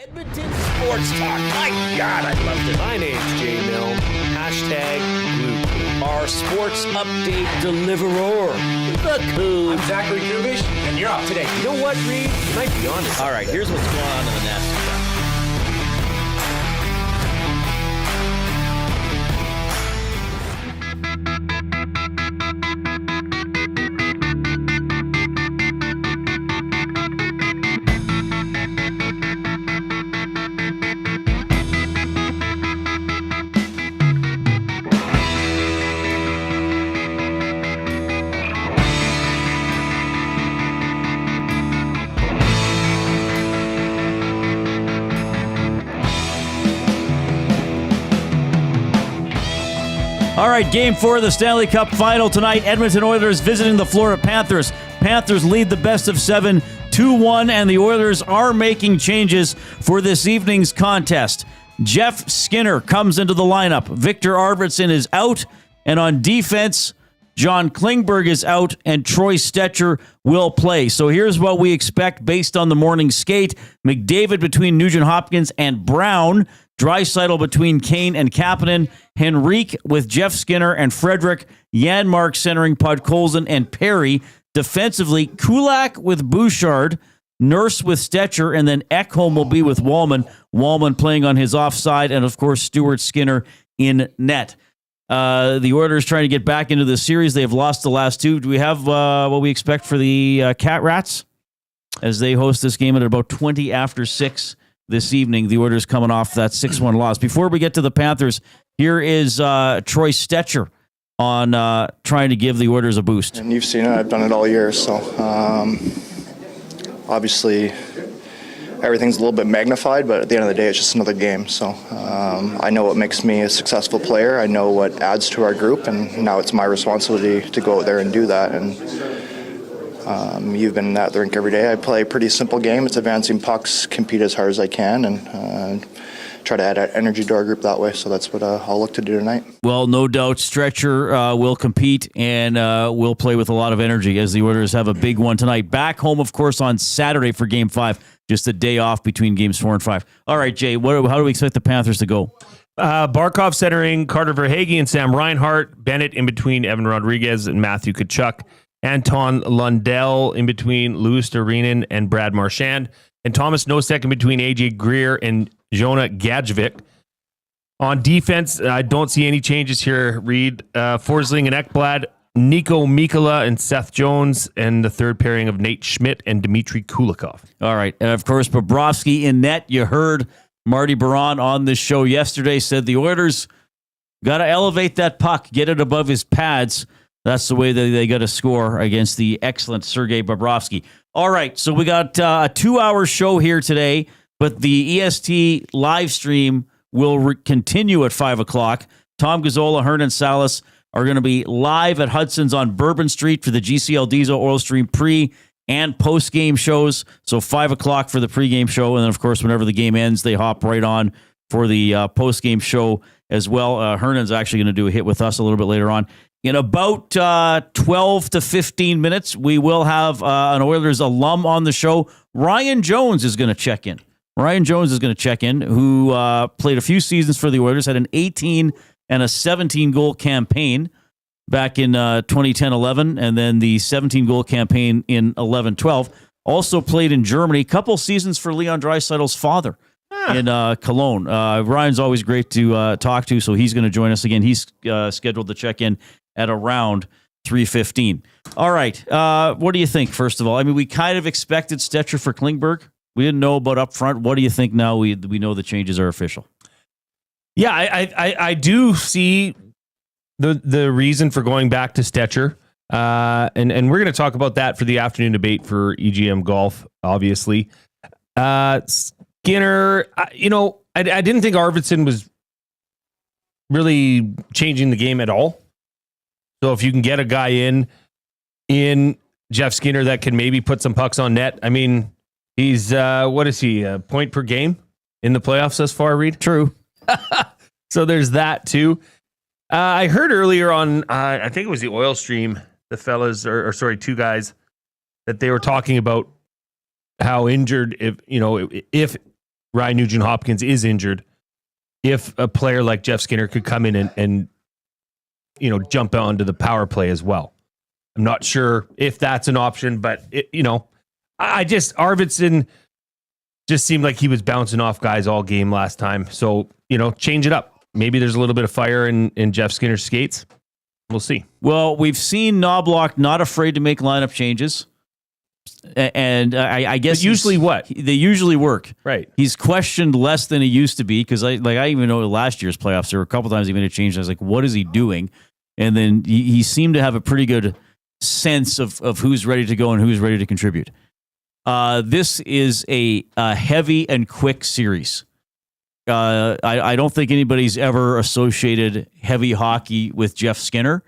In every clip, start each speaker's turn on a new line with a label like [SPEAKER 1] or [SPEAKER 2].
[SPEAKER 1] Edmonton Sports Talk. My God, I loved it.
[SPEAKER 2] My name's Jay Milne. #Blue.
[SPEAKER 1] Our sports update deliverer, the Coon.
[SPEAKER 3] I'm Zachary Kubish, and you're up today.
[SPEAKER 2] You know what, Reid? You might be honest.
[SPEAKER 1] All right, here's what's going on in the nest. All right, Game 4 of the Stanley Cup Final tonight. Edmonton Oilers visiting the Florida Panthers. Panthers lead the best of 7, 2-1, and the Oilers are making changes for this evening's contest. Jeff Skinner comes into the lineup. Viktor Arvidsson is out, and on defense, John Klingberg is out, and Troy Stecher will play. So here's what we expect based on the morning skate. McDavid between Nugent-Hopkins and Brown. Draisaitl between Kane and Kapanen. Henrique with Jeff Skinner and Frederick. Janmark centering Podkolzin and Perry. Defensively, Kulak with Bouchard. Nurse with Stecher. And then Ekholm will be with Wallman. Wallman playing on his offside. And, of course, Stuart Skinner in net. The Oilers trying to get back into the series. They have lost the last two. Do we have what we expect for the Cat Rats as they host this game at about 20 after 6 this evening? The Oilers coming off that 6-1 loss. Before we get to the Panthers, here is Troy Stecher on trying to give the Oilers a boost.
[SPEAKER 4] And you've seen it. I've done it all year. So obviously everything's a little bit magnified, but at the end of the day, it's just another game. So I know what makes me a successful player. I know what adds to our group, and now it's my responsibility to go out there and do that. And you've been at the rink every day. I play a pretty simple game. It's advancing pucks, compete as hard as I can, and try to add energy to our group that way. So that's what I'll look to do tonight.
[SPEAKER 1] Well, no doubt Stecher will compete and will play with a lot of energy as the Oilers have a big one tonight. Back home, of course, on Saturday for Game 5. Just a day off between Games 4 and 5. All right, Jay, how do we expect the Panthers to go?
[SPEAKER 2] Barkov centering Carter Verhaeghe and Sam Reinhart. Bennett in between Evan Rodriguez and Matthew Tkachuk. Anton Lundell in between Louis Dorinen and Brad Marchand. And Thomas Nosek in between AJ Greer and Jonah Gadjevik. On defense, I don't see any changes here. Reid, Forsling and Ekblad, Nico Mikkola and Seth Jones, and the third pairing of Nate Schmidt and Dmitry Kulikov.
[SPEAKER 1] All right. And, of course, Bobrovsky in net. You heard Marty Baron on this show yesterday said the Oilers got to elevate that puck, get it above his pads. That's the way that they got to score against the excellent Sergei Bobrovsky. All right, so we got a 2-hour show here today, but the EST live stream will continue at 5 o'clock. Tom Gazzola, Hernan Salas are going to be live at Hudson's on Bourbon Street for the GCL Diesel Oil Stream pre- and post-game shows. So 5 o'clock for the pregame show, and then, of course, whenever the game ends, they hop right on for the post-game show as well. Hernan's actually going to do a hit with us a little bit later on. In about 12 to 15 minutes, we will have an Oilers alum on the show. Ryan Jones is going to check in. Who played a few seasons for the Oilers, had an 18 and a 17-goal campaign back in 2010-11, and then the 17-goal campaign in 11-12. Also played in Germany, a couple seasons for Leon Draisaitl's father in Cologne. Ryan's always great to talk to, so he's going to join us again. He's scheduled to check in at around 3:15. All right. What do you think, first of all? I mean, we kind of expected Stecher for Klingberg. We didn't know about up front. What do you think now we know the changes are official?
[SPEAKER 2] Yeah, I do see the reason for going back to Stecher. And we're going to talk about that for the afternoon debate for EGM Golf, obviously. Skinner, I didn't think Arvidsson was really changing the game at all. So if you can get a guy in Jeff Skinner that can maybe put some pucks on net, I mean, he's, what is he, a point per game in the playoffs thus far, Reid?
[SPEAKER 1] True.
[SPEAKER 2] So there's that too. I heard earlier on, I think it was the oil stream, the fellas, or sorry, two guys, that they were talking about how injured, if Ryan Nugent-Hopkins is injured, if a player like Jeff Skinner could come in and jump onto the power play as well. I'm not sure if that's an option, but Arvidsson just seemed like he was bouncing off guys all game last time. So, change it up. Maybe there's a little bit of fire in Jeff Skinner's skates. We'll see.
[SPEAKER 1] Well, we've seen Knobloch not afraid to make lineup changes. And I guess
[SPEAKER 2] but usually
[SPEAKER 1] they usually work.
[SPEAKER 2] Right.
[SPEAKER 1] He's questioned less than he used to be, because I even know last year's playoffs, there were a couple times he made a change. I was like, what is he doing? And then he seemed to have a pretty good sense of who's ready to go and who's ready to contribute. This is a heavy and quick series. I don't think anybody's ever associated heavy hockey with Jeff Skinner,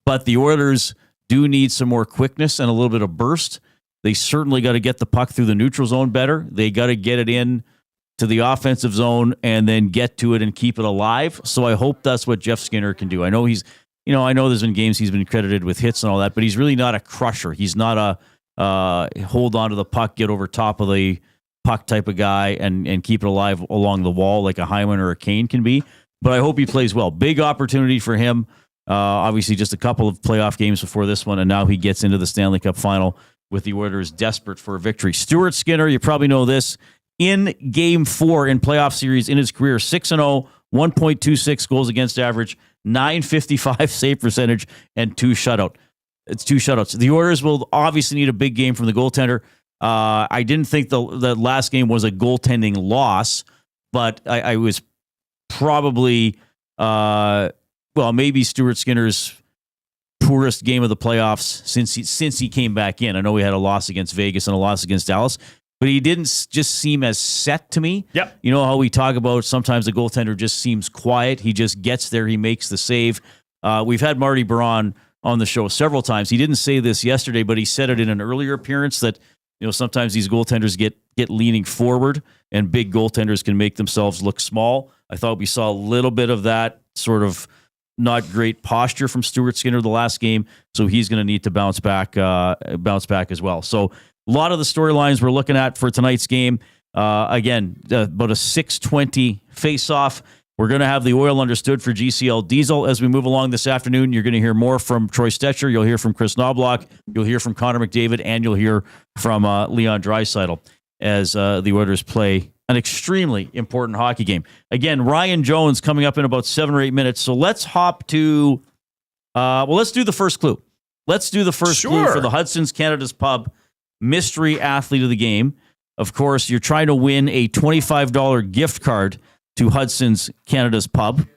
[SPEAKER 1] but the Oilers do need some more quickness and a little bit of burst. They certainly got to get the puck through the neutral zone better. They got to get it in to the offensive zone and then get to it and keep it alive. So I hope that's what Jeff Skinner can do. I know I know there's been games he's been credited with hits and all that, but he's really not a crusher. He's not a hold on to the puck, get over top of the puck type of guy and keep it alive along the wall like a Hyman or a Kane can be. But I hope he plays well. Big opportunity for him. Obviously just a couple of playoff games before this one, and now he gets into the Stanley Cup final with the Oilers desperate for a victory. Stuart Skinner, you probably know this, in Game 4 in playoff series in his career, 6-0, 1.26 goals against average, .955 save percentage, and 2 shutouts. It's 2 shutouts. The Oilers will obviously need a big game from the goaltender. I didn't think the last game was a goaltending loss, but I was probably, maybe Stuart Skinner's poorest game of the playoffs since he came back in. I know we had a loss against Vegas and a loss against Dallas, but he didn't just seem as set to me.
[SPEAKER 2] Yep.
[SPEAKER 1] You know how we talk about sometimes the goaltender just seems quiet. He just gets there. He makes the save. We've had Marty Baron on the show several times. He didn't say this yesterday, but he said it in an earlier appearance that, sometimes these goaltenders get leaning forward and big goaltenders can make themselves look small. I thought we saw a little bit of that sort of not great posture from Stuart Skinner the last game, so he's going to need to bounce back as well. So a lot of the storylines we're looking at for tonight's game. Again, about a 6:20 face-off. We're going to have the oil understood for GCL Diesel as we move along this afternoon. You're going to hear more from Troy Stecher. You'll hear from Chris Knobloch. You'll hear from Connor McDavid, and you'll hear from Leon Draisaitl as the Oilers play an extremely important hockey game. Again, Ryan Jones coming up in about 7 or 8 minutes. So let's hop to, let's do the first clue. Let's do the first clue for the Hudson's Canada's Pub mystery athlete of the game. Of course, you're trying to win a $25 gift card to Hudson's Canada's Pub.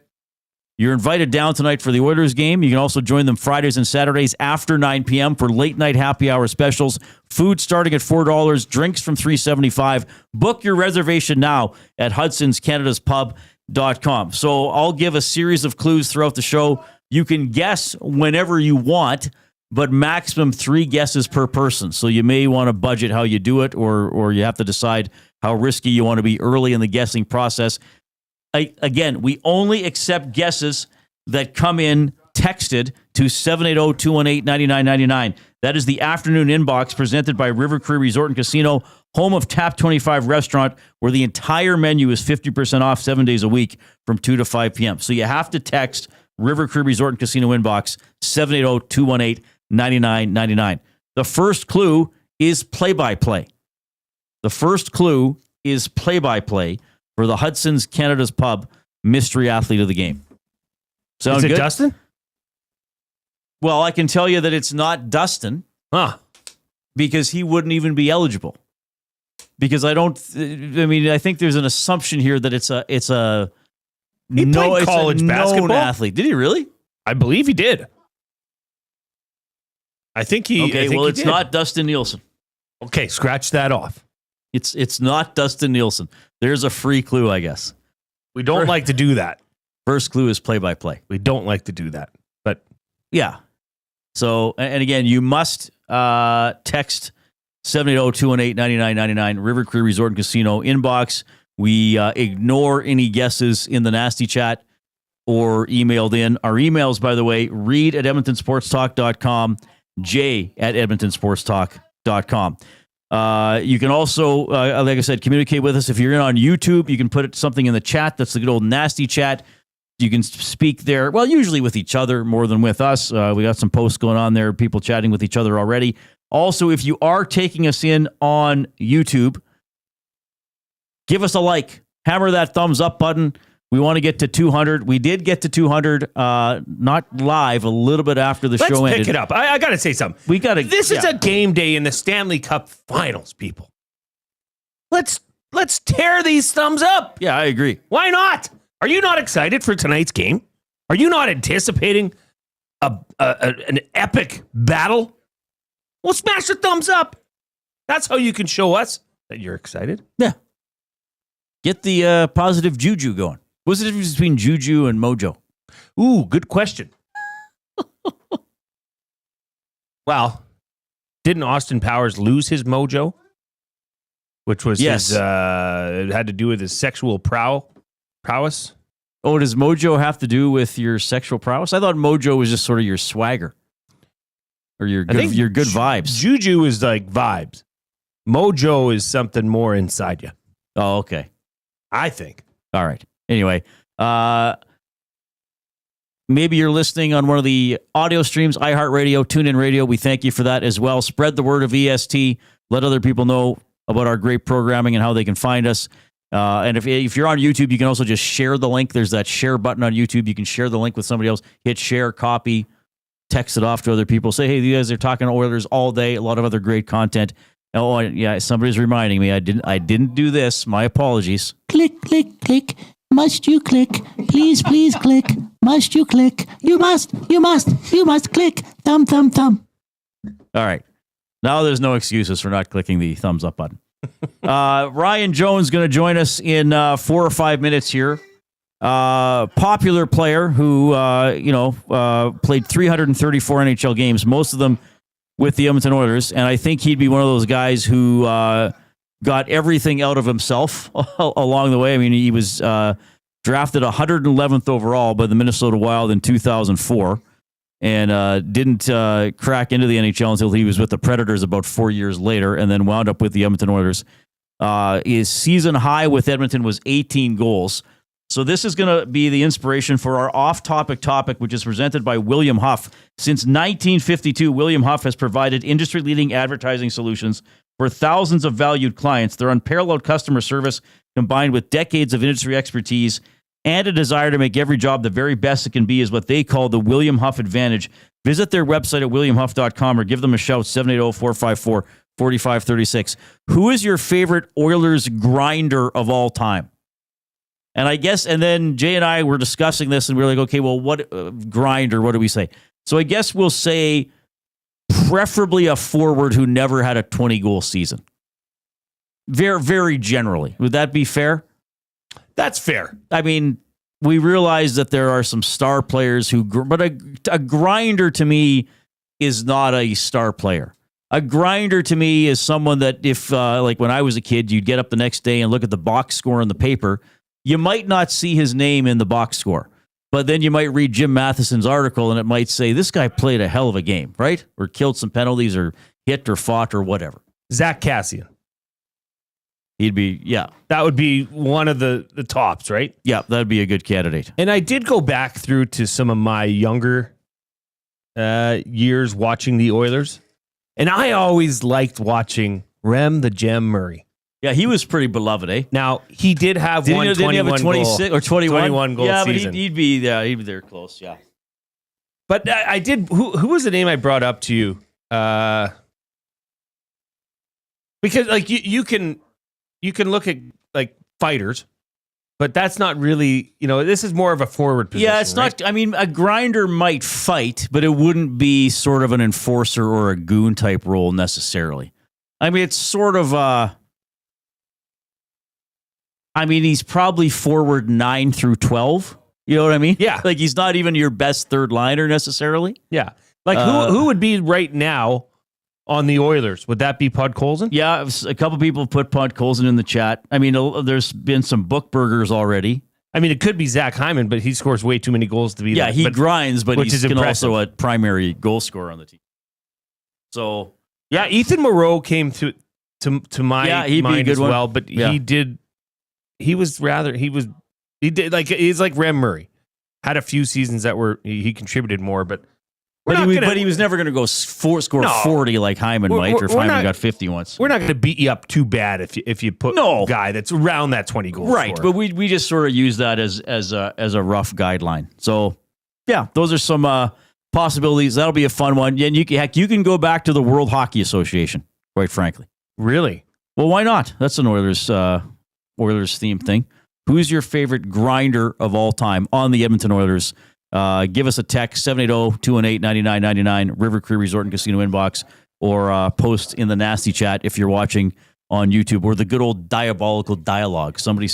[SPEAKER 1] You're invited down tonight for the Oilers game. You can also join them Fridays and Saturdays after 9 p.m. for late night happy hour specials. Food starting at $4, drinks from $3.75. Book your reservation now at hudsonscanadaspub.com. So I'll give a series of clues throughout the show. You can guess whenever you want, but maximum 3 guesses per person. So you may want to budget how you do it, or you have to decide how risky you want to be early in the guessing process. Again, we only accept guesses that come in texted to 780-218-9999. That is the afternoon inbox presented by River Cree Resort and Casino, home of Tap 25 Restaurant, where the entire menu is 50% off 7 days a week from 2 to 5 p.m. So you have to text River Cree Resort and Casino inbox 780-218-9999. The first clue is play-by-play. The first clue is play-by-play for the Hudson's Canada's Pub mystery athlete of the game. Sound
[SPEAKER 2] Is it
[SPEAKER 1] good?
[SPEAKER 2] Dustin?
[SPEAKER 1] Well, I can tell you that it's not Dustin. Because he wouldn't even be eligible. Because I think there's an assumption here that it's a
[SPEAKER 2] played college basketball
[SPEAKER 1] athlete. Did he really?
[SPEAKER 2] I believe he did. I think he.
[SPEAKER 1] Okay,
[SPEAKER 2] I think
[SPEAKER 1] it's not Dustin Nielsen.
[SPEAKER 2] Okay, scratch that off.
[SPEAKER 1] It's not Dustin Nielsen. There's a free clue, I guess.
[SPEAKER 2] We don't like to do that.
[SPEAKER 1] First clue is play-by-play.
[SPEAKER 2] We don't like to do that. But
[SPEAKER 1] yeah. So, and again, you must text 780-218-9999, River Cree Resort and Casino inbox. We ignore any guesses in the nasty chat or emailed in. Our emails, by the way, reid@edmontonsportstalk.com, j@edmontonsportstalk.com. You can also, like I said, communicate with us. If you're in on YouTube, you can put something in the chat. That's the good old nasty chat. You can speak there. Well, usually with each other more than with us. We got some posts going on there, people chatting with each other already. Also, if you are taking us in on YouTube, give us a like. Hammer that thumbs up button. We want to get to 200. We did get to 200, not live, a little bit after the show ended.
[SPEAKER 2] Let's pick it up. I got to say something. This is a game day in the Stanley Cup Finals, people. Let's tear these thumbs up.
[SPEAKER 1] Yeah, I agree.
[SPEAKER 2] Why not? Are you not excited for tonight's game? Are you not anticipating an epic battle? Well, smash the thumbs up. That's how you can show us that you're excited.
[SPEAKER 1] Yeah. Get the positive juju going. What's the difference between juju and mojo?
[SPEAKER 2] Ooh, good question. Well, didn't Austin Powers lose his mojo? Which was his, it had to do with his sexual prowess.
[SPEAKER 1] Oh, does mojo have to do with your sexual prowess? I thought mojo was just sort of your swagger. Or your good vibes.
[SPEAKER 2] Juju is like vibes. Mojo is something more inside you.
[SPEAKER 1] Oh, okay.
[SPEAKER 2] I think.
[SPEAKER 1] All right. Anyway, maybe you're listening on one of the audio streams, iHeartRadio, TuneIn Radio. We thank you for that as well. Spread the word of EST. Let other people know about our great programming and how they can find us. And if you're on YouTube, you can also just share the link. There's that share button on YouTube. You can share the link with somebody else. Hit share, copy, text it off to other people. Say, hey, you guys are talking Oilers all day. A lot of other great content. Oh, yeah, somebody's reminding me. I didn't do this. My apologies.
[SPEAKER 5] Click, click, click. Must you click? Please, please click. Must you click? You must click. Thumb, thumb, thumb.
[SPEAKER 1] All right. Now there's no excuses for not clicking the thumbs up button. Ryan Jones going to join us in 4 or 5 minutes here. Popular player who, played 334 NHL games, most of them with the Edmonton Oilers. And I think he'd be one of those guys who got everything out of himself along the way. I mean, he was drafted 111th overall by the Minnesota Wild in 2004 and didn't crack into the NHL until he was with the Predators about 4 years later and then wound up with the Edmonton Oilers. His season high with Edmonton was 18 goals. So this is going to be the inspiration for our off-topic topic, which is presented by William Huff. Since 1952, William Huff has provided industry-leading advertising solutions for thousands of valued clients. Their unparalleled customer service, combined with decades of industry expertise and a desire to make every job the very best it can be, is what they call the William Huff Advantage. Visit their website at williamhuff.com or give them a shout, 780-454-4536. Who is your favorite Oilers grinder of all time? And I guess, and then Jay and I were discussing this, and we were like, okay, well, what grinder? What do we say? So I guess we'll say preferably a forward who never had a 20-goal season. Very, very generally. Would that be fair?
[SPEAKER 2] That's fair.
[SPEAKER 1] I mean, we realize that there are some star players who, but a grinder to me is not a star player. A grinder to me is someone that if, like when I was a kid, you'd get up the next day and look at the box score in the paper. You might not see his name in the box score, but then you might read Jim Matheson's article and it might say, this guy played a hell of a game, right? Or killed some penalties or hit or fought or whatever.
[SPEAKER 2] Zach Cassian.
[SPEAKER 1] He'd be, yeah.
[SPEAKER 2] That would be one of the tops, right?
[SPEAKER 1] Yeah, that'd be a good candidate.
[SPEAKER 2] And I did go back through to some of my younger years watching the Oilers, and I always liked watching Rem the Gem Murray.
[SPEAKER 1] Yeah, he was pretty beloved, eh?
[SPEAKER 2] Now, he did have
[SPEAKER 1] didn't
[SPEAKER 2] one
[SPEAKER 1] he
[SPEAKER 2] 21
[SPEAKER 1] have a 26 or 21?
[SPEAKER 2] 21 goal
[SPEAKER 1] yeah,
[SPEAKER 2] season.
[SPEAKER 1] But he'd be there close, yeah.
[SPEAKER 2] But I did, who was the name I brought up to you? Because like you can look at like fighters, but that's not really, this is more of a forward position.
[SPEAKER 1] Yeah, it's not, I mean, a grinder might fight, but it wouldn't be sort of an enforcer or a goon type role necessarily. I mean, it's sort of, he's probably forward 9 through 12. You know what I mean?
[SPEAKER 2] Yeah.
[SPEAKER 1] Like he's not even your best third liner necessarily.
[SPEAKER 2] Yeah. Like who would be right now on the Oilers? Would that be Podkolzin?
[SPEAKER 1] Yeah, a couple people put Podkolzin in the chat. I mean, there's been some book burgers already.
[SPEAKER 2] I mean, it could be Zach Hyman, but he scores way too many goals to be
[SPEAKER 1] Yeah, he grinds, but he's also a primary goal scorer on the team. So,
[SPEAKER 2] yeah, Ethan Moreau came through. to my
[SPEAKER 1] he'd be a
[SPEAKER 2] mind
[SPEAKER 1] good
[SPEAKER 2] as
[SPEAKER 1] one.
[SPEAKER 2] well. But
[SPEAKER 1] Yeah.
[SPEAKER 2] he's like Rem Murray. Had a few seasons that were he contributed more, but
[SPEAKER 1] But he was never going to go score 40 like Hyman might, or if Hyman got 50 once.
[SPEAKER 2] We're not going to beat you up too bad if you put a guy that's around that 20 goals.
[SPEAKER 1] Right, but we just sort of use that as a rough guideline. So, yeah, those are some possibilities. That'll be a fun one. And you can go back to the World Hockey Association, quite frankly.
[SPEAKER 2] Really?
[SPEAKER 1] Well, why not? That's an Oilers theme thing. Who's your favorite grinder of all time on the Edmonton Oilers? Give us a text, 780-218-9999, River Cree Resort and Casino inbox, or post in the nasty chat if you're watching on YouTube, or the good old diabolical dialogue. Somebody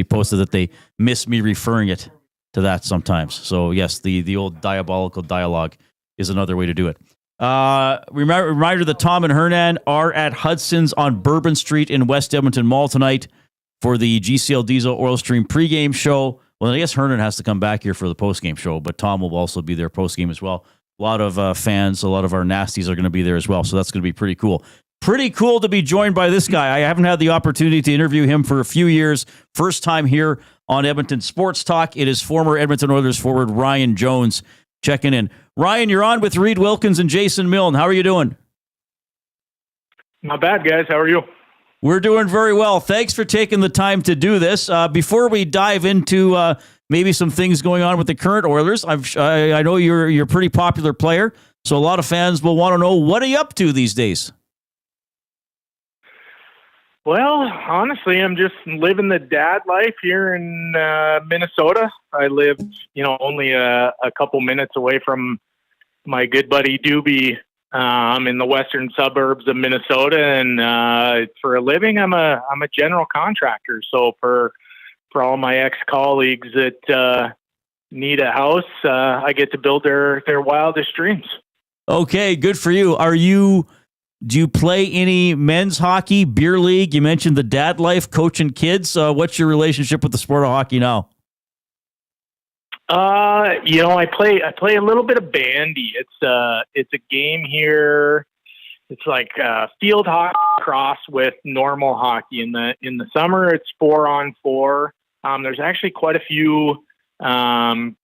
[SPEAKER 1] posted that they miss me referring it to that sometimes. So, yes, the old diabolical dialogue is another way to do it. Reminder that Tom and Hernan are at Hudson's on Bourbon Street in West Edmonton Mall tonight for the GCL Diesel Oil Stream pregame show. Well, I guess Hernan has to come back here for the postgame show, but Tom will also be there postgame as well. A lot of fans, a lot of our nasties are going to be there as well, so that's going to be pretty cool. Pretty cool to be joined by this guy. I haven't had the opportunity to interview him for a few years. First time here on Edmonton Sports Talk. It is former Edmonton Oilers forward Ryan Jones checking in. Ryan, you're on with Reid Wilkins and Jason Milne. How are you doing?
[SPEAKER 6] Not bad, guys. How are you?
[SPEAKER 1] We're doing very well. Thanks for taking the time to do this. Before we dive into maybe some things going on with the current Oilers, I know you're a pretty popular player, so a lot of fans will want to know, what are you up to these days?
[SPEAKER 6] Well, honestly, I'm just living the dad life here in Minnesota. I live, only a couple minutes away from my good buddy Doobie. I'm in the western suburbs of Minnesota, and for a living, I'm a general contractor. So for all my ex-colleagues that need a house, I get to build their wildest dreams.
[SPEAKER 1] Okay, good for you. Do you play any men's hockey, beer league? You mentioned the dad life, coaching kids. What's your relationship with the sport of hockey now?
[SPEAKER 6] I play a little bit of bandy. It's a game here. It's like field hockey cross with normal hockey. In the summer, it's 4-on-4. There's actually quite a few current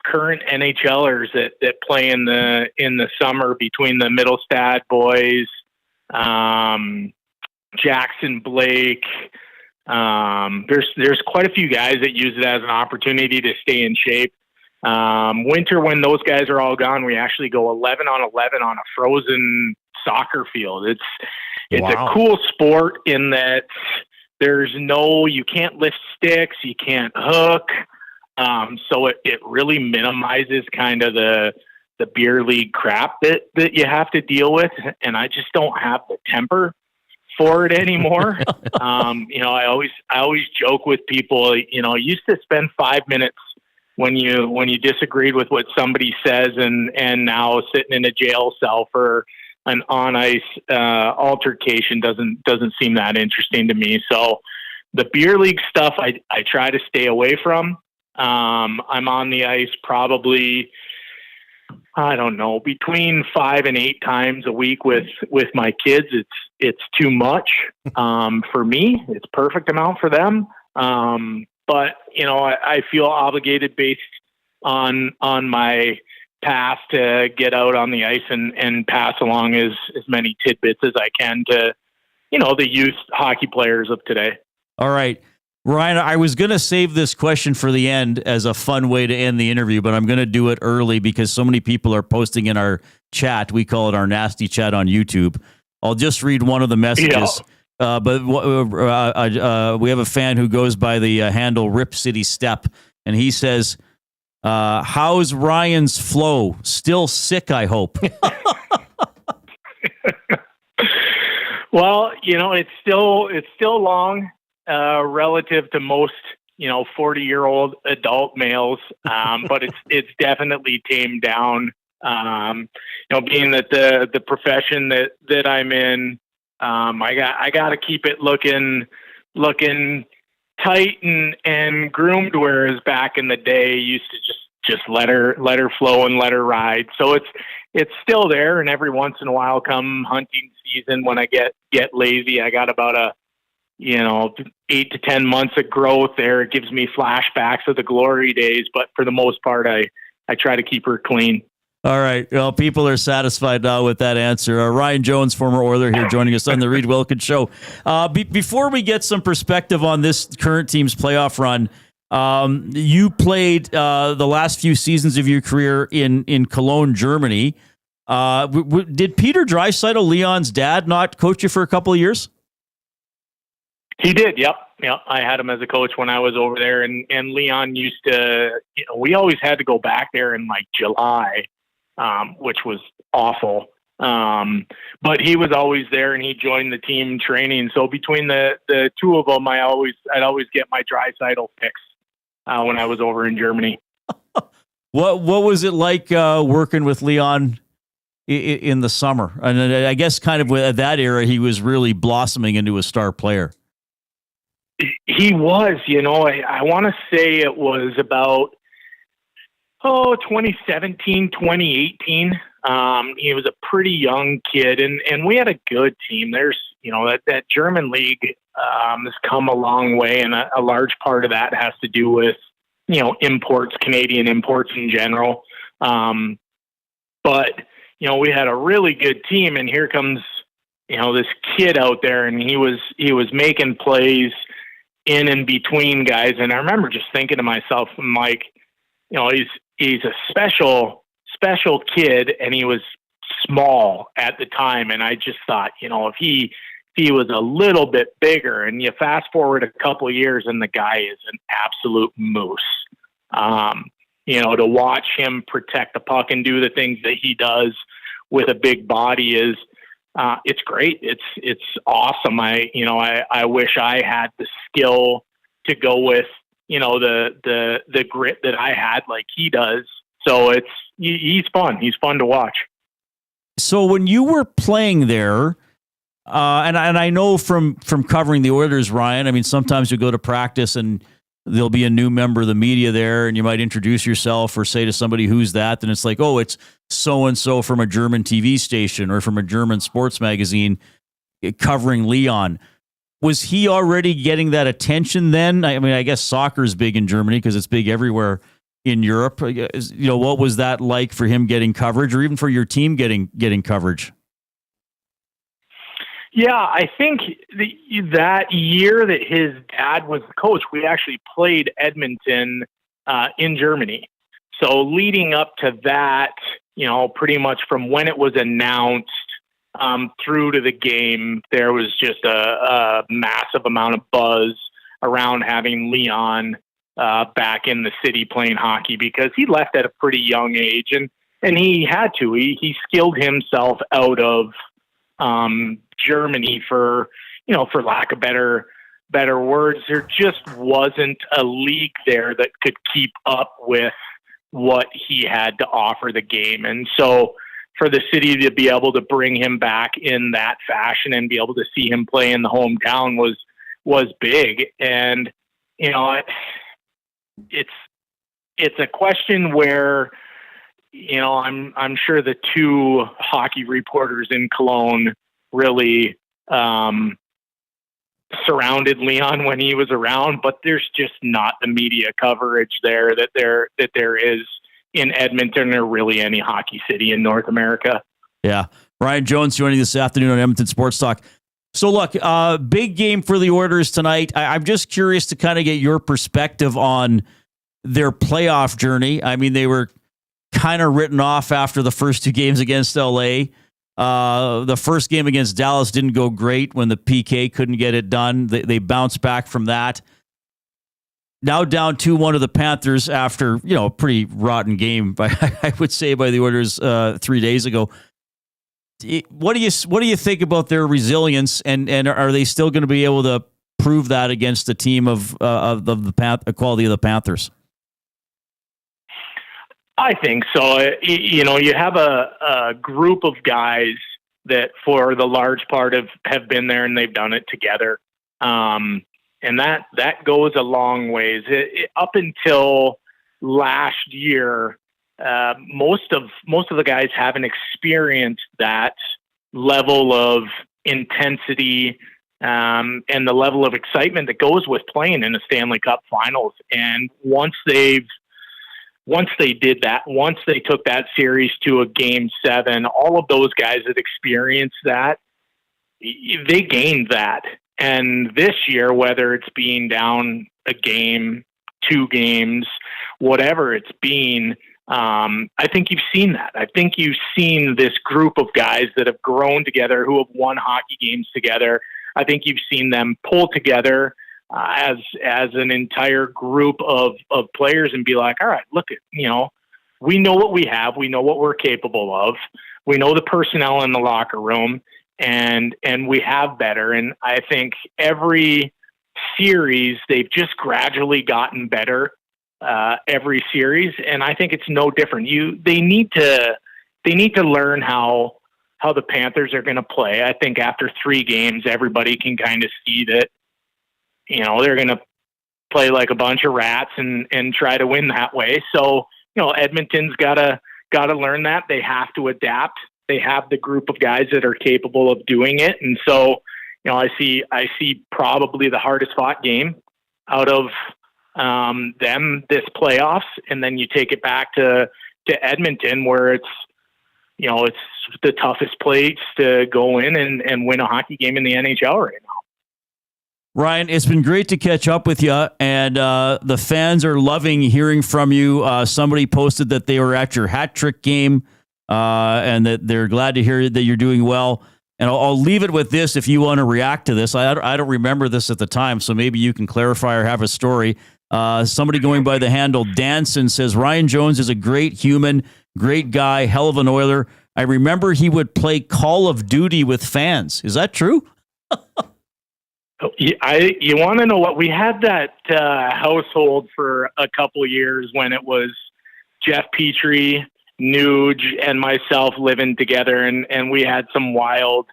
[SPEAKER 6] NHLers that play in the summer between the Middlestad boys, Jackson Blake. There's quite a few guys that use it as an opportunity to stay in shape. Winter, when those guys are all gone, we actually go 11-on-11 on a frozen soccer field. It's
[SPEAKER 2] Wow.
[SPEAKER 6] a cool sport in that you can't lift sticks, you can't hook. So it really minimizes kind of the beer league crap that you have to deal with. And I just don't have the temper for it anymore. I always joke with people, I used to spend 5 minutes when you disagreed with what somebody says, and now sitting in a jail cell for an on ice altercation doesn't seem that interesting to me. So the beer league stuff I try to stay away from. I'm on the ice probably, I don't know, between 5 and 8 times a week with my kids. It's too much for me. It's perfect amount for them. But, I feel obligated based on my past to get out on the ice and pass along as many tidbits as I can to, the youth hockey players of today.
[SPEAKER 1] All right. Ryan, I was going to save this question for the end as a fun way to end the interview, but I'm going to do it early because so many people are posting in our chat. We call it our nasty chat on YouTube. I'll just read one of the messages. Yeah. We have a fan who goes by the handle Rip City Step, and he says, how's Ryan's flow? Still sick, I hope.
[SPEAKER 6] Well, it's still long relative to most, 40-year-old adult males, but it's definitely tamed down. Being that the profession that I'm in, I got to keep it looking tight and groomed, whereas back in the day used to just let her flow and let her ride. So it's still there. And every once in a while, come hunting season, when I get lazy, I got about 8 to 10 months of growth there. It gives me flashbacks of the glory days, but for the most part, I try to keep her clean.
[SPEAKER 1] All right. Well, people are satisfied now with that answer. Ryan Jones, former Oiler, here joining us on the Reid Wilkins Show. Before we get some perspective on this current team's playoff run, you played the last few seasons of your career in Cologne, Germany. Did Peter Draisaitl, Leon's dad, not coach you for a couple of years?
[SPEAKER 6] He did. Yep. I had him as a coach when I was over there, and Leon used to, we always had to go back there in like July, which was awful. But he was always there, and he joined the team training. So between the two of them, I'd always get my Draisaitl fix when I was over in Germany.
[SPEAKER 1] What was it like working with Leon in the summer? And I guess kind of at that era, he was really blossoming into a star player.
[SPEAKER 6] He was, I want to say it was about 2017, 2018. He was a pretty young kid, and we had a good team. There's, that German league has come a long way, and a large part of that has to do with, imports, Canadian imports in general. But, we had a really good team, and here comes, this kid out there, and he was making plays in and between guys. And I remember just thinking to myself, I'm like, he's a special kid, and he was small at the time. And I just thought, if he was a little bit bigger, and you fast forward a couple of years and the guy is an absolute moose. To watch him protect the puck and do the things that he does with a big body is, it's great. It's awesome. I wish I had the skill to go with, the grit that I had like he does. So he's fun. He's fun to watch.
[SPEAKER 1] So when you were playing there, and I know from covering the Oilers, Ryan, I mean, sometimes you go to practice and there'll be a new member of the media there, and you might introduce yourself or say to somebody, who's that? And it's like, oh, it's so-and-so from a German TV station or from a German sports magazine covering Leon. Was he already getting that attention then? I mean, I guess soccer is big in Germany because it's big everywhere in Europe. What was that like for him getting coverage, or even for your team getting coverage?
[SPEAKER 6] Yeah, I think that year that his dad was the coach, we actually played Edmonton in Germany. So leading up to that, pretty much from when it was announced through to the game, there was just a massive amount of buzz around having Leon back in the city playing hockey, because he left at a pretty young age, and he had to. He skilled himself out of Germany for lack of better words. There just wasn't a league there that could keep up with what he had to offer the game. And so for the city to be able to bring him back in that fashion and be able to see him play in the hometown was big. And, it's a question where, I'm sure the two hockey reporters in Cologne really surrounded Leon when he was around, but there's just not the media coverage there that there is in Edmonton or really any hockey city in North America.
[SPEAKER 1] Yeah. Ryan Jones joining this afternoon on Edmonton Sports Talk. So look, big game for the Oilers tonight. I'm just curious to kind of get your perspective on their playoff journey. I mean, they were kind of written off after the first two games against LA. The first game against Dallas didn't go great when the PK couldn't get it done. They bounced back from that. Now down 2-1 to the Panthers after, a pretty rotten game, I would say, by the Oilers 3 days ago. What do you think about their resilience, and are they still going to be able to prove that against the team of the quality of the Panthers?
[SPEAKER 6] I think so. You have a group of guys that for the large part have been there and they've done it together. And that goes a long ways. Up until last year, most of the guys haven't experienced that level of intensity and the level of excitement that goes with playing in the Stanley Cup Finals. And once they did that, once they took that series to a Game 7, all of those guys that experienced that, they gained that. And this year, whether it's being down a game, 2 games, whatever it's been, I think you've seen that. I think you've seen this group of guys that have grown together, who have won hockey games together. I think you've seen them pull together as an entire group of players and be like, all right, look at, we know what we have. We know what we're capable of. We know the personnel in the locker room, and we have better. And I think every series, they've just gradually gotten better every series. And I think it's no different. They need to learn how the Panthers are going to play. I think after 3 games, everybody can kind of see that, they're going to play like a bunch of rats and try to win that way. So, Edmonton's got to learn that. They have to adapt. They have the group of guys that are capable of doing it. And so, I see probably the hardest fought game out of them this playoffs. And then you take it back to Edmonton, where it's the toughest place to go in and win a hockey game in the NHL right now.
[SPEAKER 1] Ryan, it's been great to catch up with you, and the fans are loving hearing from you. Somebody posted that they were at your hat trick game, and that they're glad to hear that you're doing well. And I'll leave it with this if you want to react to this. I don't remember this at the time, so maybe you can clarify or have a story. Somebody going by the handle Danson says, Ryan Jones is a great human, great guy, hell of an Oiler. I remember he would play Call of Duty with fans. Is that true?
[SPEAKER 6] You want to know what? We had that household for a couple of years when it was Jeff Petrie, Nuge, and myself living together, and we had some wild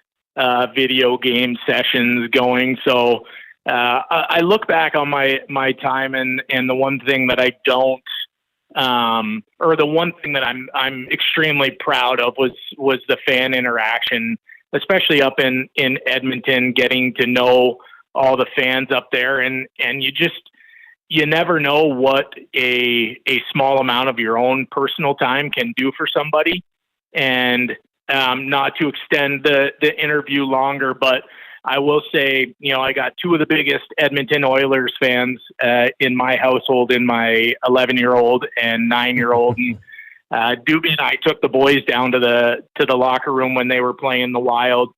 [SPEAKER 6] video game sessions going. So I look back on my time, and the one thing that I don't, or the one thing that I'm extremely proud of was the fan interaction, especially up in Edmonton, getting to know all the fans up there, and you never know what a small amount of your own personal time can do for somebody. And not to extend the interview longer, but I will say, I got 2 of the biggest Edmonton Oilers fans in my household, in my 11-year-old and 9-year-old. And Doobie and I took the boys down to the locker room when they were playing the Wild.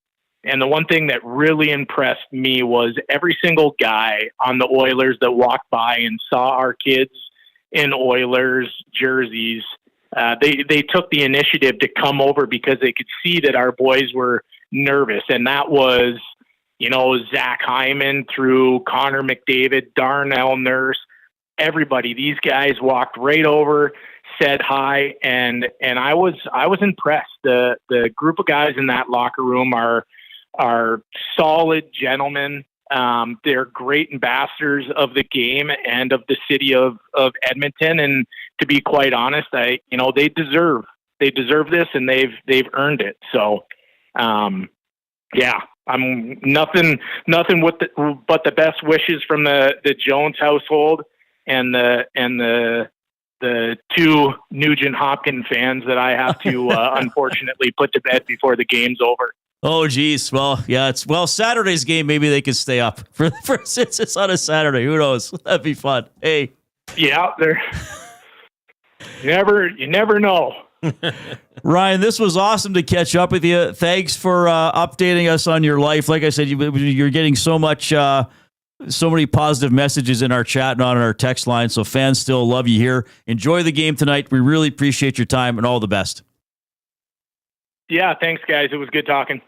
[SPEAKER 6] And the one thing that really impressed me was every single guy on the Oilers that walked by and saw our kids in Oilers jerseys, they took the initiative to come over because they could see that our boys were nervous. And that was, Zach Hyman through Connor McDavid, Darnell Nurse, everybody. These guys walked right over, said hi, and I was impressed. The group of guys in that locker room are solid gentlemen. They're great ambassadors of the game and of the city of Edmonton. And to be quite honest, they deserve this, and they've earned it. So, yeah, I'm nothing but the best wishes from the Jones household and the 2 Nugent Hopkins fans that I have to unfortunately put to bed before the game's over.
[SPEAKER 1] Oh, geez. Well, yeah, Saturday's game, maybe they could stay up for since it's on a Saturday. Who knows? That'd be fun. Hey.
[SPEAKER 6] Yeah, you never know.
[SPEAKER 1] Ryan, this was awesome to catch up with you. Thanks for updating us on your life. Like I said, you're getting so many positive messages in our chat and on our text line, so fans still love you here. Enjoy the game tonight. We really appreciate your time, and all the best.
[SPEAKER 6] Yeah, thanks, guys. It was good talking.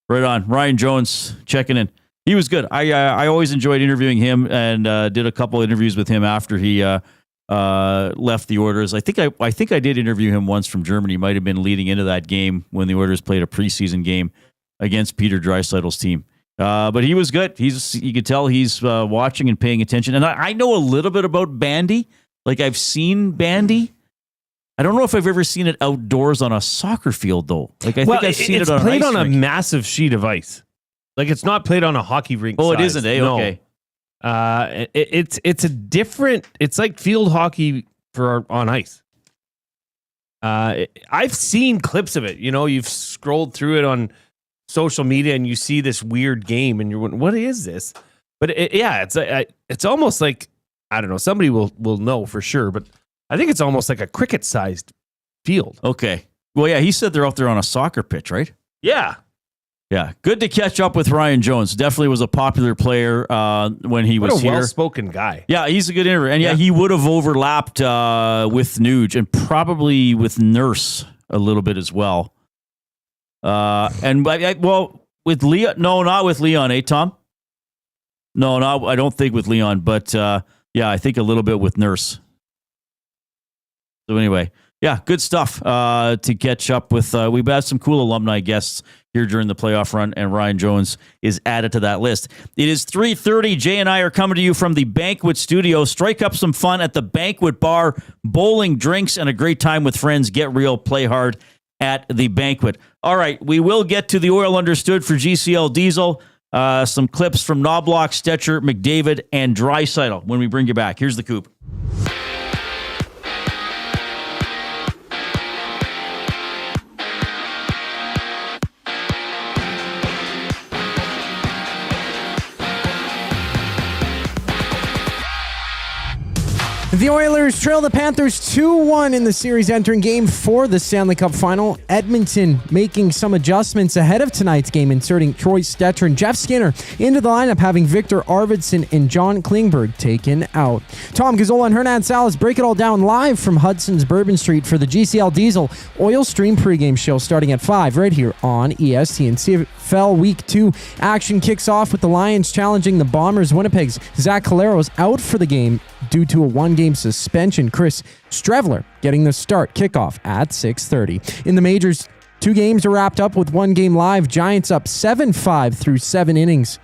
[SPEAKER 1] Right on. Ryan Jones checking in. He was good. I always enjoyed interviewing him, and did a couple interviews with him after he left the Oilers. I think I did interview him once from Germany. Might have been leading into that game when the Oilers played a preseason game against Peter Dreisaitl's team. But he was good. You could tell he's watching and paying attention. And I know a little bit about Bandy. Like, I've seen Bandy. I don't know if I've ever seen it outdoors on a soccer field, though. Like, I think I've seen it on an
[SPEAKER 2] played
[SPEAKER 1] ice
[SPEAKER 2] on
[SPEAKER 1] rink.
[SPEAKER 2] a massive sheet of ice. Like, it's not played on a hockey rink.
[SPEAKER 1] Oh,
[SPEAKER 2] size.
[SPEAKER 1] it isn't, eh?
[SPEAKER 2] No.
[SPEAKER 1] Okay.
[SPEAKER 2] It's a different. It's like field hockey on ice. I've seen clips of it. You know, you've scrolled through it on social media and you see this weird game, and you're wondering, what is this? But it's almost like, I don't know. Somebody will know for sure, but I think it's almost like a cricket-sized field.
[SPEAKER 1] Okay. Well, yeah, he said they're out there on a soccer pitch, right?
[SPEAKER 2] Yeah.
[SPEAKER 1] Yeah. Good to catch up with Ryan Jones. Definitely was a popular player when he was here.
[SPEAKER 2] Well-spoken guy.
[SPEAKER 1] Yeah, he's a good interviewer. And he would have overlapped with Nuge and probably with Nurse a little bit as well. With Leon, no, not with Leon, eh, Tom? No, I don't think with Leon, but I think a little bit with Nurse. So anyway, yeah, good stuff to catch up with. We've had some cool alumni guests here during the playoff run, and Ryan Jones is added to that list. It is 3:30. Jay and I are coming to you from the Banquet Studio. Strike up some fun at the Banquet Bar. Bowling, drinks, and a great time with friends. Get real, play hard at the Banquet. All right, we will get to the Oil Understood for GCL Diesel. Some clips from Knobloch, Stecher, McDavid, and Draisaitl when we bring you back. Here's the Coop.
[SPEAKER 7] The Oilers trail the Panthers 2-1 in the series, entering Game 4 of the Stanley Cup Final. Edmonton making some adjustments ahead of tonight's game, inserting Troy Stecher and Jeff Skinner into the lineup, having Viktor Arvidsson and John Klingberg taken out. Tom Gazzola and Hernan Salas break it all down live from Hudson's Bourbon Street for the GCL Diesel Oil Stream pregame show starting at 5 right here on EST. And CFL Week 2 action kicks off with the Lions challenging the Bombers. Winnipeg's Zach Calero's out for the game due to a one-game suspension. Chris Strevler getting the start. Kickoff at 6:30. In the majors, 2 games are wrapped up with 1 game live. Giants up 7-5 through 7 innings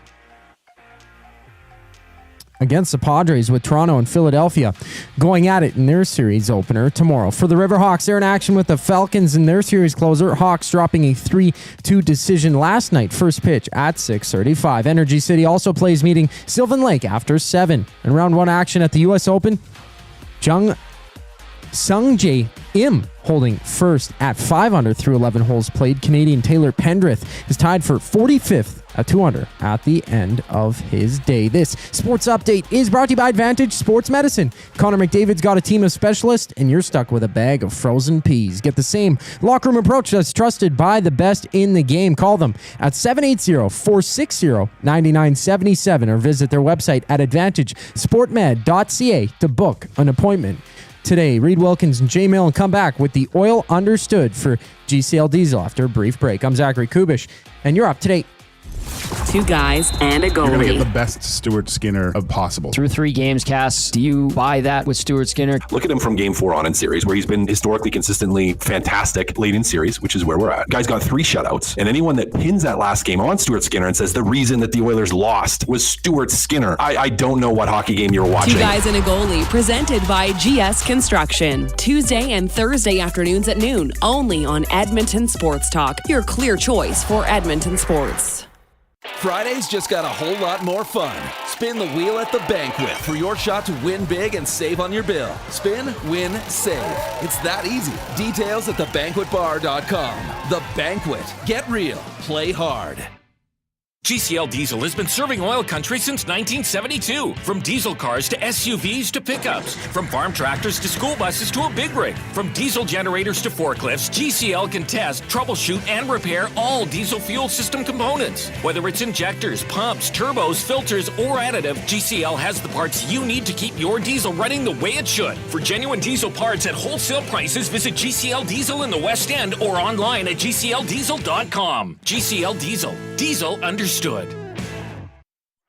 [SPEAKER 7] against the Padres, with Toronto and Philadelphia going at it in their series opener tomorrow. For the Riverhawks, they're in action with the Falcons in their series closer. Hawks dropping a 3-2 decision last night. First pitch at 6:35. Energy City also plays meeting Sylvan Lake after 7. In round 1 action at the U.S. Open, Sungjae Im holding first at 5 under through 11 holes played. Canadian Taylor Pendrith is tied for 45th at 2 under at the end of his day. This sports update is brought to you by Advantage Sports Medicine. Connor McDavid's got a team of specialists, and you're stuck with a bag of frozen peas. Get the same locker room approach that's trusted by the best in the game. Call them at 780-460-9977 or visit their website at advantagesportmed.ca to book an appointment today. Reid Wilkins and Jay Milne come back with the Oil Understood for GCL Diesel after a brief break. I'm Zachary Kubish, and you're up to date.
[SPEAKER 8] 2 guys and a
[SPEAKER 9] You're going to get
[SPEAKER 8] goalie.
[SPEAKER 9] the best Stuart Skinner of possible.
[SPEAKER 10] Through 3 games, Cass, do you buy that with Stuart Skinner?
[SPEAKER 11] Look at him from Game 4 on in series, where he's been historically consistently fantastic late in series, which is where we're at. Guy's got 3 shutouts, and anyone that pins that last game on Stuart Skinner and says the reason that the Oilers lost was Stuart Skinner, I don't know what hockey game you're watching.
[SPEAKER 8] 2 guys and a goalie, presented by GS Construction. Tuesday and Thursday afternoons at noon, only on Edmonton Sports Talk, your clear choice for Edmonton sports.
[SPEAKER 12] Fridays just got a whole lot more fun. Spin the wheel at the Banquet for your shot to win big and save on your bill. Spin, win, save. It's that easy. Details at thebanquetbar.com. The Banquet. Get real. Play hard.
[SPEAKER 13] GCL Diesel has been serving oil country since 1972. From diesel cars to SUVs to pickups. From farm tractors to school buses to a big rig. From diesel generators to forklifts, GCL can test, troubleshoot, and repair all diesel fuel system components. Whether it's injectors, pumps, turbos, filters, or additive, GCL has the parts you need to keep your diesel running the way it should. For genuine diesel parts at wholesale prices, visit GCL Diesel in the West End or online at GCLDiesel.com. GCL Diesel. Diesel understood.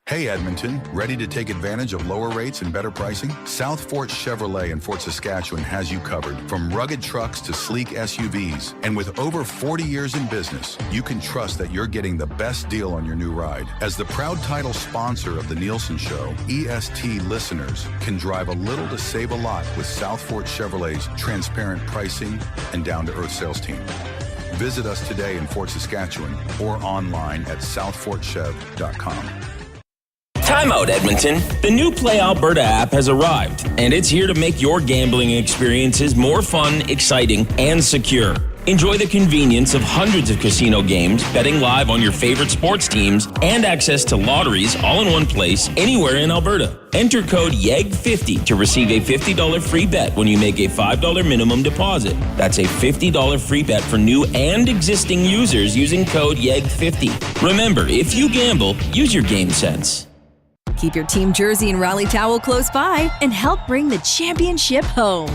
[SPEAKER 9] Hey Edmonton, ready to take advantage of lower rates and better pricing? South Fort Chevrolet in Fort Saskatchewan has you covered. From rugged trucks to sleek SUVs. And with over 40 years in business, you can trust that you're getting the best deal on your new ride. As the proud title sponsor of the Nielsen Show, EST listeners can drive a little to save a lot with South Fort Chevrolet's transparent pricing and down-to-earth sales team. Visit us today in Fort Saskatchewan or online at southfortchev.com.
[SPEAKER 14] Time out, Edmonton. The new Play Alberta app has arrived, and it's here to make your gambling experiences more fun, exciting, and secure. Enjoy the convenience of hundreds of casino games, betting live on your favorite sports teams, and access to lotteries all in one place, anywhere in Alberta. Enter code YEG50 to receive a $50 free bet when you make a $5 minimum deposit. That's a $50 free bet for new and existing users using code YEG50. Remember, if you gamble, use your game sense.
[SPEAKER 15] Keep your team jersey and rally towel close by and help bring the championship home.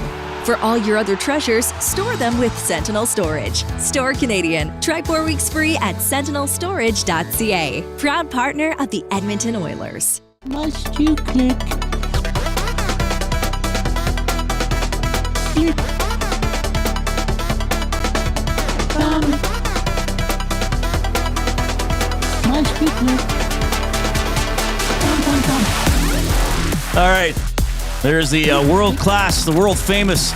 [SPEAKER 15] For all your other treasures, store them with Sentinel Storage. Store Canadian. Try 4 weeks free at sentinelstorage.ca. Proud partner of the Edmonton Oilers.
[SPEAKER 5] Must you click? Click. Must you click?
[SPEAKER 1] All right. There's the world-class, the world-famous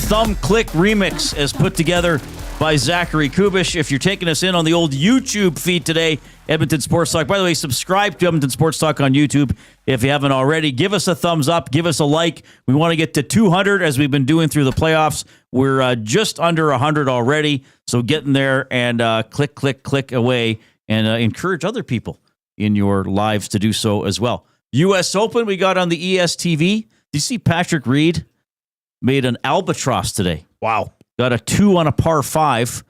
[SPEAKER 1] Thumb Click remix as put together by Zachary Kubish. If you're taking us in on the old YouTube feed today, Edmonton Sports Talk. By the way, subscribe to Edmonton Sports Talk on YouTube if you haven't already. Give us a thumbs up. Give us a like. We want to get to 200 as we've been doing through the playoffs. We're just under 100 already. So get in there and click, click, click away and encourage other people in your lives to do so as well. U.S. Open, we got on the ESTV. Did you see Patrick Reid made an albatross today?
[SPEAKER 2] Wow.
[SPEAKER 1] Got a 2 on a par 5.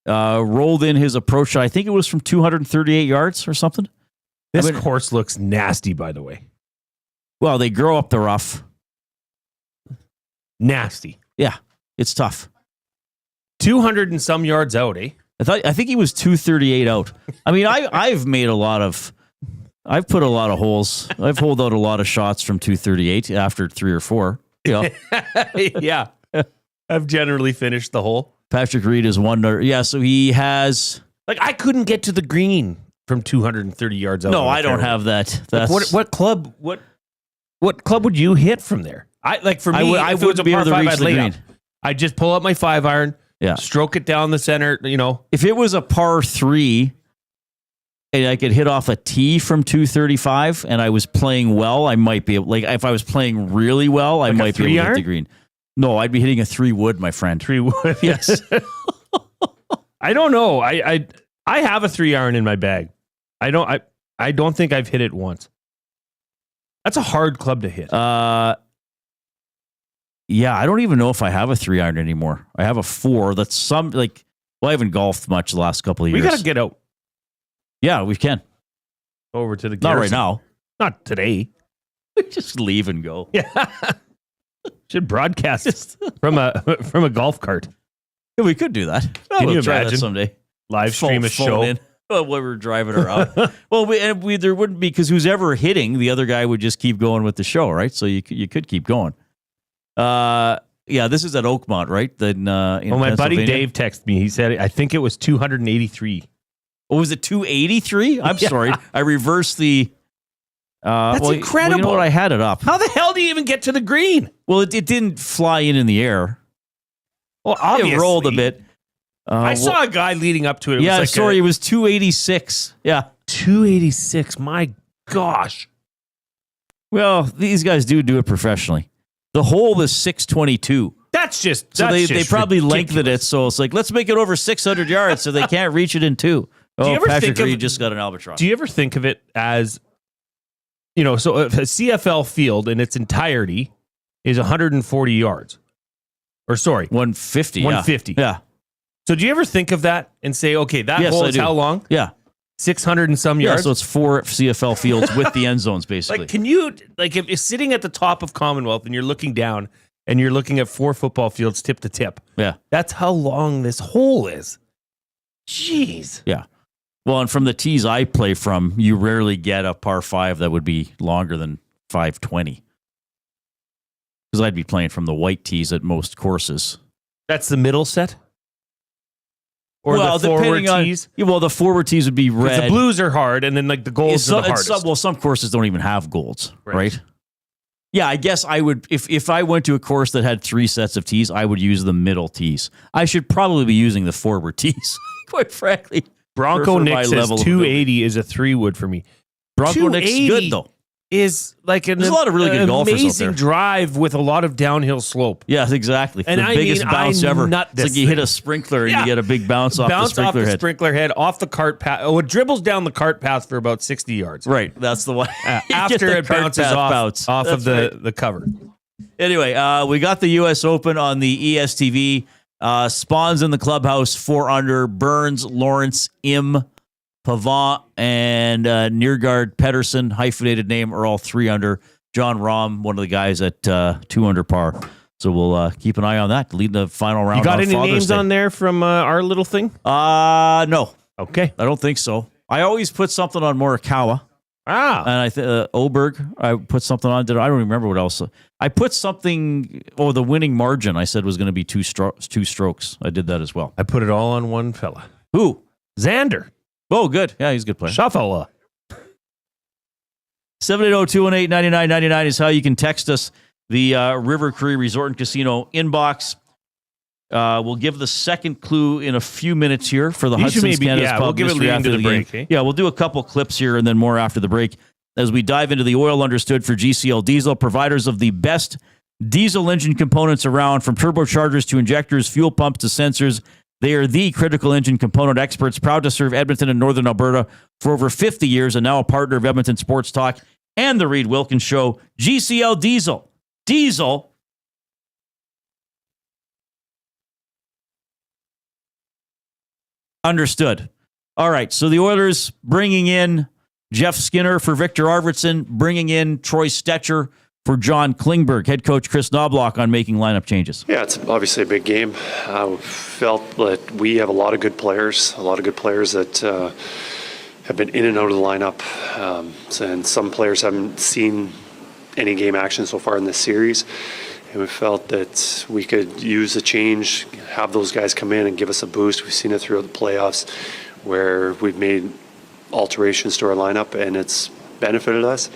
[SPEAKER 1] Rolled in his approach shot. I think it was from 238 yards or something.
[SPEAKER 2] This course looks nasty, by the way.
[SPEAKER 1] Well, they grow up the rough.
[SPEAKER 2] Nasty.
[SPEAKER 1] Yeah, it's tough.
[SPEAKER 2] 200 and some yards out, eh?
[SPEAKER 1] I think he was 238 out. I mean, I've put a lot of holes. I've holed out a lot of shots from 238 after 3 or 4. You know.
[SPEAKER 2] Yeah. I've generally finished the hole.
[SPEAKER 1] Patrick Reid is one. Yeah, so he has...
[SPEAKER 2] I couldn't get to the green from 230 yards out.
[SPEAKER 1] No, I don't have that. That's,
[SPEAKER 2] what club would you hit from there? I wouldn't be able to reach the green. I'd just pull up my 5-iron, stroke it down the center, you know.
[SPEAKER 1] If it was a par 3... and I could hit off a tee from 235 and I was playing well, I might be able, if I was playing really well, I might be able to hit the green. No, I'd be hitting a 3-wood, my friend.
[SPEAKER 2] 3-wood.
[SPEAKER 1] Yes.
[SPEAKER 2] I don't know. I have a 3-iron in my bag. I don't think I've hit it once. That's a hard club to hit.
[SPEAKER 1] Yeah, I don't even know if I have a 3-iron anymore. I have a 4. That's I haven't golfed much the last couple of years.
[SPEAKER 2] We got to get out.
[SPEAKER 1] Yeah, we can.
[SPEAKER 2] Over to the
[SPEAKER 1] Not right now.
[SPEAKER 2] Not today.
[SPEAKER 1] Just leave and go.
[SPEAKER 2] Yeah. Should broadcast from a golf cart.
[SPEAKER 1] Yeah, we could do that.
[SPEAKER 2] Can you
[SPEAKER 1] try
[SPEAKER 2] imagine?
[SPEAKER 1] that someday?
[SPEAKER 2] Live stream a show.
[SPEAKER 1] While we're driving around. Well, there wouldn't be, because who's ever hitting, the other guy would just keep going with the show, right? So you could keep going. Yeah, this is at Oakmont, right?
[SPEAKER 2] My buddy Dave texted me. He said, I think it was 283.
[SPEAKER 1] Oh, was it 283? I'm sorry. I reversed the...
[SPEAKER 2] That's incredible.
[SPEAKER 1] Well, you know what? I had it up.
[SPEAKER 2] How the hell do you even get to the green?
[SPEAKER 1] Well, it didn't fly in the air.
[SPEAKER 2] Well, obviously.
[SPEAKER 1] It rolled a bit.
[SPEAKER 2] I saw a guy leading up to it.
[SPEAKER 1] It was 286. Yeah.
[SPEAKER 2] 286. My gosh.
[SPEAKER 1] Well, these guys do it professionally. The hole is 622. They probably lengthened it, so it's let's make it over 600 yards so they can't reach it in 2. Patrick Reid just got an albatross.
[SPEAKER 2] Do you ever think of it as, so if a CFL field in its entirety is 140 yards, or
[SPEAKER 1] 150.
[SPEAKER 2] 150.
[SPEAKER 1] Yeah.
[SPEAKER 2] So do you ever think of that and say, okay, that hole is how long?
[SPEAKER 1] Yeah.
[SPEAKER 2] 600 and some yards?
[SPEAKER 1] Yeah, so it's 4 CFL fields with the end zones, basically.
[SPEAKER 2] Can you, if you're sitting at the top of Commonwealth and you're looking down and you're looking at 4 football fields tip to tip.
[SPEAKER 1] Yeah.
[SPEAKER 2] That's how long this hole is. Jeez.
[SPEAKER 1] Yeah. Well, and from the tees I play from, you rarely get a par 5 that would be longer than 520. Because I'd be playing from the white tees at most courses.
[SPEAKER 2] That's the middle set? Or the forward tees?
[SPEAKER 1] The forward tees would be red.
[SPEAKER 2] The blues are hard, and then like the golds are the hardest.
[SPEAKER 1] Some courses don't even have golds, right? Yeah, I guess I would, if I went to a course that had 3 sets of tees, I would use the middle tees. I should probably be using the forward tees, quite frankly.
[SPEAKER 2] Bronco Nick says 280 is a 3-wood for me.
[SPEAKER 1] Bronco Nick's good, though.
[SPEAKER 2] Is like there's
[SPEAKER 1] a lot of really good golfers out there.
[SPEAKER 2] Amazing drive with a lot of downhill slope.
[SPEAKER 1] Yeah, exactly.
[SPEAKER 2] And
[SPEAKER 1] the biggest bounce ever. It's like you hit a sprinkler and you get a big bounce off the sprinkler head.
[SPEAKER 2] Sprinkler head off the cart path. Oh, it dribbles down the cart path for about 60 yards.
[SPEAKER 1] Right, that's the one.
[SPEAKER 2] After it bounces off of the cover.
[SPEAKER 1] Anyway, we got the U.S. Open on the ESTV. Spawns in the clubhouse, 4 under. Burns, Lawrence, Im, Pavant, and Neergaard Pedersen, hyphenated name, are all 3 under. John Rahm, one of the guys at 2 under par. So we'll keep an eye on that to lead the final round.
[SPEAKER 2] You got any
[SPEAKER 1] Father's
[SPEAKER 2] names
[SPEAKER 1] Day.
[SPEAKER 2] on there from our little thing?
[SPEAKER 1] No.
[SPEAKER 2] Okay.
[SPEAKER 1] I don't think so. I always put something on Morikawa.
[SPEAKER 2] Ah.
[SPEAKER 1] And I think Oberg, I put something on. I don't remember what else. I put something, the winning margin I said was going to be 2 strokes. I did that as well.
[SPEAKER 2] I put it all on one fella.
[SPEAKER 1] Who?
[SPEAKER 2] Xander.
[SPEAKER 1] Oh, good. Yeah, he's a good player.
[SPEAKER 2] Shuffle.
[SPEAKER 1] 780-218-9999 is how you can text us. The River Cree Resort and Casino inbox. We'll give the second clue in a few minutes here for the Hudson's Canada's Pub.
[SPEAKER 2] We'll give it leading
[SPEAKER 1] after
[SPEAKER 2] to the break. Eh?
[SPEAKER 1] Yeah, we'll do a couple clips here and then more after the break as we dive into the oil understood for GCL Diesel, providers of the best diesel engine components around, from turbochargers to injectors, fuel pumps to sensors. They are the critical engine component experts, proud to serve Edmonton and Northern Alberta for over 50 years, and now a partner of Edmonton Sports Talk and the Reid Wilkins Show. GCL Diesel. Diesel. Understood. All right, so the Oilers bringing in Jeff Skinner for Viktor Arvidsson, bringing in Troy Stecher for John Klingberg. Head coach Chris Knobloch on making lineup changes.
[SPEAKER 16] Yeah, it's obviously a big game. I felt that we have a lot of good players that have been in and out of the lineup. And some players haven't seen any game action so far in this series. And we felt that we could use a change, have those guys come in and give us a boost. We've seen it throughout the playoffs where we've made alterations to our lineup and it's benefited us.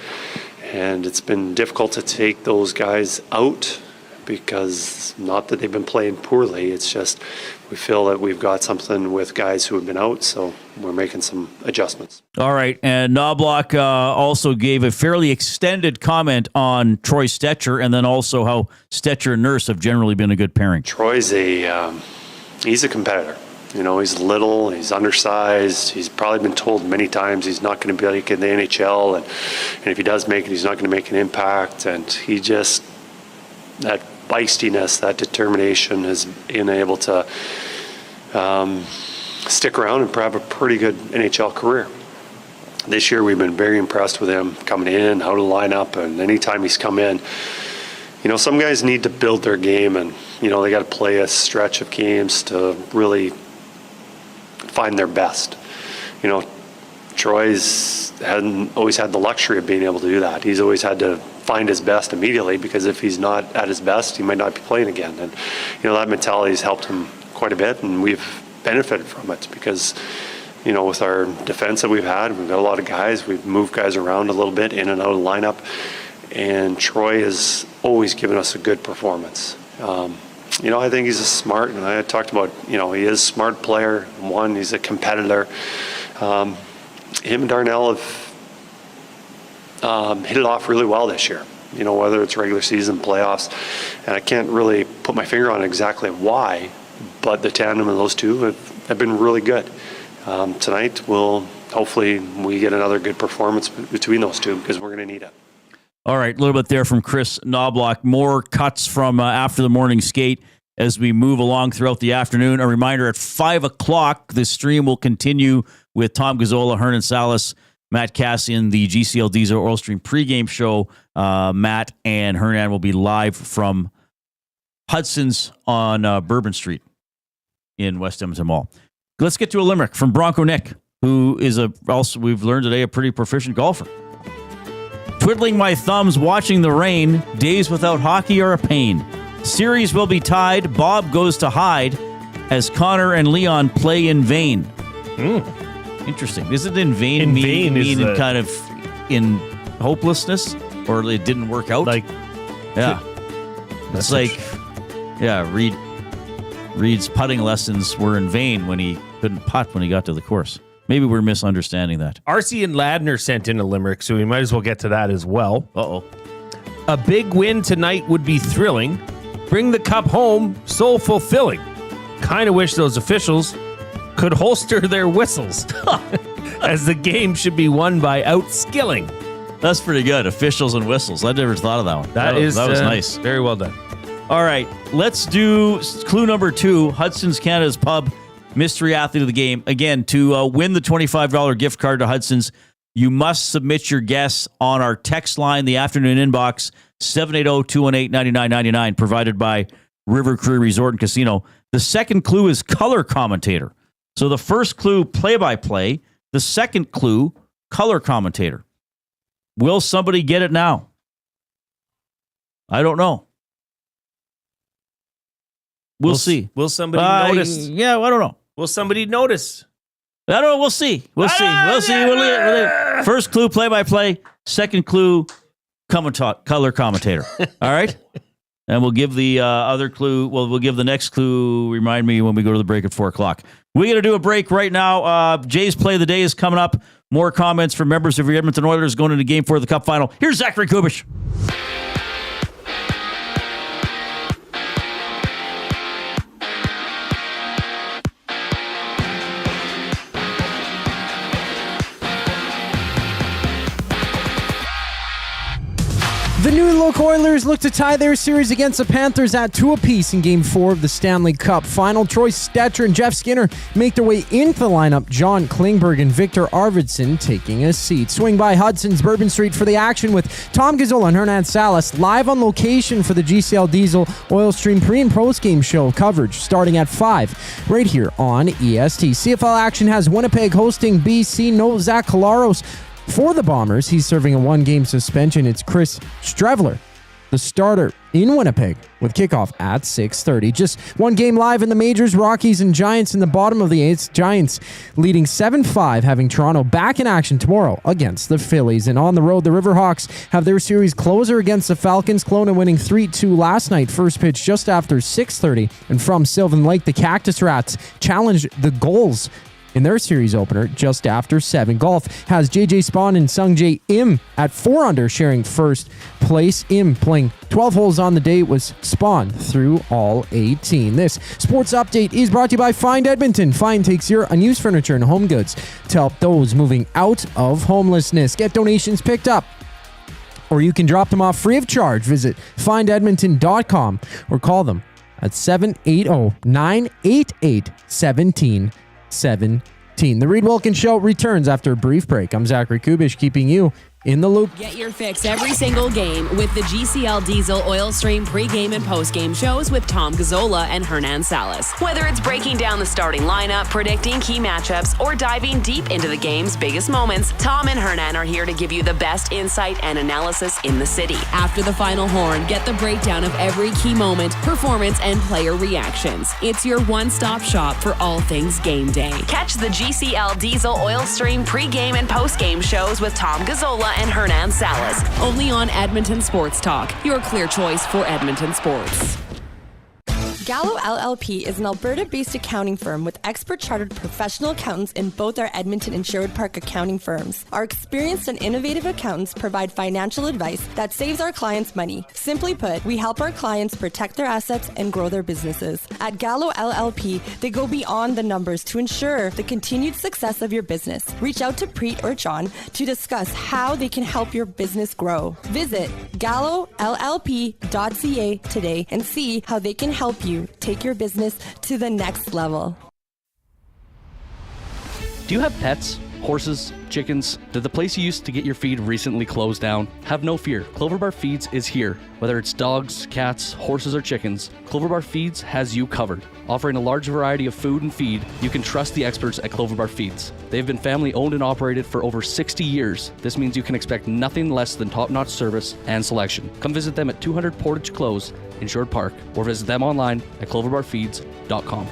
[SPEAKER 16] And it's been difficult to take those guys out because not that they've been playing poorly, it's just we feel that we've got something with guys who have been out, so we're making some adjustments.
[SPEAKER 1] All right, and Knobloch also gave a fairly extended comment on Troy Stecher and then also how Stecher and Nurse have generally been a good pairing.
[SPEAKER 16] Troy's he's a competitor. You know, he's little, he's undersized. He's probably been told many times he's not going to be like in the NHL, and if he does make it, he's not going to make an impact. And he just, that feistiness, that determination has been able to stick around and have a pretty good NHL career. This year we've been very impressed with him coming in, how to line up, and anytime he's come in, you know, some guys need to build their game and, you know, they got to play a stretch of games to really find their best. You know, Troy's hadn't always had the luxury of being able to do that. He's always had to find his best immediately because if he's not at his best, he might not be playing again. And, you know, that mentality has helped him quite a bit, and we've benefited from it because, you know, with our defense that we've had, we've got a lot of guys. We've moved guys around a little bit in and out of the lineup, and Troy has always given us a good performance. You know, I think he's a smart, and I talked about, you know, he is a smart player. One, he's a competitor. Him and Darnell have hit it off really well this year, you know, whether it's regular season, playoffs. And I can't really put my finger on exactly why, but the tandem of those two have been really good. Tonight, hopefully we get another good performance between those two because we're going to need it.
[SPEAKER 1] All right, a little bit there from Chris Knobloch. More cuts from after the morning skate as we move along throughout the afternoon. A reminder, at 5 o'clock, the stream will continue with Tom Gazzola, Hernan Salas, Matt Cassian, the GCL Diesel Oil Stream pregame show. Matt and Hernan will be live from Hudson's on Bourbon Street in West Edmonton Mall. Let's get to a limerick from Bronco Nick, who is also, we've learned today, a pretty proficient golfer. Twiddling my thumbs watching the rain. Days without hockey are a pain. Series will be tied. Bob goes to hide as Connor and Leon play in vain. Interesting. Isn't in vain mean kind of in hopelessness, or it didn't work out? It's like, Reid's putting lessons were in vain when he couldn't putt when he got to the course. Maybe we're misunderstanding that.
[SPEAKER 2] RC and Ladner sent in a limerick, so we might as well get to that as well.
[SPEAKER 1] Uh-oh.
[SPEAKER 2] A big win tonight would be thrilling. Bring the cup home, soul fulfilling. Kind of wish those officials could holster their whistles, as the game should be won by outskilling.
[SPEAKER 1] That's pretty good. Officials and whistles. I never thought of that one. That was nice.
[SPEAKER 2] Very well done.
[SPEAKER 1] All right, let's do clue number 2. Hudson's Canada's Pub, mystery athlete of the game. Again, to win the $25 gift card to Hudson's, you must submit your guess on our text line, the afternoon inbox, 780-218-9999, provided by River Cree Resort and Casino. The second clue is color commentator. So the first clue, play-by-play. The second clue, color commentator. Will somebody get it now? I don't know. We'll see.
[SPEAKER 2] Will somebody notice?
[SPEAKER 1] Yeah, I don't know.
[SPEAKER 2] Will somebody notice?
[SPEAKER 1] I don't know. We'll see. We'll see. First clue, play-by-play. Second clue, color commentator. All right? And we'll give the other clue. Well, we'll give the next clue. Remind me when we go to the break at 4 o'clock. We're going to do a break right now. Jay's Play of the Day is coming up. More comments from members of your Edmonton Oilers going into Game 4 of the Cup Final. Here's Zachary Kubish.
[SPEAKER 7] The New Look Oilers look to tie their series against the Panthers at 2 apiece in Game 4 of the Stanley Cup Final. Troy Stecher and Jeff Skinner make their way into the lineup. John Klingberg and Viktor Arvidsson taking a seat. Swing by Hudson's Bourbon Street for the action with Tom Gazzola and Hernan Salas live on location for the GCL Diesel Oil Stream pre- and post-game show coverage starting at 5 right here on EST. CFL action has Winnipeg hosting BC. No Zach Collaros for the Bombers. He's serving a 1-game suspension. It's Chris Streveler, the starter in Winnipeg, with kickoff at 6:30. Just one game live in the majors. Rockies and Giants in the bottom of the 8th. Giants leading 7-5, having Toronto back in action tomorrow against the Phillies. And on the road, the Riverhawks have their series closer against the Falcons. Kelowna winning 3-2 last night. First pitch just after 6:30. And from Sylvan Lake, the Cactus Rats challenged the Goals in their series opener just after 7. Golf has JJ Spawn and Sungjae Im at 4 under, sharing first place. Im playing 12 holes on the day, was Spawn through all 18. This sports update is brought to you by Find Edmonton. Find takes your unused furniture and home goods to help those moving out of homelessness. Get donations picked up, or you can drop them off free of charge. Visit findedmonton.com or call them at 780-988-1717. The Reid Wilkins Show returns after a brief break. I'm Zachary Kubish, keeping you in the loop.
[SPEAKER 8] Get your fix every single game with the GCL Diesel Oil Stream pregame and postgame shows with Tom Gazzola and Hernan Salas. Whether it's breaking down the starting lineup, predicting key matchups, or diving deep into the game's biggest moments, Tom and Hernan are here to give you the best insight and analysis in the city. After the final horn, get the breakdown of every key moment, performance, and player reactions. It's your one-stop shop for all things game day. Catch the GCL Diesel Oil Stream pregame and postgame shows with Tom Gazzola and Hernan Salas, only on Edmonton Sports Talk, your clear choice for Edmonton sports.
[SPEAKER 17] Gallo LLP is an Alberta-based accounting firm with expert chartered professional accountants in both our Edmonton and Sherwood Park accounting firms. Our experienced and innovative accountants provide financial advice that saves our clients money. Simply put, we help our clients protect their assets and grow their businesses. At Gallo LLP, they go beyond the numbers to ensure the continued success of your business. Reach out to Preet or John to discuss how they can help your business grow. Visit gallollp.ca today and see how they can help you take your business to the next level.
[SPEAKER 18] Do you have pets? horses, chickens? Did the place you used to get your feed recently close down? Have no fear. Clover Bar Feeds is here. Whether it's dogs, cats, horses, or chickens, Clover Bar Feeds has you covered. Offering a large variety of food and feed, you can trust the experts at Clover Bar Feeds. They've been family owned and operated for over 60 years. This means you can expect nothing less than top-notch service and selection. Come visit them at 200 Portage Close in Sherwood Park or visit them online at cloverbarfeeds.com.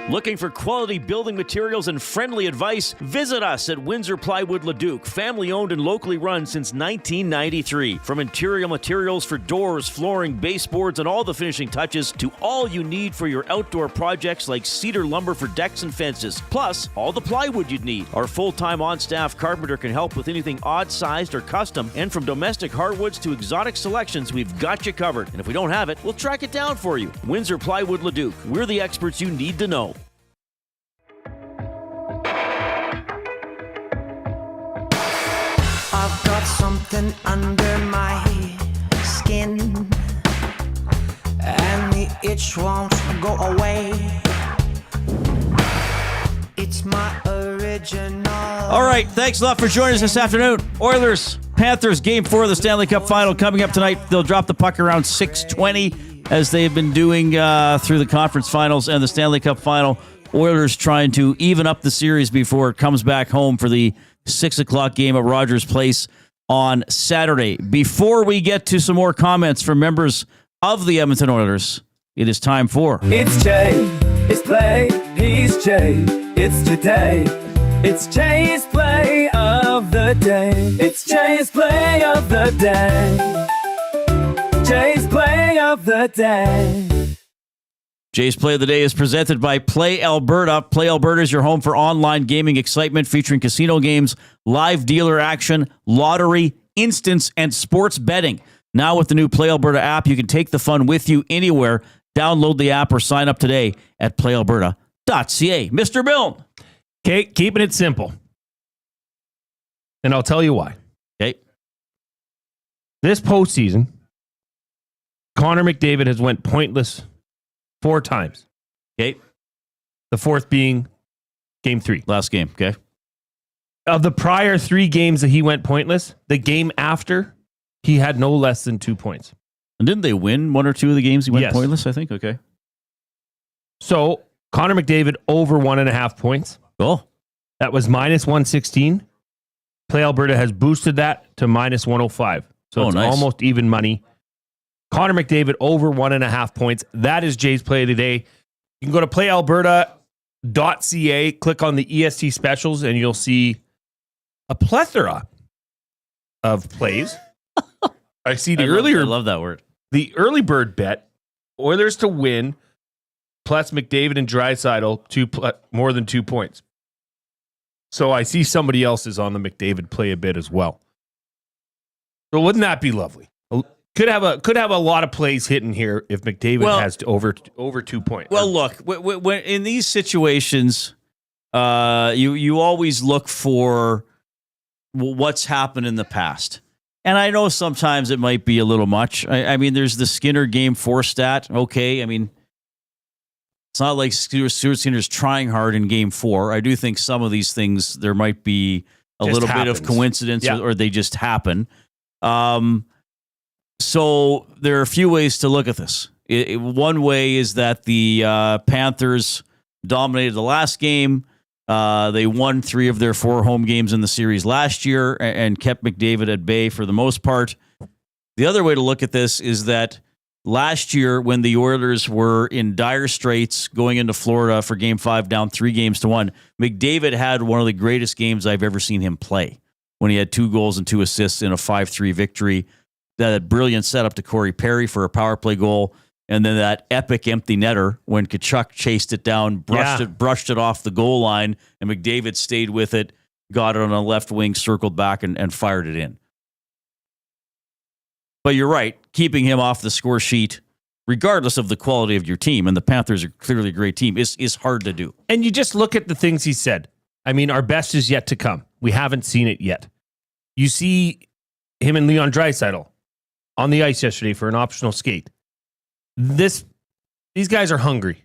[SPEAKER 1] Looking for quality building materials and friendly advice? Visit us at Windsor Plywood Leduc, family owned and locally run since 1993. From interior materials for doors, flooring, baseboards, and all the finishing touches to all you need for your outdoor projects like cedar lumber for decks and fences, plus all the plywood you'd need. Our full-time on-staff carpenter can help with anything odd-sized or custom, and from domestic hardwoods to exotic selections, we've got you covered. And if we don't have it, we'll track it down for you. Windsor Plywood Leduc. We're the experts you need to know.
[SPEAKER 19] I've got something under my skin, and the itch won't go away. It's my original.
[SPEAKER 1] All right, thanks a lot for joining us this afternoon. Oilers, Panthers, Game 4 of the Stanley Cup Final coming up tonight. They'll drop the puck around 6:20, as they've been doing through the conference finals and the Stanley Cup Final. Oilers trying to even up the series before it comes back home for the 6 o'clock game at Rogers Place on Saturday. Before we get to some more comments from members of the Edmonton Oilers, it is time for...
[SPEAKER 20] It's Jay, it's play, he's Jay, it's today. It's Jay's play of the day. It's Jay's play of the day. Jay's play of the day.
[SPEAKER 1] Jay's Play of the Day is presented by Play Alberta. Play Alberta is your home for online gaming excitement featuring casino games, live dealer action, lottery, instants, and sports betting. Now with the new Play Alberta app, you can take the fun with you anywhere. Download the app or sign up today at playalberta.ca. Mr. Milne.
[SPEAKER 2] Okay, keeping it simple. And I'll tell you why.
[SPEAKER 1] Okay.
[SPEAKER 2] This postseason, Connor McDavid has went pointless 4 times.
[SPEAKER 1] Okay.
[SPEAKER 2] The fourth being game 3.
[SPEAKER 1] Last game. Okay.
[SPEAKER 2] Of the prior 3 games that he went pointless, the game after, he had no less than 2 points.
[SPEAKER 1] And didn't they win 1 or 2 of the games he went
[SPEAKER 2] Yes.
[SPEAKER 1] pointless, I think? Okay.
[SPEAKER 2] So, Connor McDavid over 1.5 points.
[SPEAKER 1] Oh.
[SPEAKER 2] That was minus 116. Play Alberta has boosted that to minus 105. So it's
[SPEAKER 1] nice.
[SPEAKER 2] almost even money. Connor McDavid over 1.5 points. That is Jay's play today. You can go to playalberta.ca, click on the EST specials, and you'll see a plethora of plays. I see the
[SPEAKER 1] I love that word.
[SPEAKER 2] The early bird bet, Oilers to win, plus McDavid and Draisaitl more than 2 points. So I see somebody else is on the McDavid play a bit as well. So wouldn't that be lovely? Could have a lot of plays hitting here if McDavid has over 2 points.
[SPEAKER 1] Well, look, when in these situations, you always look for what's happened in the past. And I know sometimes it might be a little much. I mean, there's the Skinner game 4 stat. Okay, I mean, it's not like Stuart Skinner's trying hard in game 4. I do think some of these things, there might be a little bit of coincidence or they just happen. So there are a few ways to look at this. One way is that the Panthers dominated the last game. They won 3 of their 4 home games in the series last year and kept McDavid at bay for the most part. The other way to look at this is that last year when the Oilers were in dire straits going into Florida for Game 5 down 3-1, McDavid had one of the greatest games I've ever seen him play when he had 2 goals and 2 assists in a 5-3 victory. That brilliant setup to Corey Perry for a power play goal. And then that epic empty netter when Tkachuk chased it down, brushed it off the goal line, and McDavid stayed with it, got it on a left wing, circled back, and fired it in. But you're right, keeping him off the score sheet, regardless of the quality of your team, and the Panthers are clearly a great team, is hard to do.
[SPEAKER 2] And you just look at the things he said. I mean, our best is yet to come. We haven't seen it yet. You see him and Leon Draisaitl on the ice yesterday for an optional skate. These guys are hungry.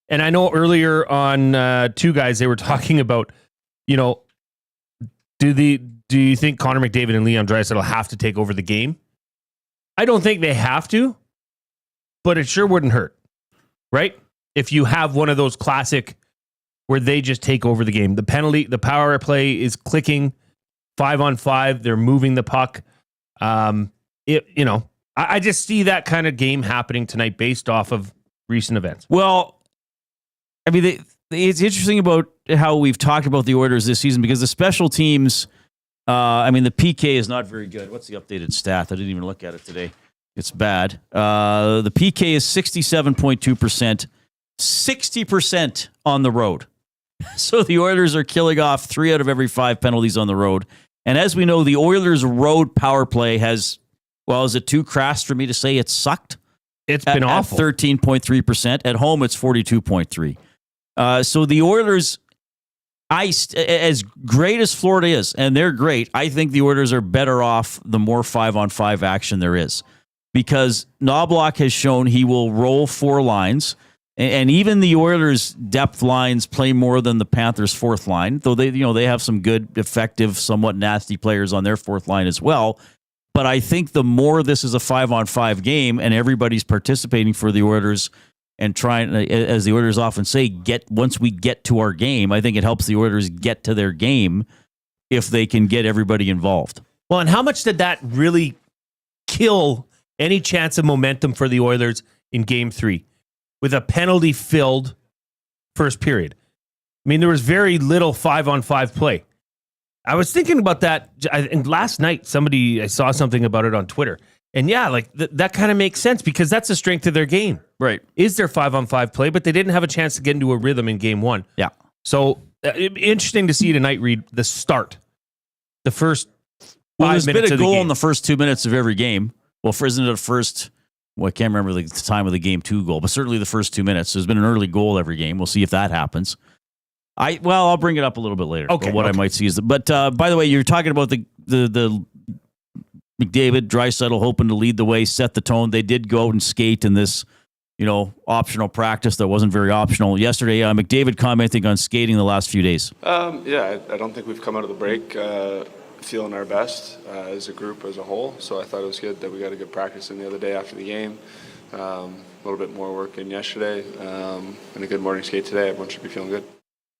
[SPEAKER 2] And I know earlier on Two Guys, they were talking about, do you think Connor McDavid and Leon Draisaitl have to take over the game? I don't think they have to, but it sure wouldn't hurt, right? If you have one of those classic where they just take over the game. The power play is clicking 5-on-5. They're moving the puck. I just see that kind of game happening tonight based off of recent events.
[SPEAKER 1] Well, I mean, it's interesting about how we've talked about the Oilers this season because the special teams, the PK is not very good. What's the updated stat? I didn't even look at it today. It's bad. The PK is 67.2%, 60% on the road. So the Oilers are killing off 3 out of every 5 penalties on the road. And as we know, the Oilers' road power play has, is it too crass for me to say it sucked?
[SPEAKER 2] It's been awful.
[SPEAKER 1] At 13.3%. At home, it's 42.3%. So the Oilers, as great as Florida is, and they're great, I think the Oilers are better off the more 5-on-5 action there is. Because Knobloch has shown he will roll 4 lines. And even the Oilers' depth lines play more than the Panthers' fourth line, though they have some good, effective, somewhat nasty players on their fourth line as well. But I think the more this is a 5-on-5 game and everybody's participating for the Oilers and trying, as the Oilers often say, once we get to our game, I think it helps the Oilers get to their game if they can get everybody involved.
[SPEAKER 2] Well, and how much did that really kill any chance of momentum for the Oilers in Game 3? With a penalty-filled first period. I mean, there was very little 5-on-5 play. I was thinking about that, and last night, I saw something about it on Twitter. And yeah, that kind of makes sense because that's the strength of their game.
[SPEAKER 1] Right.
[SPEAKER 2] Is their 5-on-5 play, but they didn't have a chance to get into a rhythm in Game 1.
[SPEAKER 1] Yeah.
[SPEAKER 2] So, interesting to see tonight, Reid, the start. The first 5 minutes of the game.
[SPEAKER 1] There's been a goal in the first 2 minutes of every game. Well, isn't it a first... I can't remember the time of the Game 2 goal, but certainly the first 2 minutes. There's been an early goal every game. We'll see if that happens. I'll bring it up a little bit later.
[SPEAKER 2] Okay.
[SPEAKER 1] I might see is, by the way, you're talking about the McDavid, Draisaitl hoping to lead the way, set the tone. They did go out and skate in this, optional practice that wasn't very optional yesterday. McDavid commenting on skating the last few days.
[SPEAKER 21] I don't think we've come out of the break feeling our best as a group as a whole, so I thought it was good that we got a good practice in the other day after the game. A little bit more work in yesterday and a good morning skate today. Everyone should be feeling good.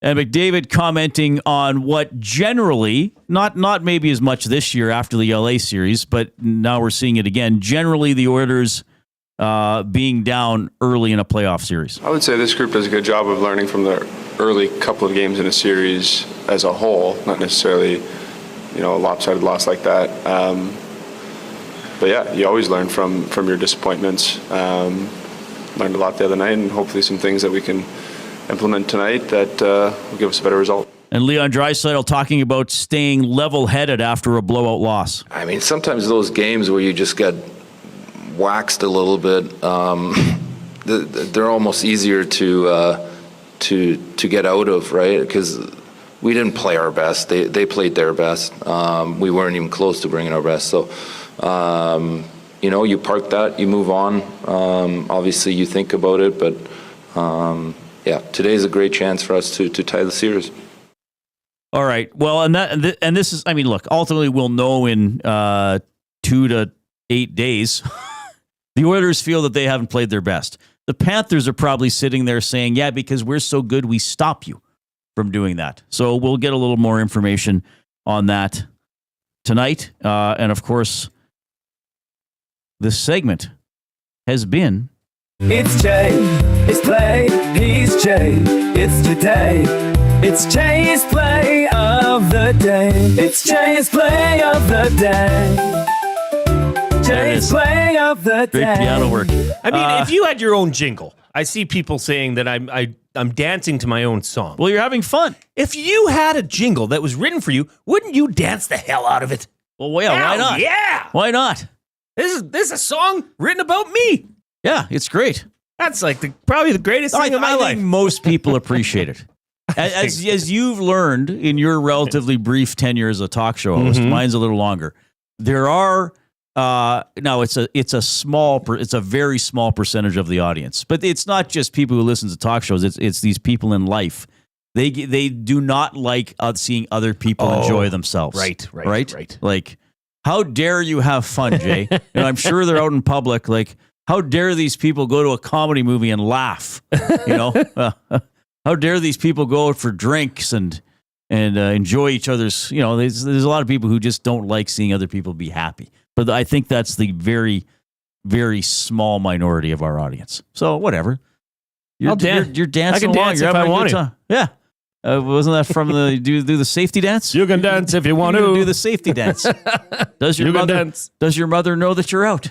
[SPEAKER 1] And McDavid commenting on what generally, not maybe as much this year after the LA series, but now we're seeing it again, generally the Oilers being down early in a playoff series.
[SPEAKER 21] I would say this group does a good job of learning from the early couple of games in a series as a whole, not necessarily a lopsided loss like that. But yeah, you always learn from your disappointments. Learned a lot the other night, and hopefully some things that we can implement tonight that will give us a better result.
[SPEAKER 1] And Leon Draisaitl talking about staying level-headed after a blowout loss.
[SPEAKER 22] I mean, sometimes those games where you just get waxed a little bit, they're almost easier to get out of, right? Because we didn't play our best. They played their best. We weren't even close to bringing our best. So, you park that, you move on. Obviously, you think about it, but today's a great chance for us to tie the series.
[SPEAKER 1] All right. Well, and this is, look, ultimately we'll know in 2 to 8 days. The Oilers feel that they haven't played their best. The Panthers are probably sitting there saying, yeah, because we're so good, we stop you from doing that. So we'll get a little more information on that tonight. And of course, this segment has been...
[SPEAKER 20] It's Jay, it's play, he's Jay, it's today. It's Jay's play of the day. It's Jay's play of the day. Jay's play of the day.
[SPEAKER 1] Great piano work.
[SPEAKER 2] If you had your own jingle, I see people saying that I'm dancing to my own song.
[SPEAKER 1] Well, you're having fun.
[SPEAKER 2] If you had a jingle that was written for you, wouldn't you dance the hell out of it?
[SPEAKER 1] Well, why not?
[SPEAKER 2] Yeah.
[SPEAKER 1] Why not?
[SPEAKER 2] This is a song written about me.
[SPEAKER 1] Yeah, it's great.
[SPEAKER 2] That's probably the greatest thing in my life.
[SPEAKER 1] I think most people appreciate it. As you've learned in your relatively brief tenure as a talk show host, mine's a little longer. There are No, it's a very small percentage of the audience, but it's not just people who listen to talk shows. It's these people in life. They do not like seeing other people enjoy themselves. Right. Like, how dare you have fun, Jay? I'm sure they're out in public. Like, how dare these people go to a comedy movie and laugh? How dare these people go out for drinks and enjoy each other's? There's a lot of people who just don't like seeing other people be happy. But I think that's the very, very small minority of our audience. So whatever. You're dancing
[SPEAKER 2] I can
[SPEAKER 1] along.
[SPEAKER 2] dance
[SPEAKER 1] You're
[SPEAKER 2] if
[SPEAKER 1] having
[SPEAKER 2] I
[SPEAKER 1] a
[SPEAKER 2] want
[SPEAKER 1] good time. Yeah. Wasn't that from the do the safety dance?
[SPEAKER 2] You can dance if you want to.
[SPEAKER 1] Do the safety dance. Does your mother know that you're out?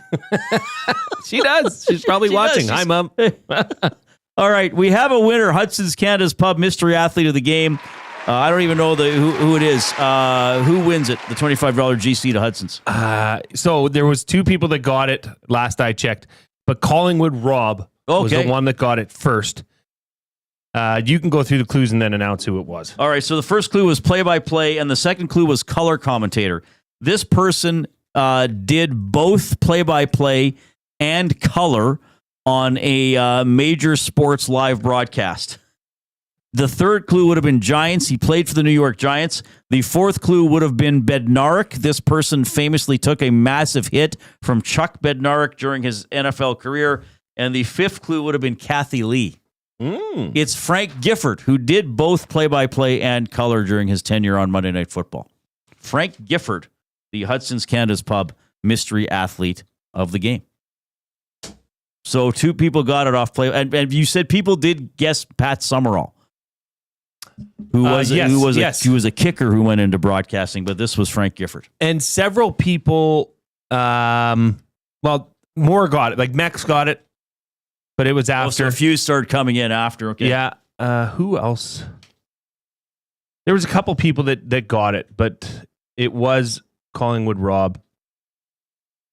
[SPEAKER 2] She does. She's probably watching. Hi, Mom.
[SPEAKER 1] All right, we have a winner. Hudson's Canada's Pub Mystery Athlete of the Game. I don't even know who it is. Who wins it? The $25 GC to Hudson's.
[SPEAKER 2] So there was 2 people that got it last I checked, but Collingwood Rob was the one that got it first. You can go through the clues and then announce who it was.
[SPEAKER 1] All right, so the first clue was play-by-play, and the second clue was color commentator. This person did both play-by-play and color on a major sports live broadcast. The third clue would have been Giants. He played for the New York Giants. The fourth clue would have been Bednarik. This person famously took a massive hit from Chuck Bednarik during his NFL career. And the fifth clue would have been Kathy Lee. It's Frank Gifford, who did both play-by-play and color during his tenure on Monday Night Football. Frank Gifford, the Hudson's Canada's Pub Mystery Athlete of the Game. So 2 people got it off play. And you said people did guess Pat Summerall, who was a kicker who went into broadcasting, but this was Frank Gifford.
[SPEAKER 2] And several people, more got it. Like Mex got it, but it was after.
[SPEAKER 1] So a few started coming in after. Okay.
[SPEAKER 2] Yeah. Who else? There was a couple people that got it, but it was Collingwood Rob.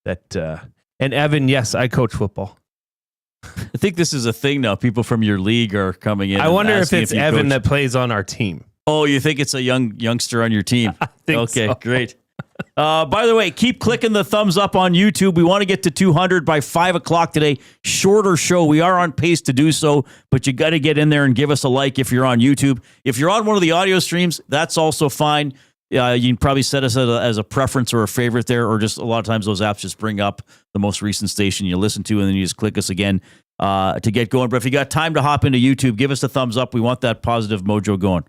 [SPEAKER 2] And Evan, yes, I coach football.
[SPEAKER 1] I think this is a thing now. People from your league are coming in.
[SPEAKER 2] I wonder if it's Evan that plays on our team.
[SPEAKER 1] Oh, you think it's a youngster on your team?
[SPEAKER 2] I think
[SPEAKER 1] okay,
[SPEAKER 2] so.
[SPEAKER 1] Great. By the way, keep clicking the thumbs up on YouTube. We want to get to 200 by 5 o'clock today. Shorter show. We are on pace to do so, but you got to get in there and give us a like if you're on YouTube. If you're on one of the audio streams, that's also fine. You can probably set us as a preference or a favorite there, or just a lot of times those apps just bring up the most recent station you listen to, and then you just click us again to get going. But if you got time to hop into YouTube, give us a thumbs up. We want that positive mojo going.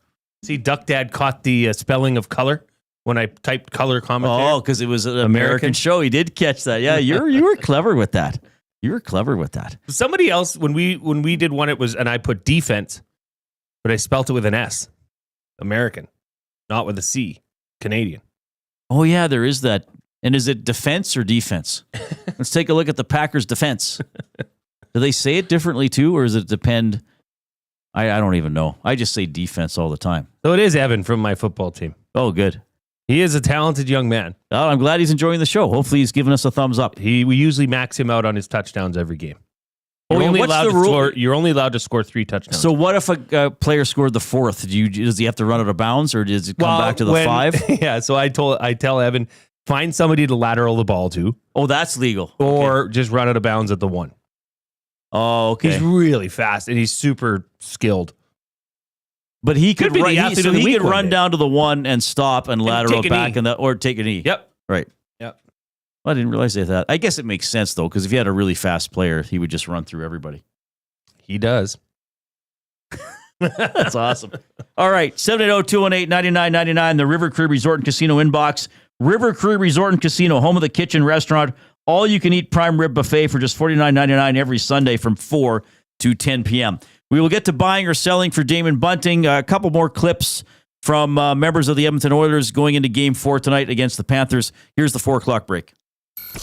[SPEAKER 2] See, Duck Dad caught the spelling of color when I typed color commentary.
[SPEAKER 1] Oh, because it was an American show. He did catch that. Yeah, you were clever with that. You were clever with that.
[SPEAKER 2] Somebody else, when we did one, it was, and I put defense, but I spelt it with an S. American, not with a C. Canadian.
[SPEAKER 1] Oh, yeah, there is that. And is it defense or defense? Let's take a look at the Packers' defense. Do they say it differently too, or does it depend? I don't even know. I just say defense all the time.
[SPEAKER 2] So it is Evan from my football team.
[SPEAKER 1] Oh, good.
[SPEAKER 2] He is a talented young man.
[SPEAKER 1] Oh, I'm glad he's enjoying the show. Hopefully he's giving us a thumbs up.
[SPEAKER 2] We usually max him out on his touchdowns every game.
[SPEAKER 1] You're only
[SPEAKER 2] allowed to score 3 touchdowns.
[SPEAKER 1] So what if a player scored the 4th? Does he have to run out of bounds, or does it come back to the 5?
[SPEAKER 2] Yeah, so I tell Evan, find somebody to lateral the ball to.
[SPEAKER 1] Oh, that's legal.
[SPEAKER 2] Or just run out of bounds at the 1.
[SPEAKER 1] Oh, okay.
[SPEAKER 2] He's really fast and he's super skilled.
[SPEAKER 1] But he could run down to the 1 and stop and lateral back or take a knee.
[SPEAKER 2] Yep.
[SPEAKER 1] Right.
[SPEAKER 2] Yep.
[SPEAKER 1] Well, I didn't realize they had that. I guess it makes sense though, because if you had a really fast player, he would just run through everybody.
[SPEAKER 2] He does.
[SPEAKER 1] That's awesome. All right, 780-218-9999, the River Cree Resort and Casino inbox. River Cree Resort and Casino, home of the kitchen restaurant. All you can eat prime rib buffet for just $49.99 every Sunday from 4 to 10 p.m. We will get to buying or selling for Damon Bunting. A couple more clips from members of the Edmonton Oilers going into Game 4 tonight against the Panthers. Here's the 4 o'clock break.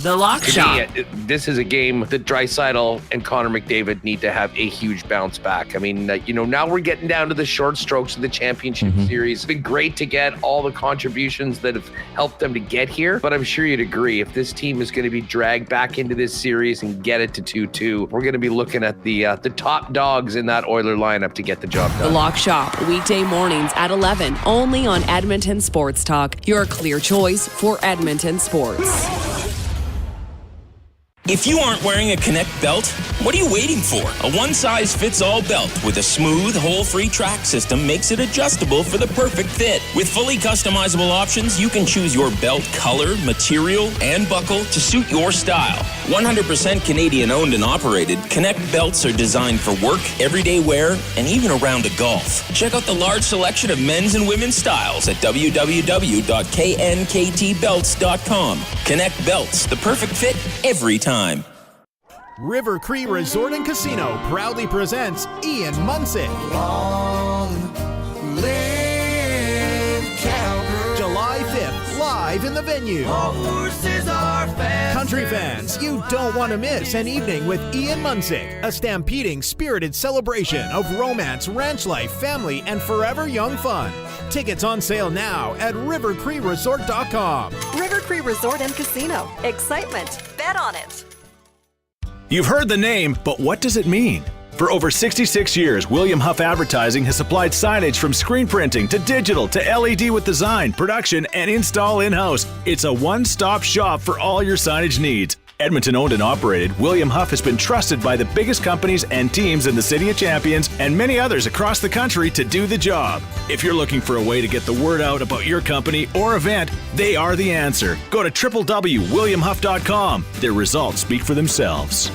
[SPEAKER 3] The Lock Shop. This is a game that Draisaitl and Connor McDavid need to have a huge bounce back. I mean, now we're getting down to the short strokes of the championship series. It's been great to get all the contributions that have helped them to get here, but I'm sure you'd agree if this team is going to be dragged back into this series and get it to 2-2, we're going to be looking at the top dogs in that Oiler lineup to get the job done.
[SPEAKER 8] The Lock Shop, weekday mornings at 11, only on Edmonton Sports Talk, your clear choice for Edmonton sports.
[SPEAKER 14] If you aren't wearing a Connect belt, what are you waiting for? A one-size-fits-all belt with a smooth, hole-free track system makes it adjustable for the perfect fit. With fully customizable options, you can choose your belt color, material, and buckle to suit your style. 100% Canadian-owned and operated, Connect belts are designed for work, everyday wear, and even a round of golf. Check out the large selection of men's and women's styles at www.knktbelts.com. Connect belts, the perfect fit every time.
[SPEAKER 4] River Cree Resort and Casino proudly presents Ian Munsick. July 5th, live in the venue. Country fans, you don't want to miss an evening with Ian Munsick, a stampeding, spirited celebration of romance, ranch life, family, and forever young fun. Tickets on sale now at rivercreeresort.com.
[SPEAKER 6] River Cree Resort and Casino. Excitement. Bet on it.
[SPEAKER 23] You've heard the name, but what does it mean? For over 66 years, William Huff Advertising has supplied signage from screen printing to digital to LED with design, production, and install in-house. It's a one-stop shop for all your signage needs. Edmonton owned and operated, William Huff has been trusted by the biggest companies and teams in the City of Champions and many others across the country to do the job. If you're looking for a way to get the word out about your company or event, they are the answer. Go to www.williamhuff.com. Their results speak for themselves.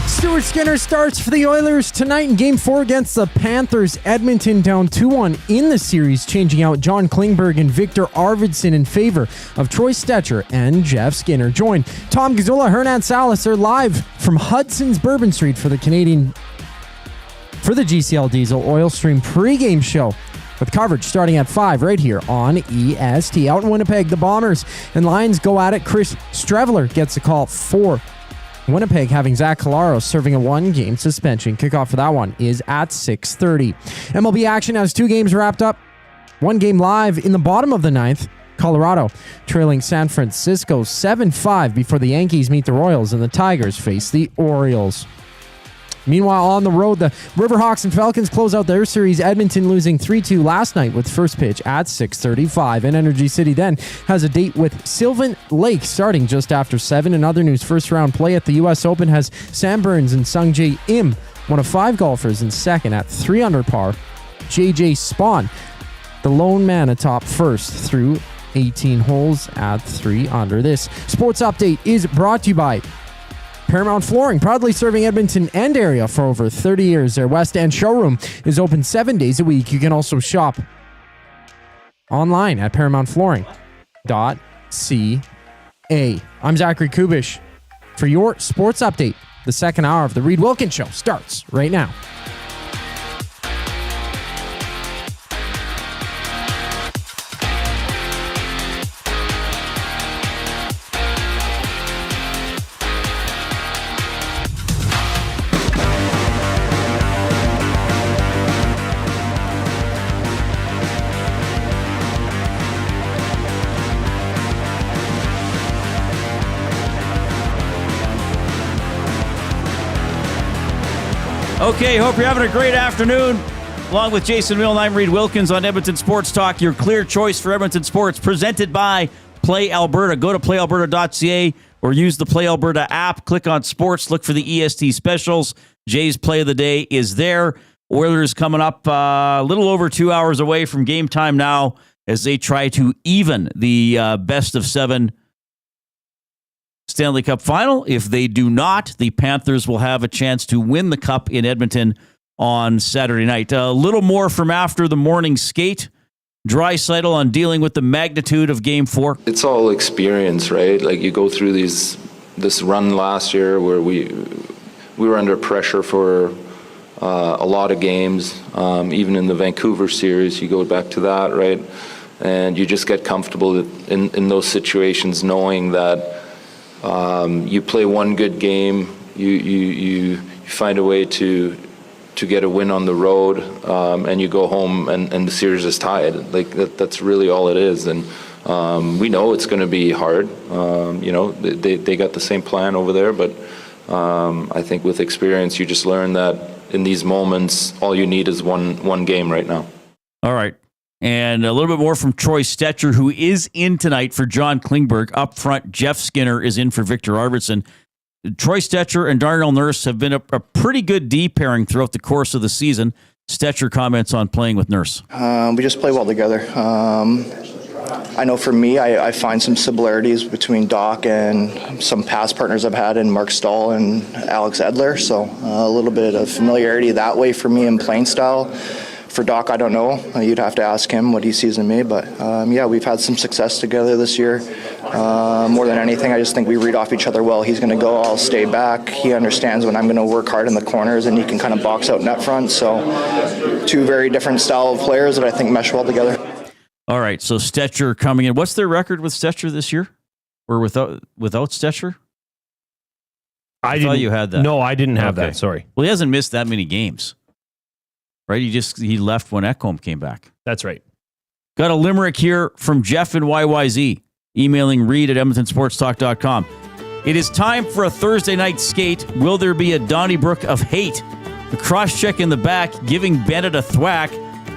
[SPEAKER 7] Stuart Skinner starts for the Oilers tonight in Game 4 against the Panthers. Edmonton down 2-1 in the series, changing out John Klingberg and Viktor Arvidsson in favor of Troy Stecher and Jeff Skinner. Join Tom Gazzola, Hernan Salas. They're live from Hudson's Bourbon Street for the GCL Diesel Oil Stream pregame show, with coverage starting at 5 right here on EST. Out in Winnipeg, the Bombers and Lions go at it. Chris Streveler gets a call for Winnipeg, having Zach Collaros serving a 1-game suspension. Kickoff for that one is at 6:30. MLB action has 2 games wrapped up. 1 game live in the bottom of the 9th. Colorado trailing San Francisco 7-5 before the Yankees meet the Royals and the Tigers face the Orioles. Meanwhile, on the road, the Riverhawks and Falcons close out their series. Edmonton losing 3-2 last night with first pitch at 6:35. And Energy City then has a date with Sylvan Lake starting just after 7. In other news, first-round play at the U.S. Open has Sam Burns and Sungjae Im, one of 5 golfers, in second at 3 under par. JJ Spawn, the lone man atop first through 18 holes at 3 under. This sports update is brought to you by Paramount Flooring, proudly serving Edmonton and area for over 30 years. Their West End showroom is open 7 days a week. You can also shop online at paramountflooring.ca. I'm Zachary Kubish for your sports update. The second hour of the Reid Wilkins Show starts right now.
[SPEAKER 1] Okay, hope you're having a great afternoon. Along with Jason Milne, I'm Reid Wilkins on Edmonton Sports Talk, your clear choice for Edmonton sports, presented by Play Alberta. Go to playalberta.ca or use the Play Alberta app. Click on sports, look for the EST specials. Jay's play of the day is there. Oilers coming up a little over 2 hours away from game time now as they try to even the best of 7 Stanley Cup final. If they do not, the Panthers will have a chance to win the Cup in Edmonton on Saturday night. A little more from after the morning skate. Draisaitl on dealing with the magnitude of Game 4.
[SPEAKER 22] It's all experience, right? Like you go through this run last year where we were under pressure for a lot of games. Even in the Vancouver series, you go back to that, right? And you just get comfortable in those situations, knowing that you play one good game, you find a way to get a win on the road, and you go home and the series is tied. Like that's really all it is. And we know it's going to be hard. They got the same plan over there, but I think with experience, you just learn that in these moments, all you need is one game right now.
[SPEAKER 1] All right. And a little bit more from Troy Stecher, who is in tonight for John Klingberg. Up front, Jeff Skinner is in for Viktor Arvidsson. Troy Stecher and Darnell Nurse have been a pretty good D pairing throughout the course of the season. Stecher comments on playing with Nurse.
[SPEAKER 10] We just play well together. I know for me, I find some similarities between Doc and some past partners I've had in Mark Stahl and Alex Edler. So a little bit of familiarity that way for me in playing style. For Doc, I don't know. You'd have to ask him what he sees in me. But we've had some success together this year. More than anything, I just think we read off each other well. He's going to go, I'll stay back. He understands when I'm going to work hard in the corners, and he can kind of box out net front. So two very different style of players that I think mesh well together.
[SPEAKER 1] All right, so Stecher coming in. What's their record with Stecher this year? Or without Stecher? I thought you had that.
[SPEAKER 2] No, I didn't have that. Sorry.
[SPEAKER 1] Well, he hasn't missed that many games. Right? He left when Ekholm came back.
[SPEAKER 2] That's right.
[SPEAKER 1] Got a limerick here from Jeff in YYZ, emailing Reid at EdmontonSportsTalk.com. It is time for a Thursday night skate. Will there be a Donnybrook of hate? The cross-check in the back, giving Bennett a thwack.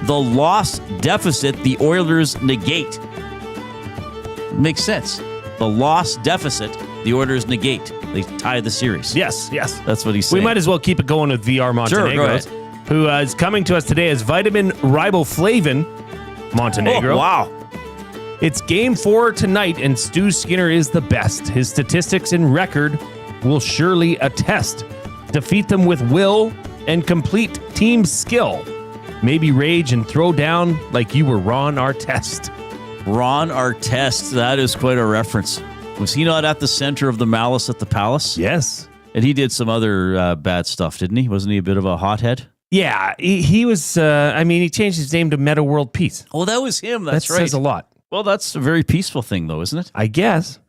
[SPEAKER 1] The loss deficit, the Oilers negate. Makes sense. The loss deficit, the Oilers negate. They tie the series.
[SPEAKER 2] Yes.
[SPEAKER 1] That's what he's saying.
[SPEAKER 2] We might as well keep it going with VR Montenegro, who is coming to us today as Vitamin Riboflavin Montenegro.
[SPEAKER 1] Oh, wow.
[SPEAKER 2] It's game 4 tonight, and Stu Skinner is the best. His statistics and record will surely attest. Defeat them with will and complete team skill. Maybe rage and throw down like you were Ron Artest.
[SPEAKER 1] Ron Artest, that is quite a reference. Was he not at the center of the malice at the Palace?
[SPEAKER 2] Yes.
[SPEAKER 1] And he did some other bad stuff, didn't he? Wasn't he a bit of a hothead?
[SPEAKER 2] Yeah, he was, he changed his name to Meta World Peace.
[SPEAKER 1] Oh, that was him. That's right.
[SPEAKER 2] That says a lot.
[SPEAKER 1] Well, that's a very peaceful thing, though, isn't it?
[SPEAKER 2] I guess.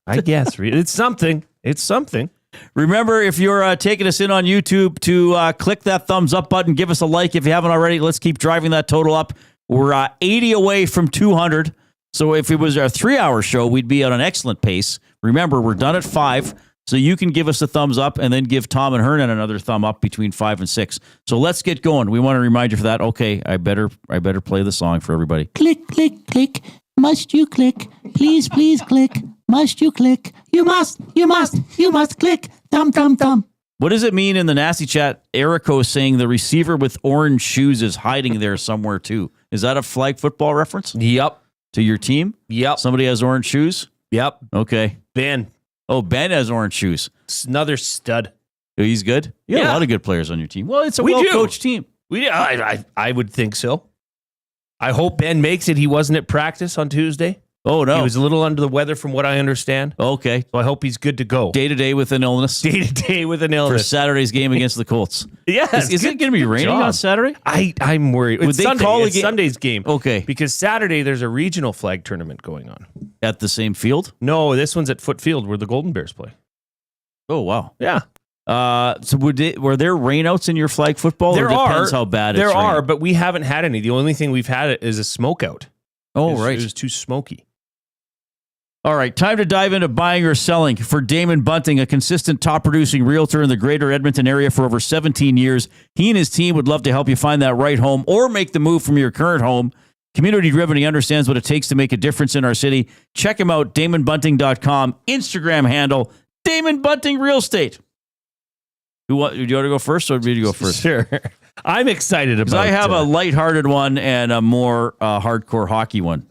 [SPEAKER 2] It's something. It's something.
[SPEAKER 1] Remember, if you're taking us in on YouTube, to click that thumbs up button, give us a like if you haven't already. Let's keep driving that total up. We're 80 away from 200. So if it was our 3-hour show, we'd be at an excellent pace. Remember, we're done at 5. So you can give us a thumbs up and then give Tom and Hernan another thumb up between 5 and 6. So let's get going. We want to remind you for that. Okay, I better play the song for everybody.
[SPEAKER 5] Click, click, click. Must you click? Please, please click. Must you click? You must click. Thumb, thumb, thumb.
[SPEAKER 1] What does it mean in the nasty chat? Erico saying the receiver with orange shoes is hiding there somewhere too. Is that a flag football reference?
[SPEAKER 2] Yep.
[SPEAKER 1] To your team?
[SPEAKER 2] Yep.
[SPEAKER 1] Somebody has orange shoes?
[SPEAKER 2] Yep.
[SPEAKER 1] Okay.
[SPEAKER 2] Ben.
[SPEAKER 1] Oh, Ben has orange shoes.
[SPEAKER 2] It's another stud.
[SPEAKER 1] Oh, he's good? You got a lot of good players on your team. Well, it's a well-coached team.
[SPEAKER 2] I would think so. I hope Ben makes it. He wasn't at practice on Tuesday.
[SPEAKER 1] Oh, no.
[SPEAKER 2] He was a little under the weather from what I understand.
[SPEAKER 1] Okay.
[SPEAKER 2] So I hope he's good to go.
[SPEAKER 1] Day-to-day with an illness.
[SPEAKER 2] Day-to-day with an illness.
[SPEAKER 1] For Saturday's game against the Colts.
[SPEAKER 2] Yes.
[SPEAKER 1] Is it going to be raining on Saturday?
[SPEAKER 2] I'm worried.
[SPEAKER 1] Would
[SPEAKER 2] It's
[SPEAKER 1] they
[SPEAKER 2] Sunday.
[SPEAKER 1] call
[SPEAKER 2] It's Sunday's game.
[SPEAKER 1] Okay.
[SPEAKER 2] Because Saturday there's a regional flag tournament going on.
[SPEAKER 1] At the same field?
[SPEAKER 2] No, this one's at Foot Field where the Golden Bears play.
[SPEAKER 1] Oh, wow.
[SPEAKER 2] Yeah.
[SPEAKER 1] So were there rainouts in your flag football?
[SPEAKER 2] There
[SPEAKER 1] or depends how bad
[SPEAKER 2] there
[SPEAKER 1] it's
[SPEAKER 2] are,
[SPEAKER 1] raining?
[SPEAKER 2] but we haven't had any. The only thing we've had is a smoke out.
[SPEAKER 1] Oh, right.
[SPEAKER 2] It was too smoky.
[SPEAKER 1] All right, time to dive into buying or selling. For Damon Bunting, a consistent top-producing realtor in the greater Edmonton area for over 17 years, he and his team would love to help you find that right home or make the move from your current home. Community-driven, he understands what it takes to make a difference in our city. Check him out, DamonBunting.com. Instagram handle, Damon Bunting Real Estate. Do you want to go first, or do you go first?
[SPEAKER 2] Sure. I'm excited about it.
[SPEAKER 1] I have a lighthearted one and a more hardcore hockey one.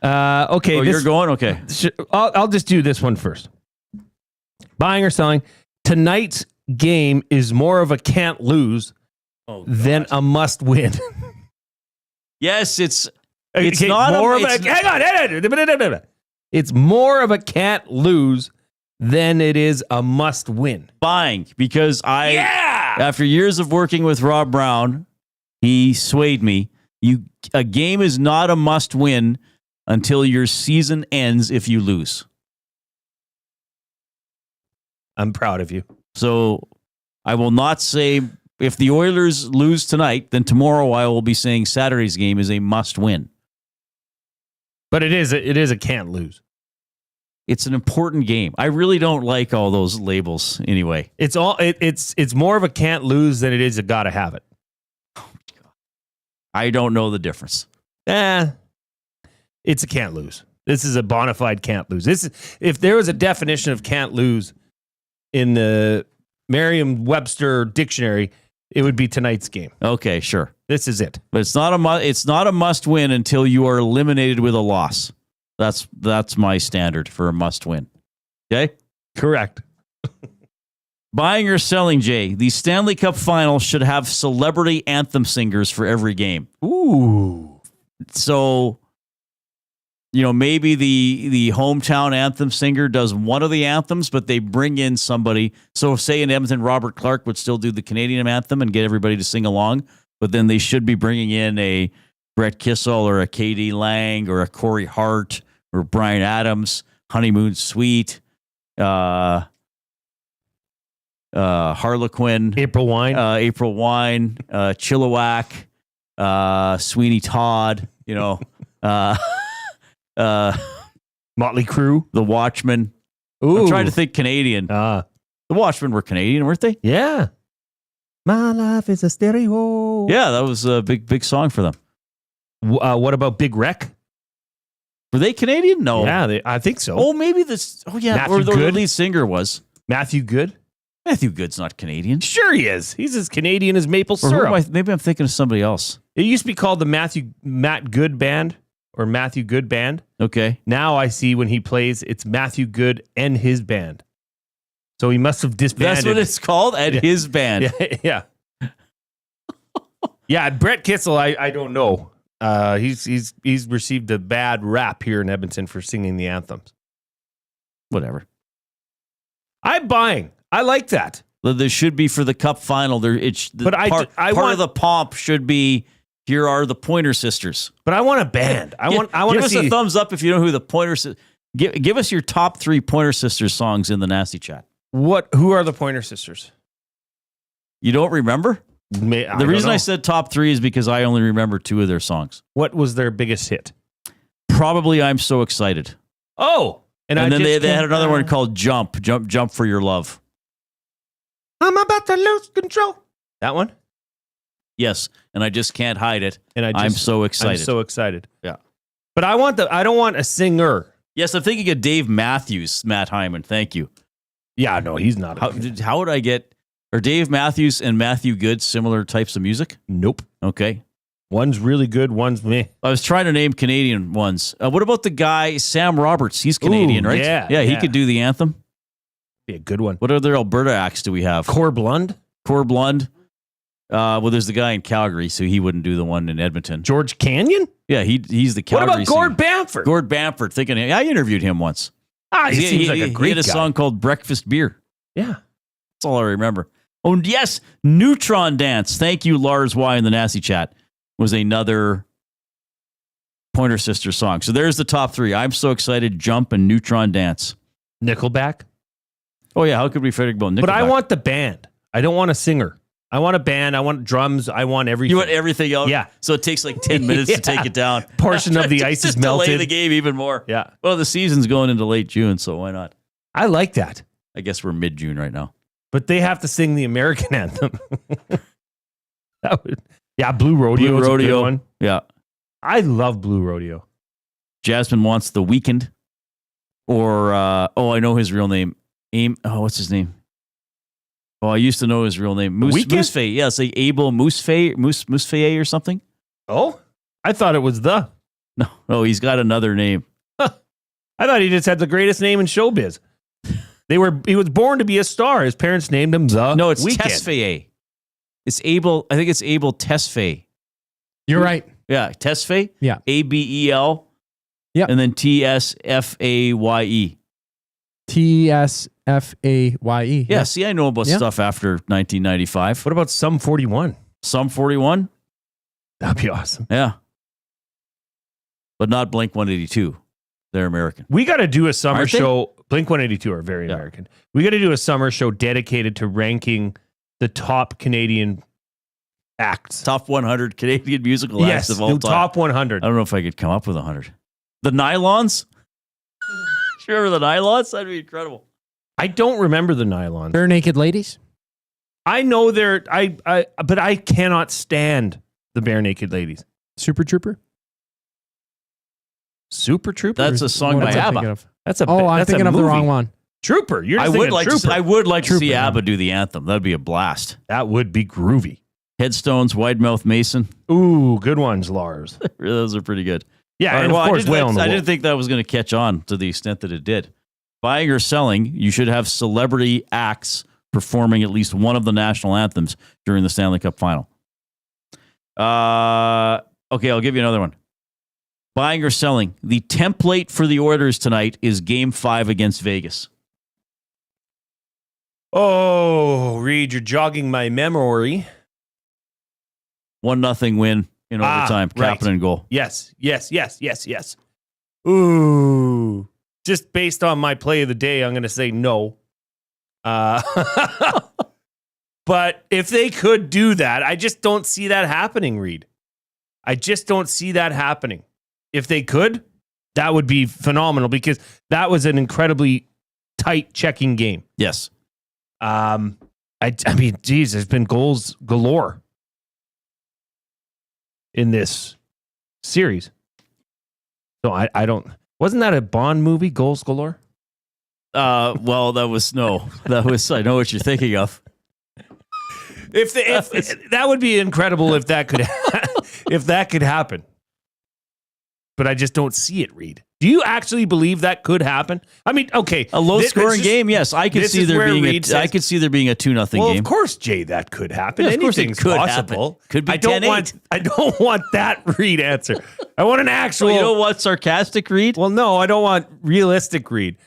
[SPEAKER 2] Okay.
[SPEAKER 1] Oh, you're going? Okay.
[SPEAKER 2] I'll just do this one first. Buying or selling. Tonight's game is more of a can't lose than a must win.
[SPEAKER 1] Yes, it's
[SPEAKER 2] Okay,
[SPEAKER 1] not
[SPEAKER 2] more
[SPEAKER 1] a,
[SPEAKER 2] of a, hang on. It's more of a can't lose than it is a must win.
[SPEAKER 1] Buying, because after years of working with Rob Brown, he swayed me. A game is not a must win until your season ends if you lose.
[SPEAKER 2] I'm proud of you.
[SPEAKER 1] So I will not say if the Oilers lose tonight, then tomorrow I will be saying Saturday's game is a must-win.
[SPEAKER 2] But it is a can't lose.
[SPEAKER 1] It's an important game. I really don't like all those labels anyway.
[SPEAKER 2] It's more of a can't lose than it is a gotta have it.
[SPEAKER 1] I don't know the difference.
[SPEAKER 2] It's a can't lose. This is a bona fide can't lose. If there was a definition of can't lose in the Merriam-Webster dictionary, it would be tonight's game.
[SPEAKER 1] Okay, sure.
[SPEAKER 2] This is it.
[SPEAKER 1] But it's not a must win until you are eliminated with a loss. That's my standard for a must win. Okay?
[SPEAKER 2] Correct.
[SPEAKER 1] Buying or selling, Jay, the Stanley Cup final should have celebrity anthem singers for every game.
[SPEAKER 2] Ooh.
[SPEAKER 1] So, maybe the hometown anthem singer does one of the anthems, but they bring in somebody. So say in Edmonton, Robert Clark would still do the Canadian anthem and get everybody to sing along, but then they should be bringing in a Brett Kissel or a K.D. Lang or a Corey Hart or Brian Adams, Honeymoon Suite, Harlequin,
[SPEAKER 2] April Wine,
[SPEAKER 1] Chilliwack, Sweeney Todd,
[SPEAKER 2] Motley Crue,
[SPEAKER 1] The Watchmen.
[SPEAKER 2] Ooh.
[SPEAKER 1] I'm trying to think Canadian. The Watchmen were Canadian, weren't they?
[SPEAKER 2] Yeah. My life is a stereo.
[SPEAKER 1] Yeah, that was a big song for them.
[SPEAKER 2] What about Big Wreck?
[SPEAKER 1] Were they Canadian? No.
[SPEAKER 2] Yeah, I think so.
[SPEAKER 1] Oh, maybe this. Oh, yeah.
[SPEAKER 2] Matthew
[SPEAKER 1] Or the
[SPEAKER 2] Good?
[SPEAKER 1] lead singer was.
[SPEAKER 2] Matthew Good?
[SPEAKER 1] Matthew Good's not Canadian.
[SPEAKER 2] Sure he is. He's as Canadian as maple
[SPEAKER 1] Or who
[SPEAKER 2] syrup.
[SPEAKER 1] maybe I'm thinking of somebody else.
[SPEAKER 2] It used to be called the Matt Good Band or Matthew Good Band.
[SPEAKER 1] Okay.
[SPEAKER 2] Now I see when he plays, it's Matthew Good and his band. So he must have disbanded.
[SPEAKER 1] That's what it's called? And his band.
[SPEAKER 2] Yeah. Yeah, Brett Kissel, I don't know. He's received a bad rap here in Edmonton for singing the anthems.
[SPEAKER 1] Whatever.
[SPEAKER 2] I'm buying. I like that.
[SPEAKER 1] There should be for the Cup final. Part of the pomp should be, here are the Pointer Sisters.
[SPEAKER 2] But I want a band. I want
[SPEAKER 1] give
[SPEAKER 2] to
[SPEAKER 1] us
[SPEAKER 2] see
[SPEAKER 1] a thumbs up if you know who the Pointer Sisters. Give us your top 3 Pointer Sisters songs in the Nasty Chat.
[SPEAKER 2] Who are the Pointer Sisters?
[SPEAKER 1] You don't remember? The reason I said top 3 is because I only remember 2 of their songs.
[SPEAKER 2] What was their biggest hit?
[SPEAKER 1] Probably I'm So Excited.
[SPEAKER 2] Oh.
[SPEAKER 1] And then they had another one called Jump for Your Love.
[SPEAKER 2] I'm about to lose control. That one?
[SPEAKER 1] Yes, and I just can't hide it.
[SPEAKER 2] And
[SPEAKER 1] I'm so excited.
[SPEAKER 2] I'm so excited.
[SPEAKER 1] Yeah.
[SPEAKER 2] But I don't want a singer.
[SPEAKER 1] Yes, I'm thinking of Dave Matthews, Matt Hyman. Thank you.
[SPEAKER 2] Yeah, no, he's not.
[SPEAKER 1] How would I get... Are Dave Matthews and Matthew Good similar types of music?
[SPEAKER 2] Nope.
[SPEAKER 1] Okay.
[SPEAKER 2] One's really good, one's meh.
[SPEAKER 1] I was trying to name Canadian ones. What about the guy, Sam Roberts? He's Canadian, right?
[SPEAKER 2] Yeah,
[SPEAKER 1] he could do the anthem.
[SPEAKER 2] Be a good one.
[SPEAKER 1] What other Alberta acts do we have?
[SPEAKER 2] Cor Blund.
[SPEAKER 1] Well, there's the guy in Calgary, so he wouldn't do the one in Edmonton.
[SPEAKER 2] George Canyon?
[SPEAKER 1] Yeah, he's the Calgary
[SPEAKER 2] What about Gord
[SPEAKER 1] singer.
[SPEAKER 2] Bamford?
[SPEAKER 1] Gord Bamford. I interviewed him once.
[SPEAKER 2] He seems like a great
[SPEAKER 1] He had a
[SPEAKER 2] guy.
[SPEAKER 1] song called Breakfast Beer.
[SPEAKER 2] Yeah.
[SPEAKER 1] That's all I remember. Oh, yes, Neutron Dance. Thank you, Lars Y. in the Nasty Chat. Was another Pointer Sister song. So there's the top 3. I'm So Excited, Jump, and Neutron Dance.
[SPEAKER 2] Nickelback?
[SPEAKER 1] Oh, yeah, how could we forget about Nickelback?
[SPEAKER 2] But I want the band. I don't want a singer. I want a band. I want drums. I want everything.
[SPEAKER 1] You want everything else?
[SPEAKER 2] Yeah.
[SPEAKER 1] So it takes like 10 minutes to take it down.
[SPEAKER 2] Portion of the ice is melted.
[SPEAKER 1] Delay the game even more.
[SPEAKER 2] Yeah.
[SPEAKER 1] Well, the season's going into late June, so why not?
[SPEAKER 2] I like that.
[SPEAKER 1] I guess we're mid-June right now.
[SPEAKER 2] But they have to sing the American anthem. Blue Rodeo.
[SPEAKER 1] Blue
[SPEAKER 2] is a
[SPEAKER 1] Rodeo.
[SPEAKER 2] good one.
[SPEAKER 1] Yeah.
[SPEAKER 2] I love Blue Rodeo.
[SPEAKER 1] Jasmine wants The Weeknd. Or, I know his real name. What's his name? Oh, I used to know his real name. Moosefay. Yeah, say Abel Moosefay or something.
[SPEAKER 2] Oh? I thought it was the.
[SPEAKER 1] No, he's got another name.
[SPEAKER 2] I thought he just had the greatest name in showbiz. He was born to be a star. His parents named him the.
[SPEAKER 1] No, it's
[SPEAKER 2] Weeknd.
[SPEAKER 1] Tesfaye. It's Abel. I think it's Abel Tesfaye.
[SPEAKER 7] You're right.
[SPEAKER 1] Yeah, Tesfaye.
[SPEAKER 7] Yeah.
[SPEAKER 1] ABEL.
[SPEAKER 7] Yeah.
[SPEAKER 1] And then TSFAYE.
[SPEAKER 7] TSFAYE.
[SPEAKER 1] Yeah, see, I know about
[SPEAKER 7] Yeah.
[SPEAKER 1] stuff after 1995.
[SPEAKER 2] What about Sum 41?
[SPEAKER 1] Sum 41?
[SPEAKER 2] That'd be awesome.
[SPEAKER 1] Yeah. But not Blink 182. They're American.
[SPEAKER 2] We got to do a summer
[SPEAKER 1] Aren't they?
[SPEAKER 2] show. Blink 182 are very American. We got to do a summer show dedicated to ranking the top Canadian acts.
[SPEAKER 1] Top 100 Canadian musical acts of all time.
[SPEAKER 2] Top 100.
[SPEAKER 1] I don't know if I could come up with 100. The Nylons? Remember the Nylons? That'd be incredible.
[SPEAKER 2] I don't remember the Nylons.
[SPEAKER 7] Bare Naked Ladies?
[SPEAKER 2] I know they're but I cannot stand the Bare Naked Ladies.
[SPEAKER 7] Super Trooper?
[SPEAKER 2] Super Trooper?
[SPEAKER 1] That's a song by ABBA.
[SPEAKER 7] I'm thinking of the wrong one.
[SPEAKER 2] Trooper.
[SPEAKER 1] I would like to see
[SPEAKER 7] Trooper,
[SPEAKER 1] ABBA do the anthem. That'd be a blast.
[SPEAKER 2] That would be groovy.
[SPEAKER 1] Headstones, Wide Mouth Mason.
[SPEAKER 2] Ooh, good ones, Lars.
[SPEAKER 1] Those are pretty good.
[SPEAKER 2] Yeah,
[SPEAKER 1] All right,
[SPEAKER 2] and of course, Whale in the
[SPEAKER 1] I
[SPEAKER 2] Wolf.
[SPEAKER 1] didn't think that was going to catch on to the extent that it did. Buying or selling, you should have celebrity acts performing at least one of the national anthems during the Stanley Cup final. Okay, I'll give you another one. Buying or selling, the template for the Oilers tonight is Game 5 against Vegas.
[SPEAKER 2] Oh, Reid, you're jogging my memory.
[SPEAKER 1] 1-0 win in overtime.
[SPEAKER 2] Right.
[SPEAKER 1] Kapanen goal.
[SPEAKER 2] Yes. Ooh. Just based on my play of the day, I'm going to say no. But if they could do that, I just don't see that happening, Reid. I just don't see that happening. If they could, that would be phenomenal because that was an incredibly tight checking game.
[SPEAKER 1] Yes.
[SPEAKER 2] I mean, geez, there's been goals galore in this series. So I don't. Wasn't that a Bond movie, Goals Galore?
[SPEAKER 1] Well, that was I know what you're thinking of.
[SPEAKER 2] If that would be incredible if that could if that could happen. But I just don't see it, Reid. Do you actually believe that could happen? I mean, okay,
[SPEAKER 1] a low-scoring game. Yes, I could see there being I could see there being a 2-0 game.
[SPEAKER 2] Well, of course, Jay, that could happen.
[SPEAKER 1] Yeah, of course
[SPEAKER 2] Anything's
[SPEAKER 1] it could
[SPEAKER 2] possible.
[SPEAKER 1] happen. Could be
[SPEAKER 2] I don't
[SPEAKER 1] 10-8.
[SPEAKER 2] I don't want that Reid answer. I want an actual.
[SPEAKER 1] You don't want sarcastic Reid?
[SPEAKER 2] Well, no, I don't want realistic Reid.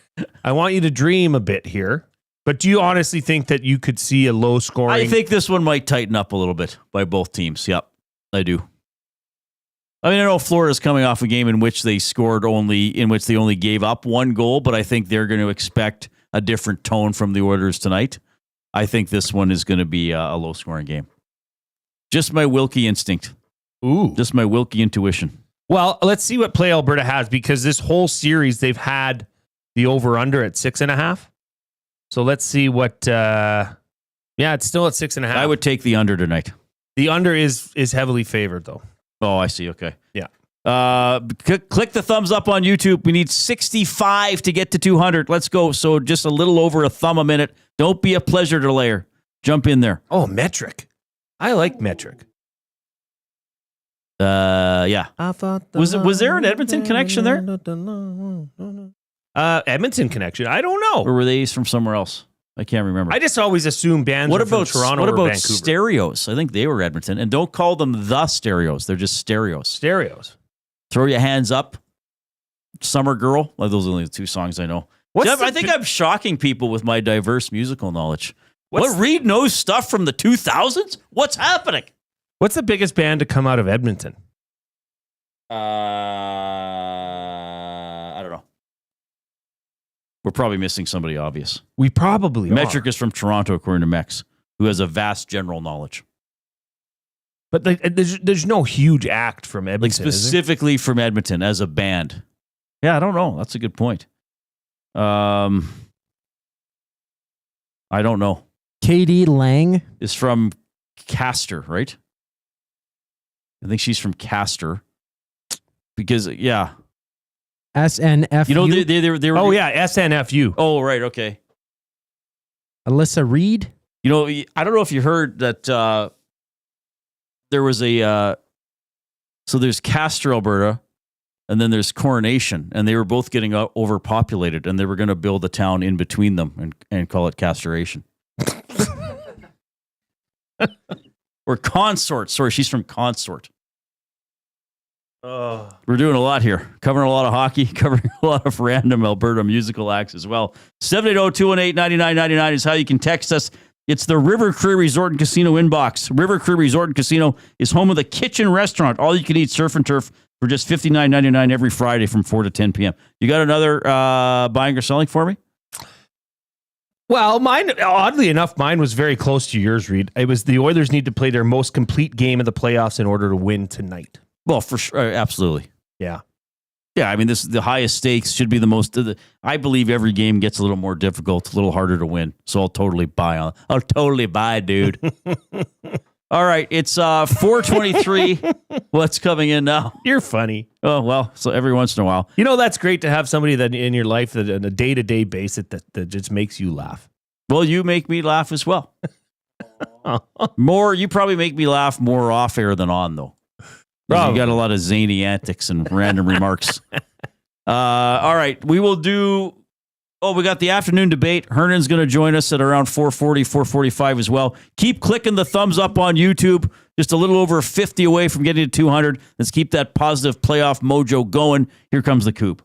[SPEAKER 2] I want you to dream a bit here. But do you honestly think that you could see a low-scoring?
[SPEAKER 1] I think this one might tighten up a little bit by both teams. Yep, I do. I mean, I know Florida's coming off a game in which they only gave up one goal, but I think they're going to expect a different tone from the Oilers tonight. I think this one is going to be a low-scoring game. Just my Wilkie instinct.
[SPEAKER 2] Ooh.
[SPEAKER 1] Just my Wilkie intuition.
[SPEAKER 2] Well, let's see what play Alberta has because this whole series they've had the over-under at 6.5. So let's see what. It's still at 6.5.
[SPEAKER 1] I would take the under tonight.
[SPEAKER 2] The under is heavily favored though.
[SPEAKER 1] Oh, I see. Okay.
[SPEAKER 2] Yeah.
[SPEAKER 1] Click the thumbs up on YouTube. We need 65 to get to 200. Let's go. So just a little over a thumb a minute. Don't be a pleasure delayer. Jump in there.
[SPEAKER 2] Oh, metric. I like metric.
[SPEAKER 1] Yeah. Was there an Edmonton connection there?
[SPEAKER 2] Edmonton connection. I don't know.
[SPEAKER 1] Or were they from somewhere else? I can't remember.
[SPEAKER 2] I just always assume bands
[SPEAKER 1] What
[SPEAKER 2] are
[SPEAKER 1] about
[SPEAKER 2] from Toronto
[SPEAKER 1] what
[SPEAKER 2] or
[SPEAKER 1] about
[SPEAKER 2] Vancouver.
[SPEAKER 1] Stereos? I think they were Edmonton. And don't call them the Stereos. They're just Stereos.
[SPEAKER 2] Stereos.
[SPEAKER 1] Throw your hands up. Summer Girl. Well, those are only the two songs I know. I think I'm shocking people with my diverse musical knowledge. Reid knows stuff from the 2000s? What's happening?
[SPEAKER 2] What's the biggest band to come out of Edmonton?
[SPEAKER 1] I don't know. We're probably missing somebody obvious.
[SPEAKER 2] We probably
[SPEAKER 1] Metric is from Toronto, according to Mex, who has a vast general knowledge.
[SPEAKER 2] But there's no huge act from Edmonton.
[SPEAKER 1] Like specifically from Edmonton as a band. Yeah, I don't know. That's a good point. I don't know.
[SPEAKER 7] KD Lang
[SPEAKER 1] is from Castor, right? I think she's from Castor. Because, yeah.
[SPEAKER 7] SNFU.
[SPEAKER 1] You know, they were.
[SPEAKER 2] Oh, yeah, SNFU.
[SPEAKER 1] Oh, right, okay.
[SPEAKER 7] Alyssa Reid.
[SPEAKER 1] You know, I don't know if you heard that there was so there's Castor, Alberta, and then there's Coronation, and they were both getting overpopulated, and they were going to build a town in between them and call it Castoration. Or Consort. Sorry, she's from Consort.
[SPEAKER 2] Oh.
[SPEAKER 1] We're doing a lot here. Covering a lot of hockey, covering a lot of random Alberta musical acts as well. 780-218-9999 is how you can text us. It's the River Cree Resort and Casino inbox. River Cree Resort and Casino is home of the kitchen restaurant. All you can eat surf and turf for just $59.99 every Friday from 4 to 10 p.m. You got another buying or selling for me?
[SPEAKER 2] Well, oddly enough, mine was very close to yours, Reid. It was the Oilers need to play their most complete game of the playoffs in order to win tonight.
[SPEAKER 1] Well, for sure. Absolutely.
[SPEAKER 2] Yeah.
[SPEAKER 1] Yeah, I mean, this the highest stakes should be the most. I believe every game gets a little more difficult, a little harder to win. So I'll totally buy, dude. All right, it's 4:23. What's coming in now?
[SPEAKER 2] You're funny.
[SPEAKER 1] Oh, well, so every once in a while.
[SPEAKER 2] You know, that's great to have somebody that in your life that on a day-to-day basis that just makes you laugh.
[SPEAKER 1] Well, you make me laugh as well. You probably make me laugh more off air than on, though. You got a lot of zany antics and random remarks. All right, we will do... Oh, we got the afternoon debate. Hernan's going to join us at around 4:40, 4:45 as well. Keep clicking the thumbs up on YouTube. Just a little over 50 away from getting to 200. Let's keep that positive playoff mojo going. Here comes the Coop.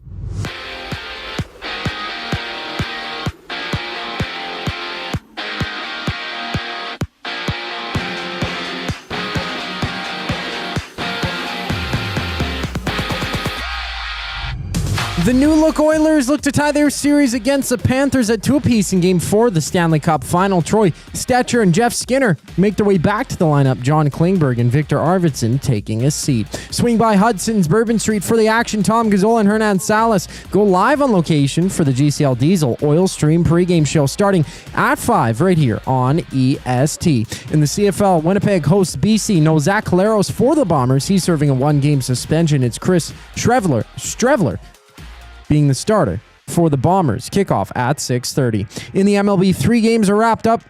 [SPEAKER 7] The new-look Oilers look to tie their series against the Panthers at 2 apiece in Game 4 of the Stanley Cup Final. Troy Stecher and Jeff Skinner make their way back to the lineup. John Klingberg and Viktor Arvidsson taking a seat. Swing by Hudson's Bourbon Street for the action. Tom Gazzola and Hernan Salas go live on location for the GCL Diesel Oil Stream pregame show starting at 5 right here on EST. In the CFL, Winnipeg hosts BC. No Zach Collaros for the Bombers. He's serving a 1-game suspension. It's Chris Streveler being the starter for the Bombers. Kickoff at 6:30. In the MLB, 3 games are wrapped up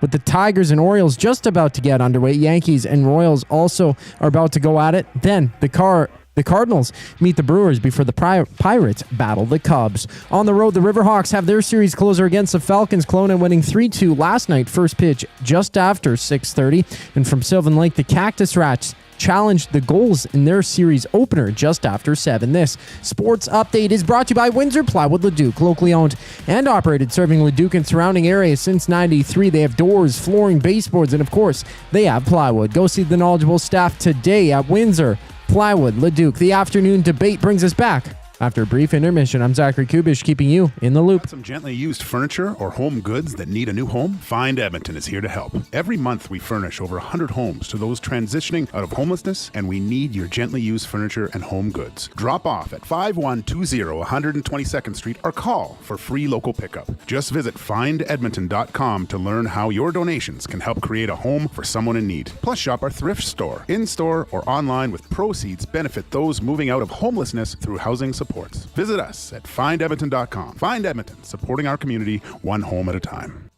[SPEAKER 7] with the Tigers and Orioles just about to get underway. Yankees and Royals also are about to go at it. Then the Cardinals meet the Brewers before the Pirates battle the Cubs. On the road, the Riverhawks have their series closer against the Falcons. Kelowna winning 3-2 last night. First pitch just after 6:30. And from Sylvan Lake, the Cactus Rats challenged the Goals in their series opener just after 7. This sports update is brought to you by Windsor Plywood Leduc, locally owned and operated, serving Leduc and surrounding areas since '93. They have doors, flooring, baseboards, and of course, they have plywood. Go see the knowledgeable staff today at Windsor Plywood Leduc. The afternoon debate brings us back after a brief intermission. I'm Zachary Kubish, keeping you in the loop.
[SPEAKER 11] Some gently used furniture or home goods that need a new home? Find Edmonton is here to help. Every month we furnish over 100 homes to those transitioning out of homelessness, and we need your gently used furniture and home goods. Drop off at 5120 122nd Street or call for free local pickup. Just visit findedmonton.com to learn how your donations can help create a home for someone in need. Plus shop our thrift store, in-store or online, with proceeds benefit those moving out of homelessness through housing support. Visit us at findedmonton.com. Find Edmonton, supporting our community one home at a time.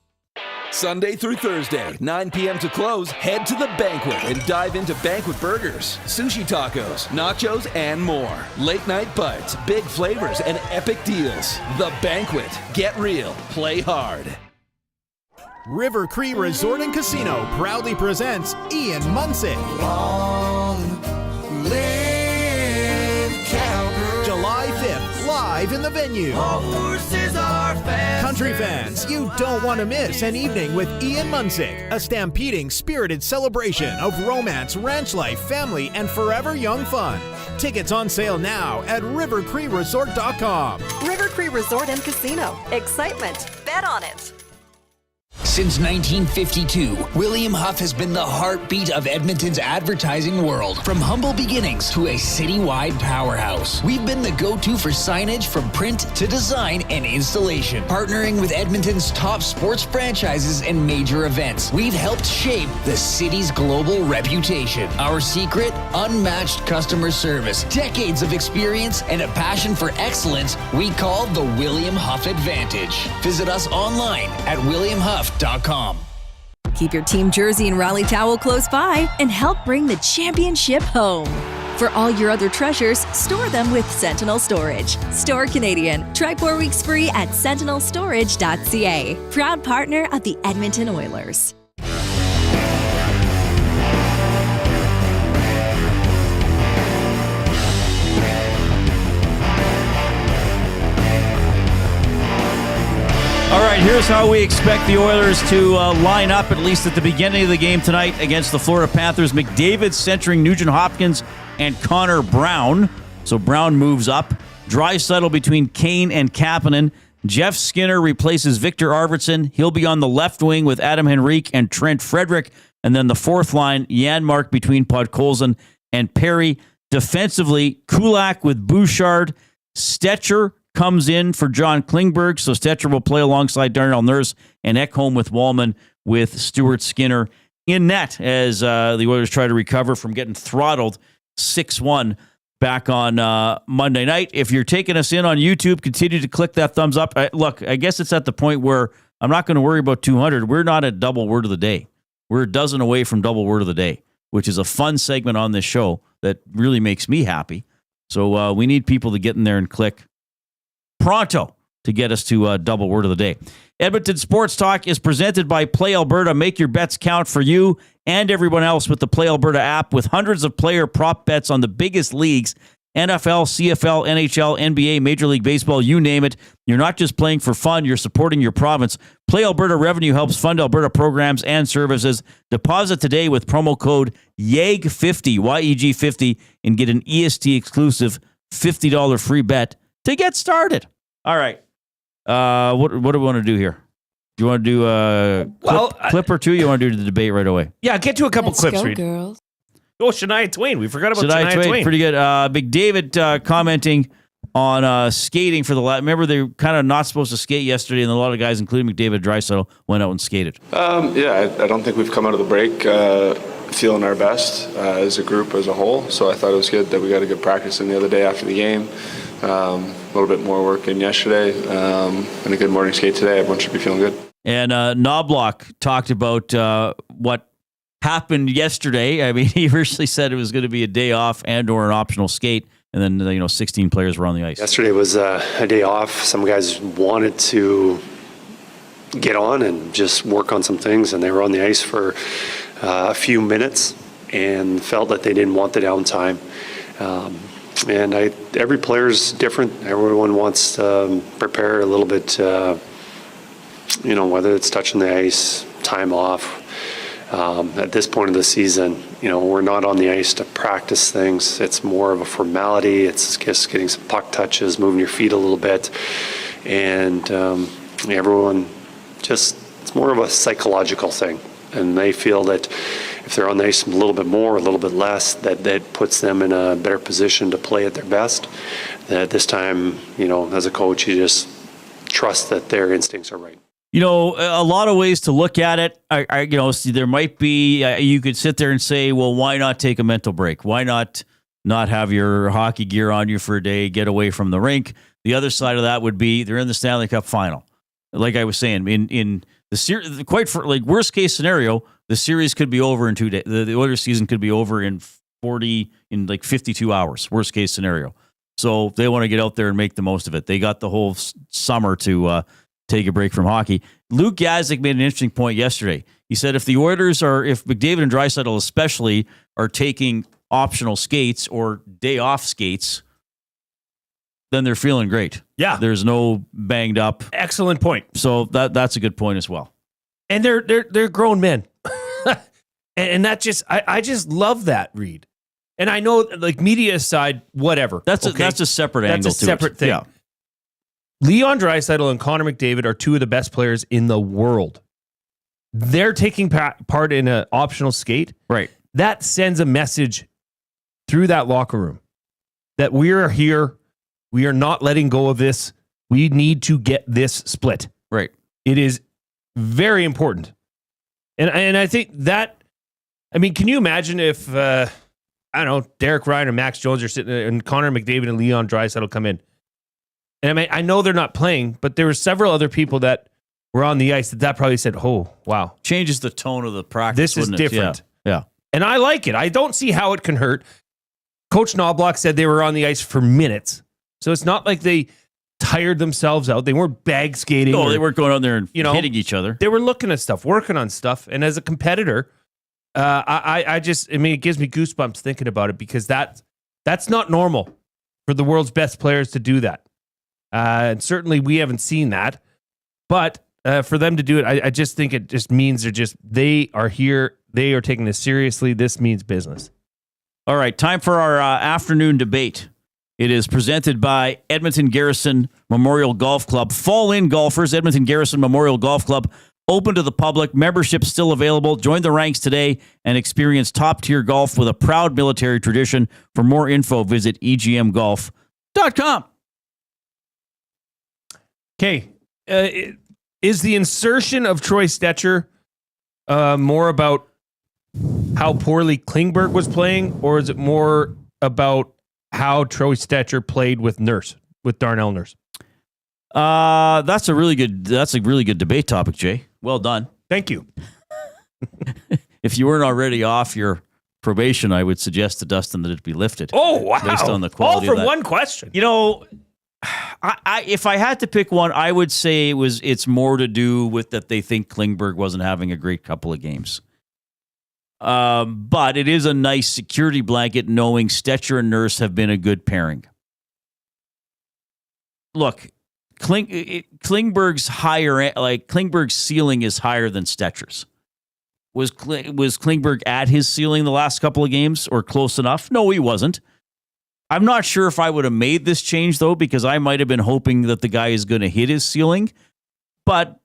[SPEAKER 12] Sunday through Thursday, 9 p.m. to close, head to the Banquet and dive into banquet burgers, sushi tacos, nachos, and more. Late night bites, big flavors, and epic deals. The Banquet. Get real. Play hard.
[SPEAKER 4] River Cree Resort and Casino proudly presents Ian Munsick. July 5th, live in the venue. Country fans, you don't want to miss an evening with Ian Munsick, a stampeding, spirited celebration of romance, ranch life, family, and forever young fun. Tickets on sale now at rivercreeresort.com.
[SPEAKER 6] River Cree Resort and Casino. Excitement. Bet on it.
[SPEAKER 13] Since 1952, William Huff has been the heartbeat of Edmonton's advertising world. From humble beginnings to a citywide powerhouse, we've been the go-to for signage from print to design and installation. Partnering with Edmonton's top sports franchises and major events, we've helped shape the city's global reputation. Our secret? Unmatched customer service, decades of experience, and a passion for excellence we call the William Huff Advantage. Visit us online at williamhuff.com.
[SPEAKER 15] Keep your team jersey and rally towel close by and help bring the championship home. For all your other treasures, store them with Sentinel Storage. Store Canadian. Try 4 weeks free at sentinelstorage.ca. Proud partner of the Edmonton Oilers.
[SPEAKER 1] All right, here's how we expect the Oilers to line up, at least at the beginning of the game tonight against the Florida Panthers. McDavid centering Nugent Hopkins and Connor Brown. So Brown moves up. Draisaitl between Kane and Kapanen. Jeff Skinner replaces Viktor Arvidsson. He'll be on the left wing with Adam Henrique and Trent Frederick. And then the fourth line, Janmark between Podkolzin and Perry. Defensively, Kulak with Bouchard. Stecher comes in for John Klingberg. So Stecher will play alongside Darnell Nurse, and Ekholm with Wallman with Stuart Skinner in net as the Oilers try to recover from getting throttled 6-1 back on Monday night. If you're taking us in on YouTube, continue to click that thumbs up. Look, I guess it's at the point where I'm not going to worry about 200. We're not at double word of the day. We're a dozen away from double word of the day, which is a fun segment on this show that really makes me happy. So we need people to get in there and click pronto to get us to double word of the day. Edmonton Sports Talk is presented by Play Alberta. Make your bets count for you and everyone else with the Play Alberta app, with hundreds of player prop bets on the biggest leagues: NFL, CFL, NHL, NBA, Major League Baseball, you name it. You're not just playing for fun, you're supporting your province. Play Alberta revenue helps fund Alberta programs and services. Deposit today with promo code YEG50, YEG50, and get an EST exclusive $50 free bet to get started. All right. What do we want to do here? Do you want to do a clip or two? You want to do the debate right away?
[SPEAKER 2] Yeah, get to a couple clips,
[SPEAKER 8] go,
[SPEAKER 2] Reid.
[SPEAKER 8] girls.
[SPEAKER 2] Oh, Shania Twain. We forgot about Shania Twain.
[SPEAKER 1] Pretty good. Big David commenting on skating for the last. Remember, they were kind of not supposed to skate yesterday, and a lot of guys, including McDavid Draisaitl, went out and skated.
[SPEAKER 21] I don't think we've come out of the break feeling our best as a group, as a whole. So I thought it was good that we got a good practice in the other day after the game. A little bit more work in yesterday, and a good morning skate today. Everyone should be feeling good. And
[SPEAKER 1] Knobloch talked about what happened yesterday. I mean, he originally said it was going to be a day off and or an optional skate, and then 16 players were on the ice.
[SPEAKER 9] Yesterday was a day off. Some guys wanted to get on and just work on some things, and they were on the ice for a few minutes and felt that they didn't want the downtime. And every player's different. Everyone wants to prepare a little bit, whether it's touching the ice, time off. At this point of the season, we're not on the ice to practice things. It's more of a formality. It's just getting some puck touches, moving your feet a little bit. And everyone it's more of a psychological thing. And they feel that if they're on the ice a little bit more, a little bit less, that puts them in a better position to play at their best. That this time, as a coach, you just trust that their instincts are right.
[SPEAKER 1] A lot of ways to look at it. There might be, you could sit there and say, well, why not take a mental break? Why not have your hockey gear on you for a day, get away from the rink? The other side of that would be they're in the Stanley Cup final. Like I was saying, in the series, worst case scenario, the series could be over in 2 days. The Oilers season could be over in 52 hours, worst case scenario. So they want to get out there and make the most of it. They got the whole summer to take a break from hockey. Luke Gazdic made an interesting point yesterday. He said if the Oilers if McDavid and Draisaitl especially are taking optional skates or day off skates, then they're feeling great.
[SPEAKER 2] Yeah.
[SPEAKER 1] There's no banged up.
[SPEAKER 2] Excellent point.
[SPEAKER 1] So that's a good point as well.
[SPEAKER 2] And they're grown men. and that I just love that, Reid. And I know, media aside, whatever.
[SPEAKER 1] That's a separate angle to it.
[SPEAKER 2] That's a separate thing.
[SPEAKER 1] Yeah.
[SPEAKER 2] Leon Draisaitl and Connor McDavid are two of the best players in the world. They're taking part in an optional skate.
[SPEAKER 1] Right.
[SPEAKER 2] That sends a message through that locker room that we are here. We are not letting go of this. We need to get this split.
[SPEAKER 1] Right.
[SPEAKER 2] It is very important. And I think that, can you imagine if, Derek Ryan or Max Jones are sitting there and Connor McDavid and Leon Draisaitl come in? And I know they're not playing, but there were several other people that were on the ice that probably said, oh, wow.
[SPEAKER 1] Changes the tone of the practice.
[SPEAKER 2] This is different.
[SPEAKER 1] Yeah.
[SPEAKER 2] And I like it. I don't see how it can hurt. Coach Knobloch said they were on the ice for minutes. So it's not like they tired themselves out. They weren't bag skating.
[SPEAKER 1] No, they weren't going on there and hitting each other.
[SPEAKER 2] They were looking at stuff, working on stuff. And as a competitor, it gives me goosebumps thinking about it because that's not normal for the world's best players to do that. And certainly we haven't seen that. But for them to do it, I just think it just means they are here. They are taking this seriously. This means business.
[SPEAKER 1] All right, time for our afternoon debate. It is presented by Edmonton Garrison Memorial Golf Club. Fall in golfers, Edmonton Garrison Memorial Golf Club, open to the public. Membership still available. Join the ranks today and experience top-tier golf with a proud military tradition. For more info, visit egmgolf.com.
[SPEAKER 2] Okay. Is the insertion of Troy Stecher more about how poorly Klingberg was playing, or is it more about how Troy Stecher played with Darnell Nurse?
[SPEAKER 1] That's a really good debate topic, Jay. Well done.
[SPEAKER 2] Thank you.
[SPEAKER 1] If you weren't already off your probation, I would suggest to Dustin that it be lifted.
[SPEAKER 2] Oh, wow.
[SPEAKER 1] Based on the quality
[SPEAKER 2] all
[SPEAKER 1] of
[SPEAKER 2] from
[SPEAKER 1] that.
[SPEAKER 2] one question.
[SPEAKER 1] You know, if I had to pick one, I would say it's more to do with that they think Klingberg wasn't having a great couple of games. But it is a nice security blanket knowing Stecher and Nurse have been a good pairing. Look, Klingberg's Klingberg's ceiling is higher than Stecher's. Was Klingberg at his ceiling the last couple of games or close enough? No, he wasn't. I'm not sure if I would have made this change, though, because I might have been hoping that the guy is going to hit his ceiling. But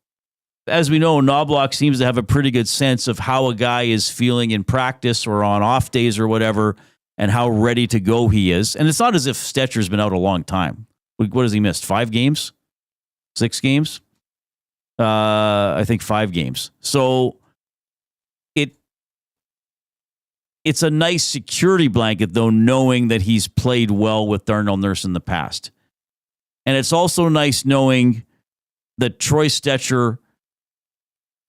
[SPEAKER 1] as we know, Knobloch seems to have a pretty good sense of how a guy is feeling in practice or on off days or whatever, and how ready to go he is. And it's not as if Stecher's been out a long time. What has he missed? 5 games? 6 games? I think 5 games. So it's a nice security blanket, though, knowing that he's played well with Darnell Nurse in the past. And it's also nice knowing that Troy Stecher,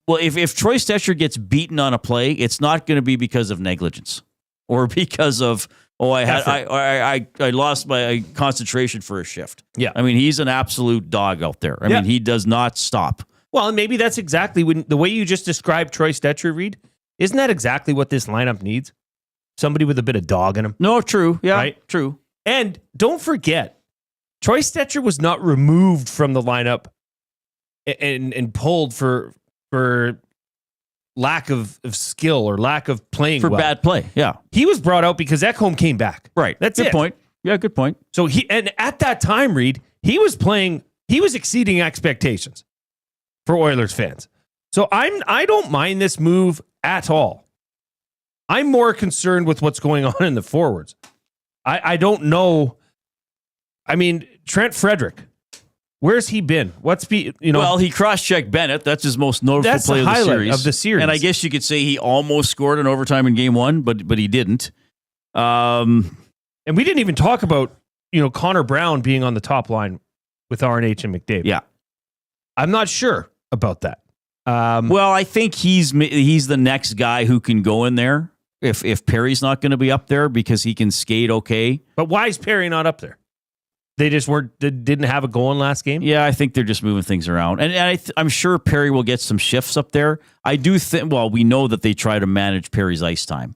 [SPEAKER 1] well, if Troy Stecher gets beaten on a play, it's not going to be because of negligence or because of, I lost my concentration for a shift.
[SPEAKER 2] Yeah.
[SPEAKER 1] I mean, he's an absolute dog out there. I mean, he does not stop.
[SPEAKER 2] Well, and maybe that's exactly the way you just described Troy Stecher, Reid. Isn't that exactly what this lineup needs? Somebody with a bit of dog in him.
[SPEAKER 1] No, true. Yeah,
[SPEAKER 2] right?
[SPEAKER 1] True.
[SPEAKER 2] And don't forget, Troy Stecher was not removed from the lineup and pulled for lack of skill or lack of playing
[SPEAKER 1] For
[SPEAKER 2] well.
[SPEAKER 1] bad play, yeah.
[SPEAKER 2] He was brought out because Ekholm came back.
[SPEAKER 1] Right.
[SPEAKER 2] That's
[SPEAKER 1] good
[SPEAKER 2] it.
[SPEAKER 1] point. Yeah, good point.
[SPEAKER 2] So and at that time, Reid, he was exceeding expectations for Oilers fans. So I don't mind this move at all. I'm more concerned with what's going on in the forwards. I don't know. I mean, Trent Frederick, where's he been? Well,
[SPEAKER 1] he cross-checked Bennett. That's his most notable play
[SPEAKER 2] of the series.
[SPEAKER 1] And I guess you could say he almost scored in overtime in game 1, but he didn't.
[SPEAKER 2] And we didn't even talk about, Connor Brown being on the top line with RNH and McDavid.
[SPEAKER 1] Yeah.
[SPEAKER 2] I'm not sure about that.
[SPEAKER 1] Well, I think he's the next guy who can go in there if Perry's not going to be up there because he can skate okay.
[SPEAKER 2] But why is Perry not up there? They just didn't have a goal in last game?
[SPEAKER 1] Yeah, I think they're just moving things around. And I'm sure Perry will get some shifts up there. I do think, we know that they try to manage Perry's ice time.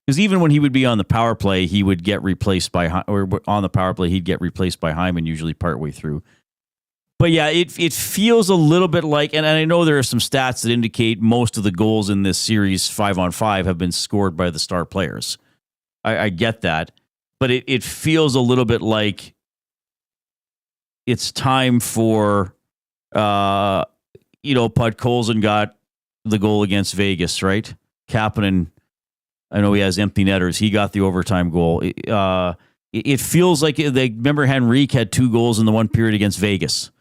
[SPEAKER 1] Because even when he would be on the power play, he would get replaced by, or on the power play, he'd get replaced by Hyman usually partway through. But yeah, it feels a little bit like, and I know there are some stats that indicate most of the goals in this series 5-on-5 have been scored by the star players. I get that. But it feels a little bit like it's time for, Podkolzin got the goal against Vegas, right? Kapanen, I know he has empty netters. He got the overtime goal. It feels like, remember Henrique had 2 goals in the one period against Vegas.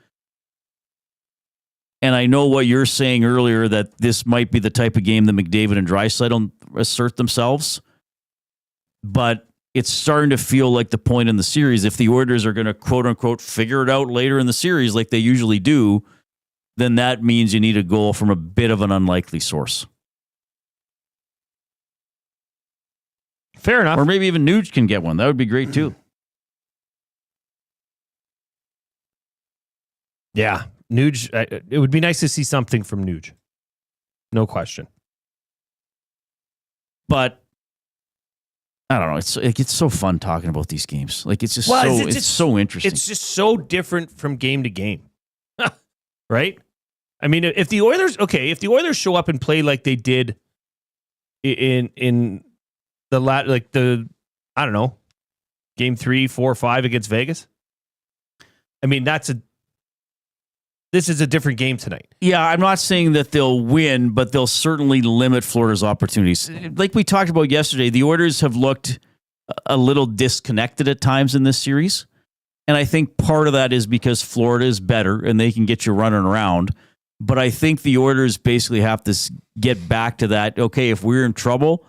[SPEAKER 1] And I know what you're saying earlier, that this might be the type of game that McDavid and Draisaitl assert themselves. But it's starting to feel like the point in the series. If the Oilers are going to, quote unquote, figure it out later in the series like they usually do, then that means you need a goal from a bit of an unlikely source.
[SPEAKER 2] Fair enough.
[SPEAKER 1] Or maybe even Nuge can get one. That would be great too.
[SPEAKER 2] Yeah. Nuge, it would be nice to see something from Nuge. No question.
[SPEAKER 1] But I don't know. It's so fun talking about these games. Like it's just it's so interesting.
[SPEAKER 2] It's just so different from game to game. Right? I mean, if the Oilers show up and play like they did in the I don't know, Game 3, 4, 5 against Vegas. I mean, this is a different game tonight.
[SPEAKER 1] Yeah, I'm not saying that they'll win, but they'll certainly limit Florida's opportunities. Like we talked about yesterday, the Oilers have looked a little disconnected at times in this series. And I think part of that is because Florida is better and they can get you running around. But I think the Oilers basically have to get back to that. Okay, if we're in trouble,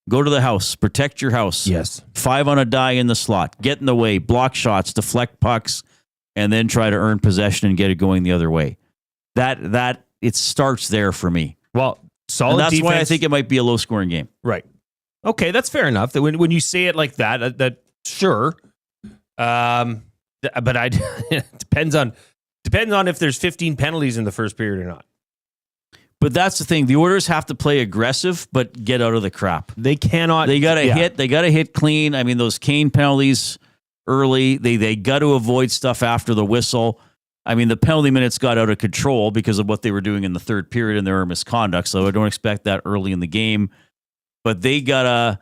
[SPEAKER 1] go to the house, protect your house.
[SPEAKER 2] Yes.
[SPEAKER 1] 5 on a die in the slot, get in the way, block shots, deflect pucks, and then try to earn possession and get it going the other way. That it starts there for me.
[SPEAKER 2] Well, solid
[SPEAKER 1] and that's
[SPEAKER 2] defense.
[SPEAKER 1] why I think it might be a low-scoring game.
[SPEAKER 2] Right. Okay, that's fair enough. That when you say it like that sure. But it depends on if there's 15 penalties in the first period or not.
[SPEAKER 1] But that's the thing. The Oilers have to play aggressive, but get out of the crap.
[SPEAKER 2] They cannot.
[SPEAKER 1] They got to hit. They got to hit clean. I mean, those Kane penalties early. They got to avoid stuff after the whistle. I mean, the penalty minutes got out of control because of what they were doing in the third period and their misconduct. So I don't expect that early in the game. But they gotta.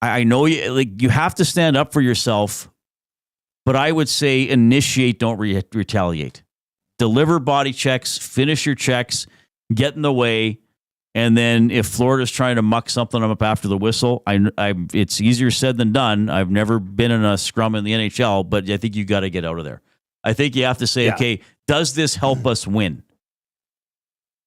[SPEAKER 1] I know you have to stand up for yourself. But I would say initiate, don't retaliate. Deliver body checks, finish your checks, get in the way, and then if Florida's trying to muck something up after the whistle, it's easier said than done. I've never been in a scrum in the NHL, but I think you got to get out of there. I think you have to say, okay, does this help us win?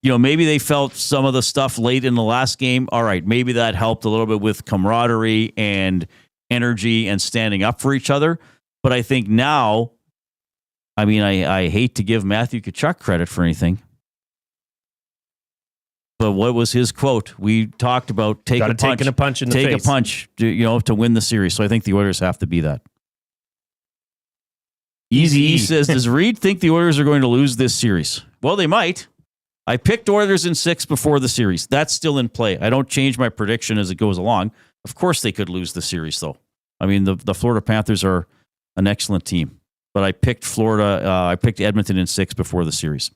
[SPEAKER 1] You know, maybe they felt some of the stuff late in the last game. All right, maybe that helped a little bit with camaraderie and energy and standing up for each other. But I think now, I mean, I hate to give Matthew Tkachuk credit for anything, but what was his quote? We talked about take a punch in the face. Take a punch, to win the series. So I think the Oilers have to be that. Easy E says, does Reid think the Oilers are going to lose this series? Well, they might. I picked Oilers in 6 before the series. That's still in play. I don't change my prediction as it goes along. Of course they could lose the series, though. I mean, the Florida Panthers are an excellent team. But I picked Florida. I picked Edmonton in 6 before the series.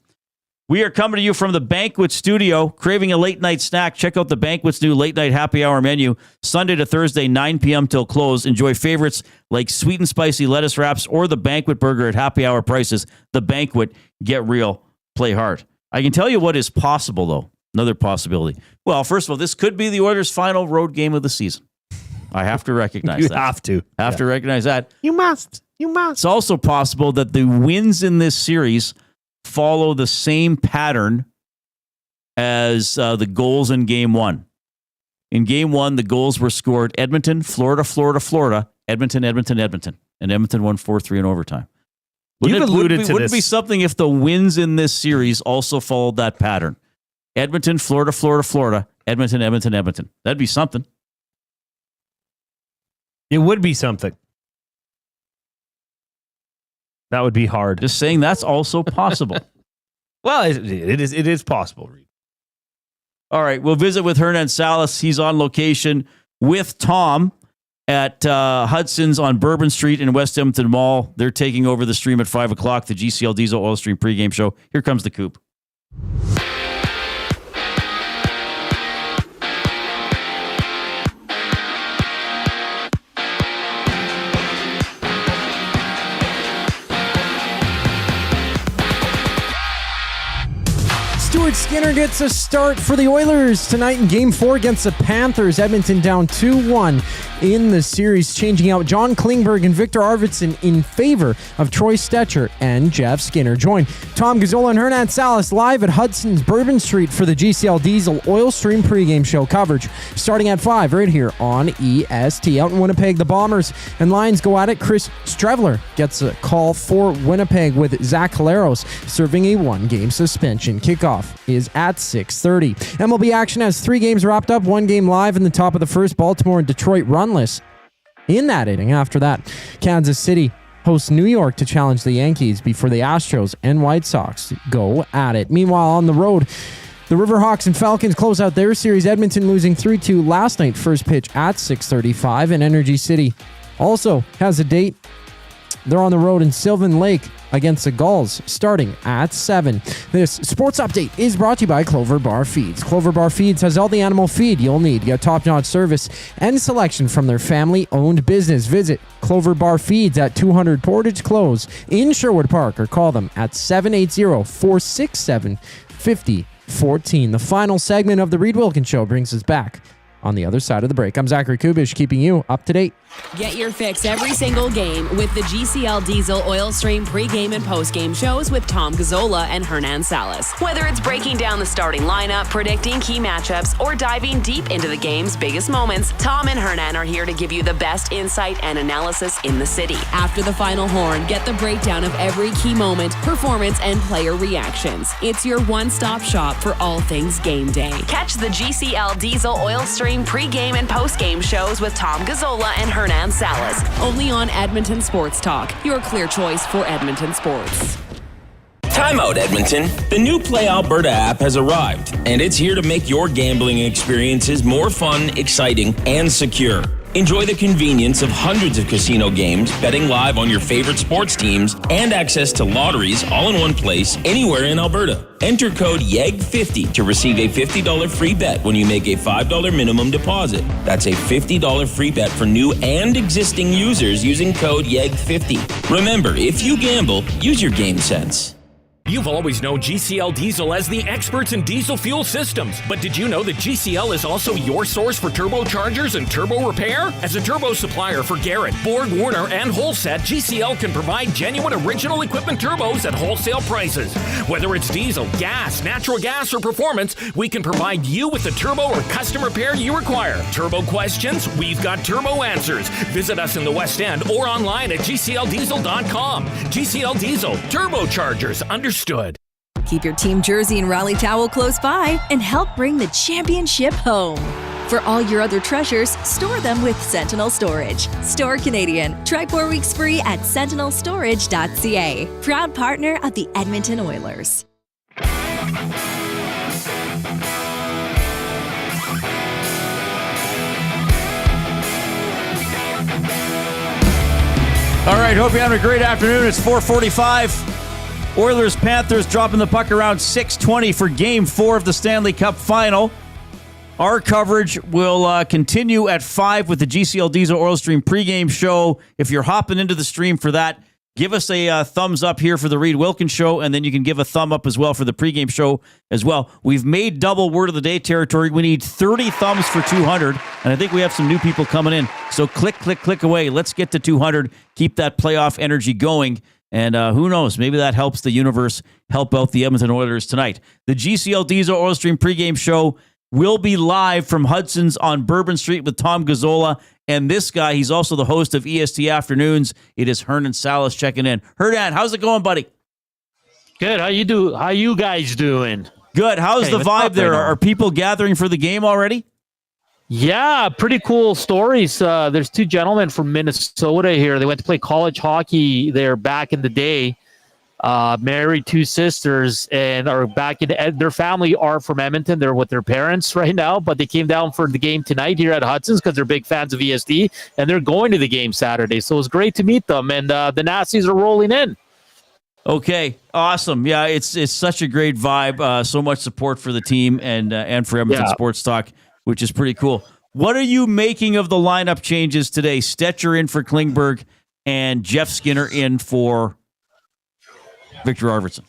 [SPEAKER 1] We are coming to you from the Banquet Studio. Craving a late night snack? Check out the Banquet's new late night happy hour menu. Sunday to Thursday, 9 p.m. till close. Enjoy favorites like sweet and spicy lettuce wraps or the Banquet burger at happy hour prices. The Banquet. Get real. Play hard. I can tell you what is possible, though. Another possibility. Well, first of all, this could be the Oilers' final road game of the season. I have to recognize that.
[SPEAKER 2] You have to.
[SPEAKER 1] Have to recognize that.
[SPEAKER 2] You must.
[SPEAKER 1] It's also possible that the wins in this series follow the same pattern as the goals in Game 1. In Game 1, the goals were scored Edmonton, Florida, Edmonton, Edmonton. And Edmonton won 4-3 in overtime.
[SPEAKER 2] You've alluded to this.
[SPEAKER 1] Wouldn't it be something if the wins in this series also followed that pattern? Edmonton, Florida, Edmonton. That'd be something.
[SPEAKER 2] It would be something. That would be hard.
[SPEAKER 1] Just saying that's also possible.
[SPEAKER 2] Well, it is possible, Reid.
[SPEAKER 1] All right, we'll visit with Hernan Salas. He's on location with Tom at Hudson's on Bourbon Street in West Edmonton Mall. They're taking over the stream at 5 o'clock, the GCL Diesel Oil Stream pregame show. Here comes the Coop.
[SPEAKER 7] Stuart Skinner gets a start for the Oilers tonight in Game 4 against the Panthers. Edmonton down 2-1 in the series, changing out John Klingberg and Viktor Arvidsson in favor of Troy Stecher and Jeff Skinner. Join Tom Gazzola and Hernan Salas live at Hudson's Bourbon Street for the GCL Diesel Oil Stream pregame show coverage starting at 5 right here on EST. Out in Winnipeg, the Bombers and Lions go at it. Chris Strevler gets a call for Winnipeg with Zach Caleros serving a 1-game suspension. Kickoff is at 6:30. MLB action has 3 games wrapped up, 1 game live in the top of the first. Baltimore and Detroit runless in that inning. After that, Kansas City hosts New York to challenge the Yankees before the Astros and White Sox go at it. Meanwhile, on the road, the Riverhawks and Falcons close out their series. Edmonton losing 3-2 last night. First pitch at 6:35, and Energy City also has a date They're on the road in Sylvan Lake against the Gulls, starting at 7. This sports update is brought to you by Clover Bar Feeds. Clover Bar Feeds has all the animal feed you'll need. Get top-notch service and selection from their family-owned business. Visit Clover Bar Feeds at 200 Portage Close in Sherwood Park or call them at 780-467-5014. The final segment of the Reid Wilkins Show brings us back on the other side of the break. I'm Zachary Kubish, keeping you up to date.
[SPEAKER 8] Get your fix every single game with the GCL Diesel Oil Stream pregame and postgame shows with Tom Gazzola and Hernan Salas. Whether it's breaking down the starting lineup, predicting key matchups, or diving deep into the game's biggest moments, Tom and Hernan are here to give you the best insight and analysis in the city. After the final horn, get the breakdown of every key moment, performance, and player reactions. It's your one-stop shop for all things game day. Catch the GCL Diesel Oil Stream pregame and postgame shows with Tom Gazzola and Hernan Salas, only on Edmonton Sports Talk, your clear choice for Edmonton sports.
[SPEAKER 14] Timeout Edmonton. The new Play Alberta app has arrived, and it's here to make your gambling experiences more fun, exciting, and secure. Enjoy the convenience of hundreds of casino games, betting live on your favorite sports teams, and access to lotteries all in one place, anywhere in Alberta. Enter code YEG50 to receive a $50 free bet when you make a $5 minimum deposit. That's a $50 free bet for new and existing users using code YEG50. Remember, if you gamble, use your game sense.
[SPEAKER 16] You've always known GCL Diesel as the experts in diesel fuel systems, but did you know that GCL is also your source for turbochargers and turbo repair? As a turbo supplier for Garrett, Borg Warner, and Holset, GCL can provide genuine original equipment turbos at wholesale prices. Whether it's diesel, gas, natural gas, or performance, we can provide you with the turbo or custom repair you require. Turbo questions? We've got turbo answers. Visit us in the West End or online at gcldiesel.com. GCL Diesel, turbochargers, understood.
[SPEAKER 15] Keep your team jersey and rally towel close by and help bring the championship home. For all your other treasures, store them with Sentinel Storage. Store Canadian. Try 4 weeks free at sentinelstorage.ca. Proud partner of the Edmonton Oilers.
[SPEAKER 1] All right, hope you're having a great afternoon. It's 4:45. Oilers Panthers dropping the puck around 6:20 for Game 4 of the Stanley Cup Final. Our coverage will continue at 5 with the GCL Diesel Oil Stream pregame show. If you're hopping into the stream for that, give us a thumbs up here for the Reid Wilkins Show, and then you can give a thumb up as well for the pregame show as well. We've made double word of the day territory. We need 30 thumbs for 200, and I think we have some new people coming in. So click, click, click away. Let's get to 200. Keep that playoff energy going. And who knows, maybe that helps the universe help out the Edmonton Oilers tonight. The GCL Diesel Oil Stream pregame show will be live from Hudson's on Bourbon Street with Tom Gazzola. And this guy, he's also the host of EST Afternoons. It is Hernan Salas checking in. Hernan, how's it going, buddy?
[SPEAKER 17] Good. How you guys doing?
[SPEAKER 1] Good. How's the vibe there? Are people gathering for the game already?
[SPEAKER 17] Yeah, pretty cool stories. There's 2 gentlemen from Minnesota here. They went to play college hockey there back in the day. Married 2 sisters and are back in their family are from Edmonton. They're with their parents right now, but they came down for the game tonight here at Hudson's because they're big fans of ESD, and they're going to the game Saturday. So it was great to meet them, and the Nazis are rolling in.
[SPEAKER 1] Okay, awesome. Yeah, it's such a great vibe. So much support for the team and for Edmonton Sports Talk, which is pretty cool. What are you making of the lineup changes today? Stecher in for Klingberg and Jeff Skinner in for Viktor Arvidsson.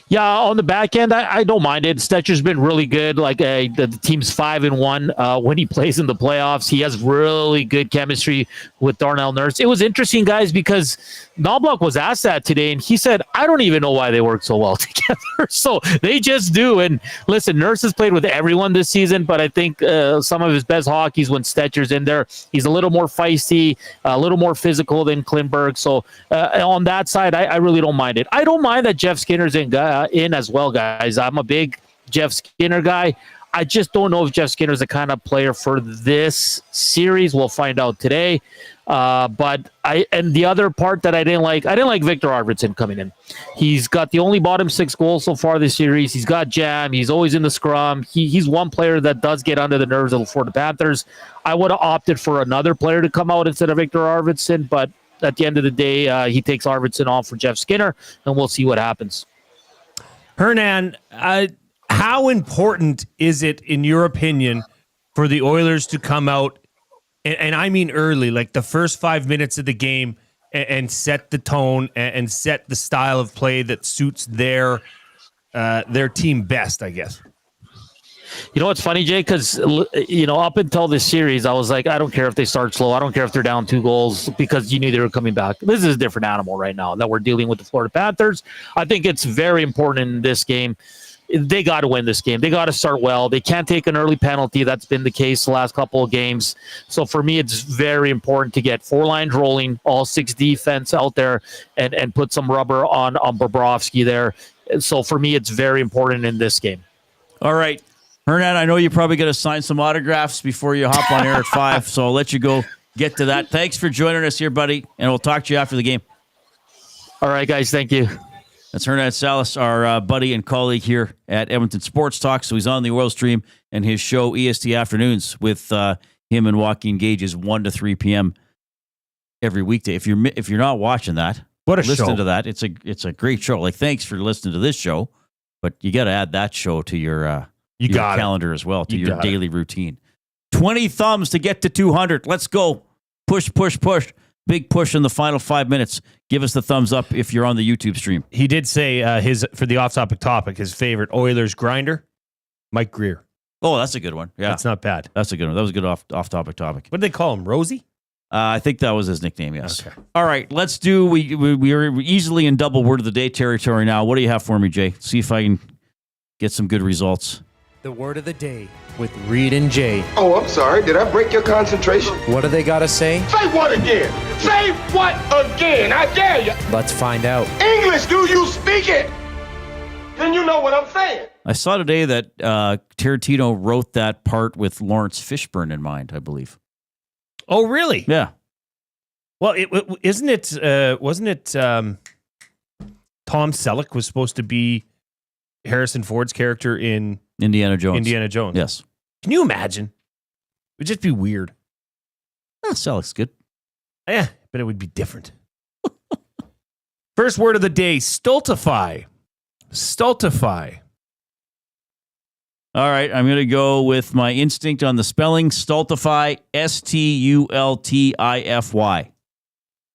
[SPEAKER 17] Yeah, on the back end, I don't mind it. Stecher's been really good. Like the team's 5-1 when he plays in the playoffs. He has really good chemistry with Darnell Nurse. It was interesting, guys, because Knobloch was asked that today, and he said, I don't even know why they work so well together. So they just do. And listen, Nurse has played with everyone this season, but I think some of his best hockey is when Stecher's in there. He's a little more feisty, a little more physical than Klingberg. So on that side, I really don't mind it. I don't mind that Jeff Skinner's in as well, guys. I'm a big Jeff Skinner guy. I just don't know if Jeff Skinner's the kind of player for this series. We'll find out today. But the other part that I didn't like Viktor Arvidsson coming in. He's got the only bottom 6 goals so far this series. He's got jam. He's always in the scrum. He's one player that does get under the nerves for the Panthers. I would have opted for another player to come out instead of Viktor Arvidsson, but at the end of the day, he takes Arvidsson off for Jeff Skinner, and we'll see what happens.
[SPEAKER 2] Hernan, how important is it, in your opinion, for the Oilers to come out, and I mean early, like the first 5 minutes of the game, and set the tone and set the style of play that suits their team best, I guess?
[SPEAKER 17] You know what's funny, Jay? Because, up until this series, I was like, I don't care if they start slow. I don't care if they're down 2 goals because you knew they were coming back. This is a different animal right now that we're dealing with the Florida Panthers. I think it's very important in this game. They got to win this game. They got to start well. They can't take an early penalty. That's been the case the last couple of games. So for me, it's very important to get 4 lines rolling, all 6 defense out there, and put some rubber on Bobrovsky there. So for me, it's very important in this game.
[SPEAKER 1] All right. Hernan, I know you're probably going to sign some autographs before you hop on air at 5, so I'll let you go get to that. Thanks for joining us here, buddy, and we'll talk to you after the game.
[SPEAKER 17] All right, guys. Thank you.
[SPEAKER 1] That's Hernan Salas, our buddy and colleague here at Edmonton Sports Talk. So he's on the Oil Stream and his show EST Afternoons with him and Joaquin Gage's 1 to 3 p.m. every weekday. If you're not watching that,
[SPEAKER 2] what a
[SPEAKER 1] listen
[SPEAKER 2] show.
[SPEAKER 1] to that. It's a great show. Like, thanks for listening to this show, but you got to add that show to your calendar as well, to your daily routine. 20 thumbs to get to 200. Let's go. Push, push, push. Big push in the final 5 minutes. Give us the thumbs up if you're on the YouTube stream.
[SPEAKER 2] He did say for the off-topic topic, his favorite Oilers grinder, Mike Greer.
[SPEAKER 1] Oh, that's a good one. Yeah,
[SPEAKER 2] that's not bad.
[SPEAKER 1] That's a good one. That was a good off-topic topic.
[SPEAKER 2] What did they call him? Rosie?
[SPEAKER 1] I think that was his nickname, yes.
[SPEAKER 2] Okay.
[SPEAKER 1] All right, let's do, we are easily in double word of the day territory now. What do you have for me, Jay? See if I can get some good results.
[SPEAKER 18] The word of the day with Reid and Jay.
[SPEAKER 19] Oh, I'm sorry. Did I break your concentration?
[SPEAKER 18] What do they got to say?
[SPEAKER 19] Say what again? Say what again? I dare you.
[SPEAKER 18] Let's find out.
[SPEAKER 19] English, do you speak it? Then you know what I'm saying.
[SPEAKER 1] I saw today that Tarantino wrote that part with Lawrence Fishburne in mind, I believe.
[SPEAKER 2] Oh, really?
[SPEAKER 1] Yeah.
[SPEAKER 2] Well, wasn't it Tom Selleck was supposed to be Harrison Ford's character in
[SPEAKER 1] Indiana Jones. Yes.
[SPEAKER 2] Can you imagine? It would just be weird.
[SPEAKER 1] Selleck's good.
[SPEAKER 2] Yeah, but it would be different. First word of the day, stultify. Stultify.
[SPEAKER 1] All right, I'm going to go with my instinct on the spelling. Stultify, Stultify.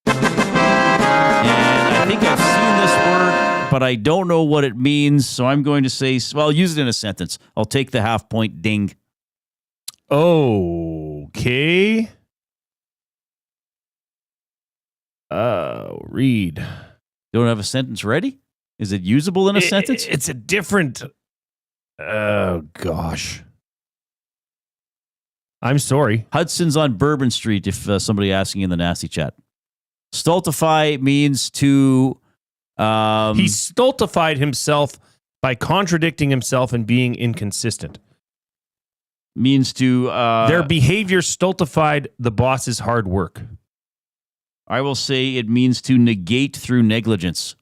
[SPEAKER 1] And I think I've seen this word, but I don't know what it means, so I'm going to say, well, I'll use it in a sentence. I'll take the half point ding.
[SPEAKER 2] Okay. Read.
[SPEAKER 1] You don't have a sentence ready? Is it usable in a sentence?
[SPEAKER 2] It's a different... Oh, gosh. I'm sorry.
[SPEAKER 1] Hudson's on Bourbon Street, if somebody asking in the nasty chat. Stultify means to...
[SPEAKER 2] he stultified himself by contradicting himself and being inconsistent.
[SPEAKER 1] Means to...
[SPEAKER 2] Their behavior stultified the boss's hard work.
[SPEAKER 1] I will say it means to negate through negligence.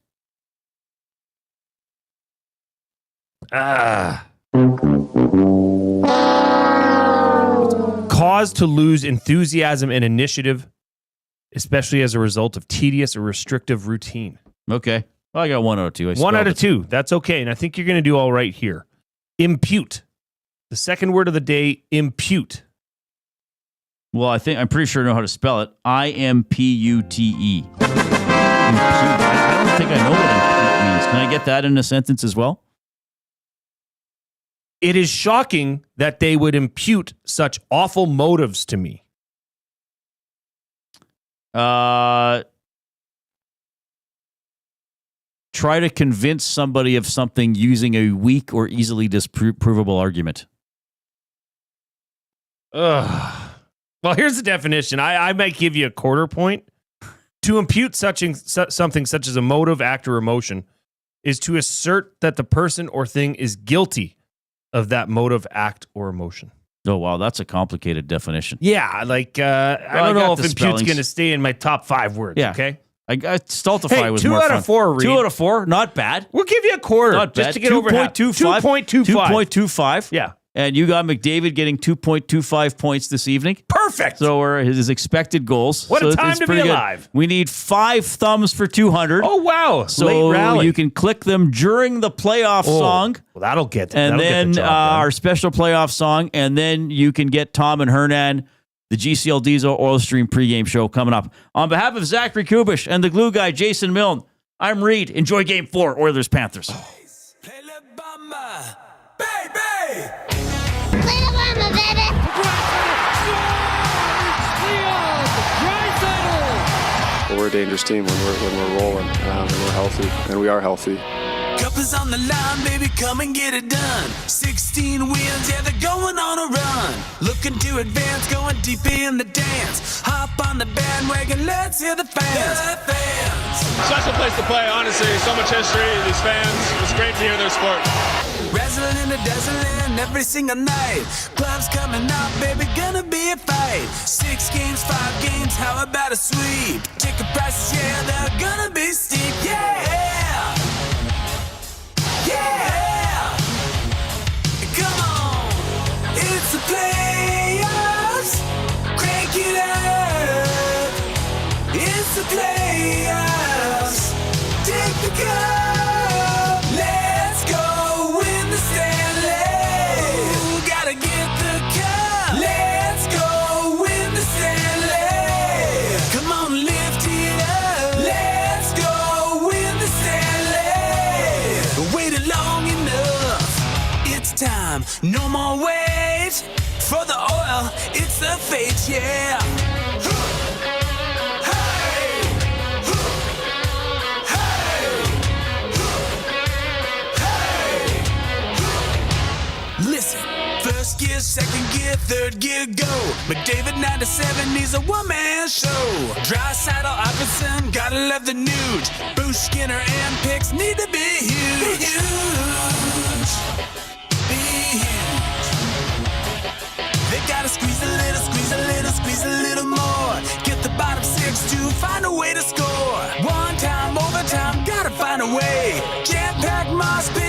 [SPEAKER 2] Cause to lose enthusiasm and initiative, especially as a result of tedious or restrictive routine.
[SPEAKER 1] Okay. Well, I got 1 out of 2.
[SPEAKER 2] 1 out of 2. That's okay. And I think you're going to do all right here. Impute. The second word of the day, impute.
[SPEAKER 1] Well, I'm pretty sure I know how to spell it. I-M-P-U-T-E. Impute. I don't think I know what impute means. Can I get that in a sentence as well?
[SPEAKER 2] It is shocking that they would impute such awful motives to me.
[SPEAKER 1] Try to convince somebody of something using a weak or easily disprovable argument.
[SPEAKER 2] Ugh. Well, here's the definition. I might give you a quarter point. To impute something such as a motive, act, or emotion is to assert that the person or thing is guilty of that motive, act, or emotion.
[SPEAKER 1] Oh, wow. That's a complicated definition.
[SPEAKER 2] Yeah, like, I don't know if impute's going to stay in my top 5 words,
[SPEAKER 1] yeah.
[SPEAKER 2] Okay?
[SPEAKER 1] Stultify was more fun.
[SPEAKER 2] 2 out of 4, Reid.
[SPEAKER 1] 2 out of 4, not bad.
[SPEAKER 2] We'll give you a quarter.
[SPEAKER 1] Not
[SPEAKER 2] just
[SPEAKER 1] bad.
[SPEAKER 2] to get over half.
[SPEAKER 1] 2.25.
[SPEAKER 2] 2.25.
[SPEAKER 1] 2.25.
[SPEAKER 2] Yeah.
[SPEAKER 1] And you got McDavid getting 2.25 points this evening.
[SPEAKER 2] Perfect.
[SPEAKER 1] So are his expected goals.
[SPEAKER 2] What a time
[SPEAKER 1] it's
[SPEAKER 2] to be
[SPEAKER 1] pretty good.
[SPEAKER 2] alive.
[SPEAKER 1] We need 5 thumbs for 200.
[SPEAKER 2] Oh, wow.
[SPEAKER 1] So
[SPEAKER 2] Late rally.
[SPEAKER 1] you can click them during the playoff song.
[SPEAKER 2] Well, that'll get
[SPEAKER 1] And then
[SPEAKER 2] the job done.
[SPEAKER 1] our special playoff song. And then you can get Tom and Hernan, the GCL Diesel Oil Stream pregame show coming up. On behalf of Zachary Kubish and the glue guy, Jason Milne, I'm Reid. Enjoy Game 4, Oilers-Panthers.
[SPEAKER 9] But we're a dangerous team when we're rolling, and we're healthy, and we are healthy.
[SPEAKER 3] Cup is on the line, baby, come and get it done. 16 wins, yeah, they're going on a run. Looking to advance, going deep in the dance. Hop on the bandwagon, let's hear the fans. The fans.
[SPEAKER 20] Special place to play, honestly. So much history, these fans. It's great to hear their sport.
[SPEAKER 3] Wrestling in the dazzling every single night. Clubs coming up, baby, gonna be a fight. 6 games, 5 games, how about a sweep? Ticket prices, yeah, they're gonna be steep, yeah! Yeah! Come on! It's the playoffs! Crank it up! It's the playoffs! Take the cup! Let's go win the Stanley! Ooh, gotta get the cup! Let's go win the Stanley! Come on, lift it up! Let's go win the Stanley! Waited long enough. It's time. No more wait for the oil. It's the fate, yeah. Listen, first gear, second gear, third gear, go. McDavid 97, he's a one-man show. Dry saddle, Arvidsson, gotta love the nude. Bruce Skinner and Picks need to be huge. Be huge. Be huge. They gotta squeeze a little, squeeze a little, squeeze a little more. Get the bottom 6 to find a way to score. One time, overtime, gotta find a way. Jam-packed must be